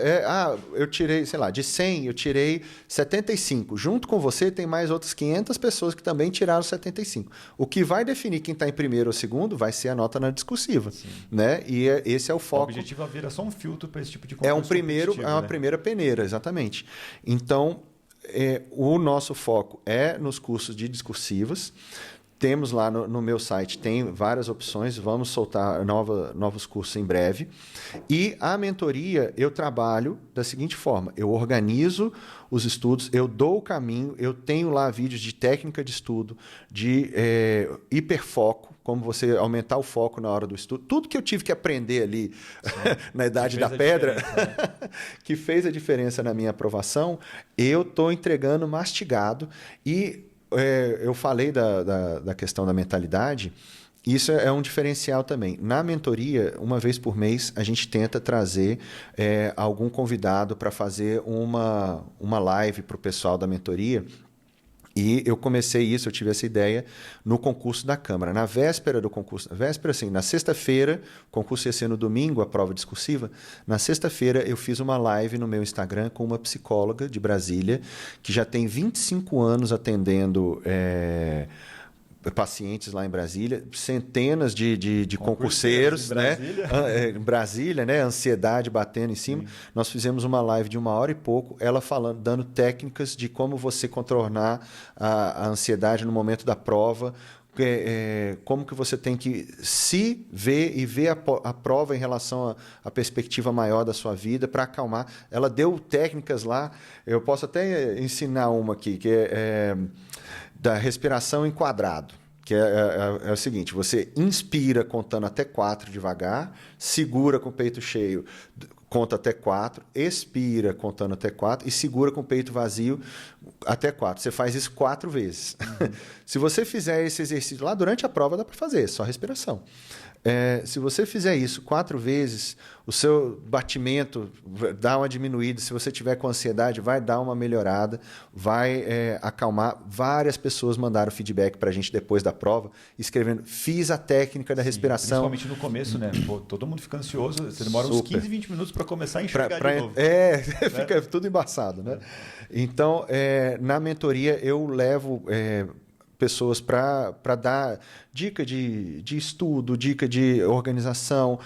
eu tirei, sei lá, de 100, eu tirei 75. Junto com você, tem mais outras 500 pessoas que também tiraram 75. O que vai definir quem está em primeiro ou segundo vai ser a nota na discursiva. Né? E esse é o foco. O objetivo vira só um filtro para esse tipo de concurso. É uma primeira peneira, exatamente. Então, o nosso foco é nos cursos de discursivas. Temos lá no meu site, tem várias opções, vamos soltar novos cursos em breve. E a mentoria eu trabalho da seguinte forma, eu organizo os estudos, eu dou o caminho, eu tenho lá vídeos de técnica de estudo, de hiperfoco, como você aumentar o foco na hora do estudo. Tudo que eu tive que aprender ali na Idade da Pedra, né? Que fez a diferença na minha aprovação, eu estou entregando mastigado e eu falei da questão da mentalidade. Isso é um diferencial também. Na mentoria, uma vez por mês, a gente tenta trazer algum convidado para fazer uma live para o pessoal da mentoria. E eu comecei isso, eu tive essa ideia no concurso da Câmara. Na véspera do concurso, na sexta-feira, o concurso ia ser no domingo, a prova discursiva. Na sexta-feira, eu fiz uma live no meu Instagram com uma psicóloga de Brasília, que já tem 25 anos atendendo pacientes lá em Brasília, centenas de concurseiros, né? Em Brasília, né? Ansiedade batendo em cima. Sim. Nós fizemos uma live de 1h e pouco, ela falando, dando técnicas de como você contornar a ansiedade no momento da prova, como que você tem que se ver e ver a prova em relação à perspectiva maior da sua vida para acalmar. Ela deu técnicas lá, eu posso até ensinar uma aqui, que é da respiração em quadrado, que é o seguinte, você inspira contando até 4 devagar, segura com o peito cheio, conta até 4, expira contando até 4 e segura com o peito vazio até 4. Você faz isso 4 vezes. Uhum. Se você fizer esse exercício lá durante a prova, dá para fazer, só respiração. Se você fizer isso 4 vezes, o seu batimento dá uma diminuída. Se você tiver com ansiedade, vai dar uma melhorada, vai acalmar. Várias pessoas mandaram feedback para a gente depois da prova, escrevendo, fiz a técnica da respiração. Principalmente no começo, né? Pô, todo mundo fica ansioso, você demora uns 15, 20 minutos para começar a enxergar de novo. Fica tudo embaçado, né? Então, na mentoria, eu levo pessoas para dar dica de estudo, dica de organização,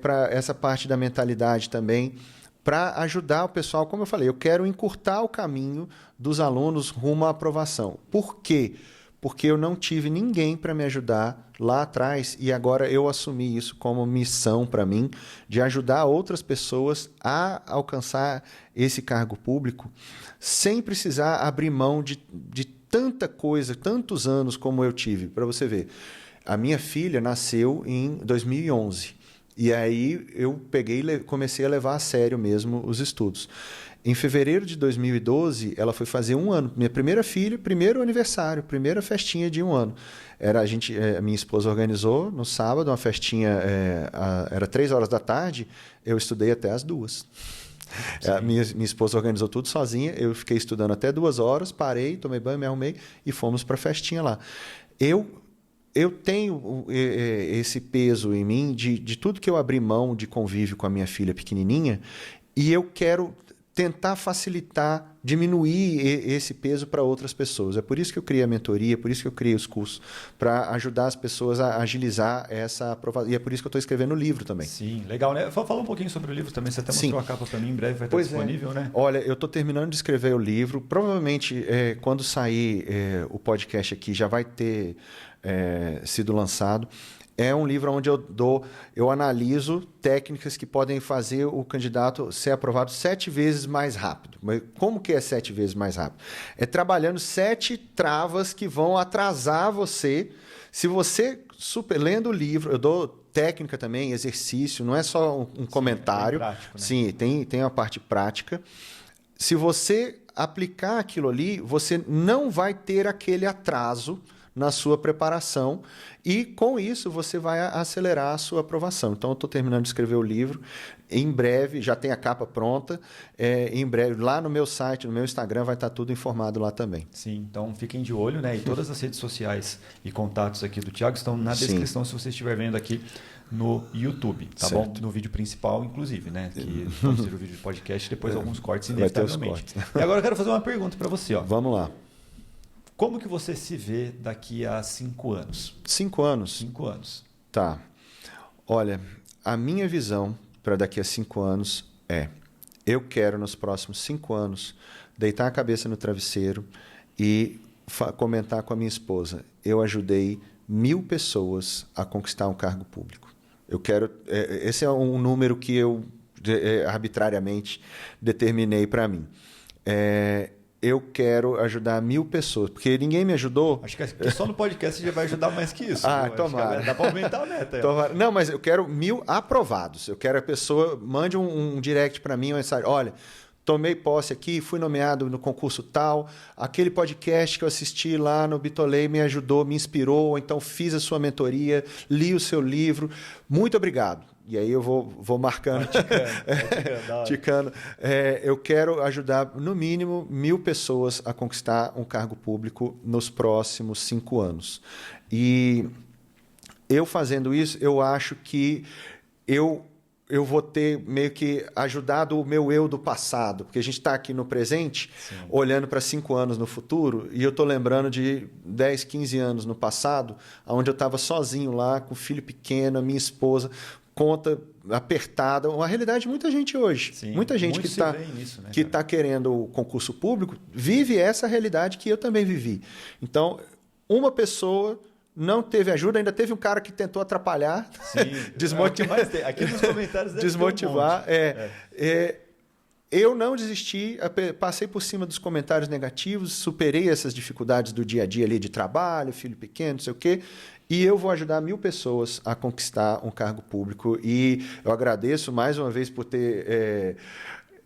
para essa parte da mentalidade também, para ajudar o pessoal. Como eu falei, eu quero encurtar o caminho dos alunos rumo à aprovação. Por quê? Porque eu não tive ninguém para me ajudar lá atrás e agora eu assumi isso como missão para mim, de ajudar outras pessoas a alcançar esse cargo público sem precisar abrir mão de tanta coisa, tantos anos como eu tive. Para você ver, a minha filha nasceu em 2011 e aí eu comecei a levar a sério mesmo os estudos. Em fevereiro de 2012, ela foi fazer 1 ano. Minha primeira filha, primeiro aniversário, primeira festinha de 1 ano. A minha esposa organizou no sábado uma festinha, era 3h da tarde, eu estudei até as 2h. Minha esposa organizou tudo sozinha, eu fiquei estudando até 2h, parei, tomei banho, me arrumei e fomos para a festinha lá. Eu tenho esse peso em mim de tudo que eu abri mão de convívio com a minha filha pequenininha e eu quero tentar facilitar, diminuir esse peso para outras pessoas. É por isso que eu criei a mentoria, por isso que eu criei os cursos, para ajudar as pessoas a agilizar essa aprovação. E é por isso que eu estou escrevendo o livro também. Sim, legal, né? Fala um pouquinho sobre o livro também. Você até mostrou a capa para mim, em breve vai estar disponível, né? Olha, eu estou terminando de escrever o livro. Provavelmente, quando sair o podcast aqui, já vai ter sido lançado. É um livro onde eu analiso técnicas que podem fazer o candidato ser aprovado 7 vezes mais rápido. Mas como que é 7 vezes mais rápido? É trabalhando 7 travas que vão atrasar você. Se você, lendo o livro, eu dou técnica também, exercício, não é só um comentário. Prático, né? Sim, tem a parte prática. Se você aplicar aquilo ali, você não vai ter aquele atraso na sua preparação e, com isso, você vai acelerar a sua aprovação. Então, eu estou terminando de escrever o livro. Em breve, já tem a capa pronta. Em breve, lá no meu site, no meu Instagram, vai estar tudo informado lá também. Sim, então fiquem de olho, né? E todas as redes sociais e contatos aqui do Thiago estão na descrição, se você estiver vendo aqui no YouTube, tá bom? No vídeo principal, inclusive, né? Que pode ser o vídeo de podcast, depois alguns cortes, inevitavelmente. Vai ter os cortes. E agora eu quero fazer uma pergunta para você. Vamos lá. Como que você se vê daqui a 5 anos? 5 anos? 5 anos. Tá. Olha, a minha visão para daqui a 5 anos eu quero, nos próximos 5 anos, deitar a cabeça no travesseiro e comentar com a minha esposa. Eu ajudei 1000 pessoas a conquistar um cargo público. Eu quero... esse é um número que eu arbitrariamente determinei para mim. Eu quero ajudar 1000 pessoas, porque ninguém me ajudou. Acho que só no podcast você já vai ajudar mais que isso. Tomara. Dá para aumentar a meta. Não, mas eu quero 1000 aprovados. Eu quero a pessoa mande um direct para mim, uma mensagem. Olha, tomei posse aqui, fui nomeado no concurso tal, aquele podcast que eu assisti lá no Bitolei me ajudou, me inspirou, então fiz a sua mentoria, li o seu livro, muito obrigado. E aí eu vou marcando, ticando. Eu quero ajudar, no mínimo, 1.000 pessoas a conquistar um cargo público nos próximos 5 anos. E eu fazendo isso, eu acho que eu vou ter meio que ajudado o meu eu do passado, porque a gente está aqui no presente, sim, olhando para 5 anos no futuro, e eu estou lembrando de 10, 15 anos no passado, onde eu estava sozinho lá, com o filho pequeno, a minha esposa, conta apertada, uma realidade de muita gente hoje. Sim, muita gente que está querendo o concurso público vive essa realidade que eu também vivi. Então, uma pessoa não teve ajuda, ainda teve um cara que tentou atrapalhar, desmotivar. Aqui nos comentários deve desmotivar. Eu não desisti, passei por cima dos comentários negativos, superei essas dificuldades do dia a dia ali de trabalho, filho pequeno, não sei o quê, e eu vou ajudar 1.000 pessoas a conquistar um cargo público. E eu agradeço mais uma vez por ter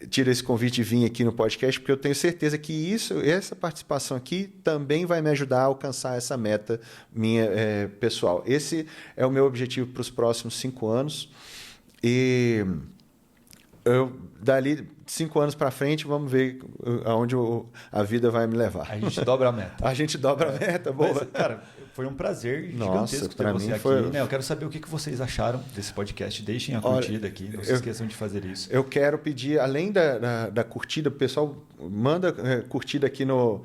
tido esse convite e vir aqui no podcast, porque eu tenho certeza que essa participação aqui também vai me ajudar a alcançar essa meta minha pessoal. Esse é o meu objetivo para os próximos 5 anos. E dali 5 anos para frente, vamos ver aonde a vida vai me levar. A gente dobra a meta. A gente dobra a meta, boa. Mas, cara, foi um prazer gigantesco ter você aqui. Né? Eu quero saber o que vocês acharam desse podcast. Deixem a curtida aqui, não se esqueçam de fazer isso. Eu quero pedir, além da curtida, o pessoal manda curtida aqui no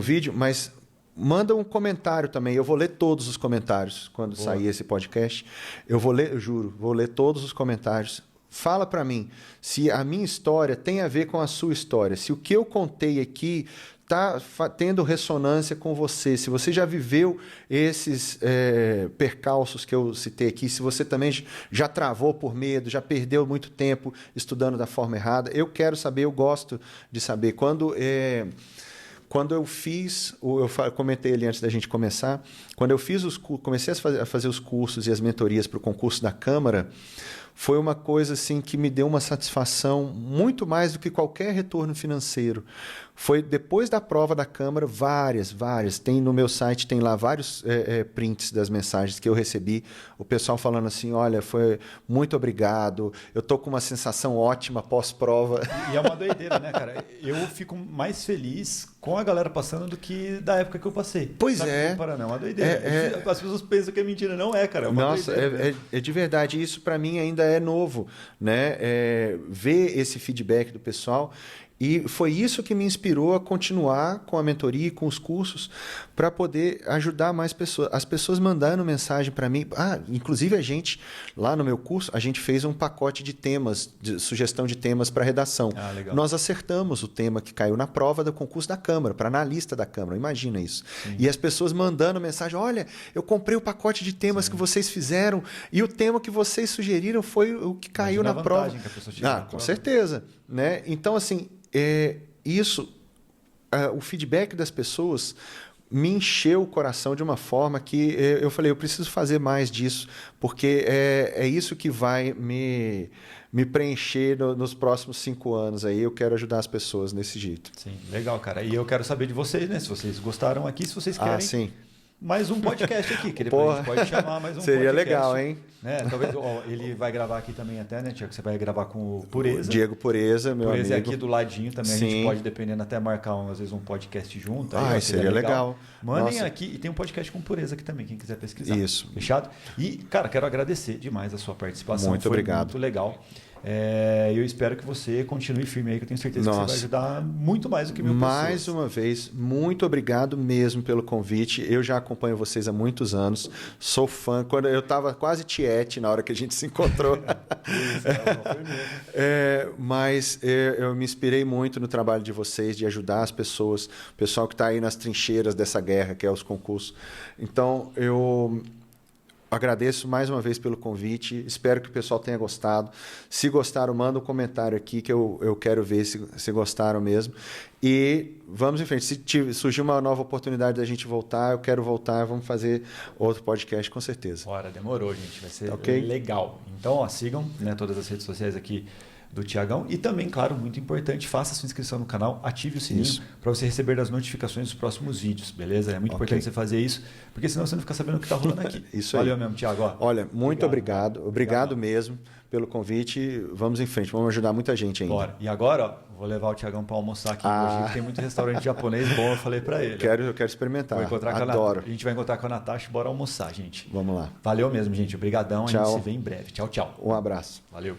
vídeo, mas manda um comentário também. Eu vou ler todos os comentários quando sair esse podcast. Eu vou ler, eu juro, vou ler todos os comentários. Fala para mim se a minha história tem a ver com a sua história, se o que eu contei aqui está tendo ressonância com você, se você já viveu esses percalços que eu citei aqui, se você também já travou por medo, já perdeu muito tempo estudando da forma errada. Eu quero saber, eu gosto de saber. Quando eu fiz, eu comentei ali antes da gente começar, quando eu comecei a fazer os cursos e as mentorias para o concurso da Câmara, foi uma coisa assim que me deu uma satisfação muito mais do que qualquer retorno financeiro. Foi depois da prova da Câmara, várias. Tem no meu site, tem lá vários prints das mensagens que eu recebi. O pessoal falando assim, olha, foi muito obrigado, eu estou com uma sensação ótima pós-prova. E é uma doideira, né, cara? Eu fico mais feliz com a galera passando do que da época que eu passei. Pois é. É uma doideira. As pessoas pensam que é mentira. Não é, cara. É uma doideira. É de verdade. Isso para mim ainda é novo, né? Ver esse feedback do pessoal. E foi isso que me inspirou a continuar com a mentoria e com os cursos para poder ajudar mais pessoas. As pessoas mandando mensagem para mim. Inclusive a gente, lá no meu curso, a gente fez um pacote de temas, de sugestão de temas para redação. Legal. Nós acertamos o tema que caiu na prova do concurso da Câmara, para analista da Câmara. Imagina isso. Sim. E as pessoas mandando mensagem, olha, eu comprei o pacote de temas que vocês fizeram e o tema que vocês sugeriram foi o que caiu na prova. Que a pessoa tira na com prova. certeza. Né? Então, assim, o feedback das pessoas me encheu o coração de uma forma que eu falei, eu preciso fazer mais disso, porque é isso que vai me preencher nos próximos 5 anos. Aí eu quero ajudar as pessoas desse jeito. Sim, legal, cara. E eu quero saber de vocês, né? Se vocês gostaram aqui, se vocês querem sim. mais um podcast aqui, que depois a gente pode chamar mais um seria podcast. Legal, hein? Né? Talvez ele vai gravar aqui também até, né, Tiago? Você vai gravar com o Pureza. Diego Pureza, meu Pureza amigo. É aqui do ladinho também. Sim. A gente pode, dependendo, até marcar às vezes um podcast junto. Seria legal. Mandem aqui. E tem um podcast com Pureza aqui também, quem quiser pesquisar. Isso. Fechado? E, cara, quero agradecer demais a sua participação. Muito obrigado. Muito legal. Eu espero que você continue firme aí, que eu tenho certeza que você vai ajudar muito mais do que 1.000 pessoas. Mais uma vez, muito obrigado mesmo pelo convite. Eu já acompanho vocês há muitos anos, sou fã. Quando eu estava quase tiete na hora que a gente se encontrou. Mas eu me inspirei muito no trabalho de vocês, de ajudar as pessoas, o pessoal que está aí nas trincheiras dessa guerra, que é os concursos. Então, eu agradeço mais uma vez pelo convite, espero que o pessoal tenha gostado. Se gostaram, manda um comentário aqui que eu quero ver se gostaram mesmo. E vamos em frente. Se surgir uma nova oportunidade da gente voltar, eu quero voltar, vamos fazer outro podcast com certeza. Bora, demorou, gente. Vai ser okay? Legal. Então, sigam, né, todas as redes sociais aqui do Tiagão. E também, claro, muito importante, faça sua inscrição no canal, ative o sininho para você receber as notificações dos próximos vídeos, beleza? É muito importante você fazer isso, porque senão você não fica sabendo o que está rolando aqui. Valeu mesmo, Tiago. Olha, muito obrigado. Obrigado mesmo pelo convite. Vamos em frente, vamos ajudar muita gente ainda. Bora. E agora, vou levar o Tiagão para almoçar aqui hoje. Tem muito restaurante japonês bom, eu falei para ele. Eu quero experimentar. Adoro. A gente vai encontrar com a Natasha, bora almoçar, gente. Vamos lá. Valeu mesmo, gente. Obrigadão. A gente se vê em breve. Tchau, tchau. Um abraço. Valeu.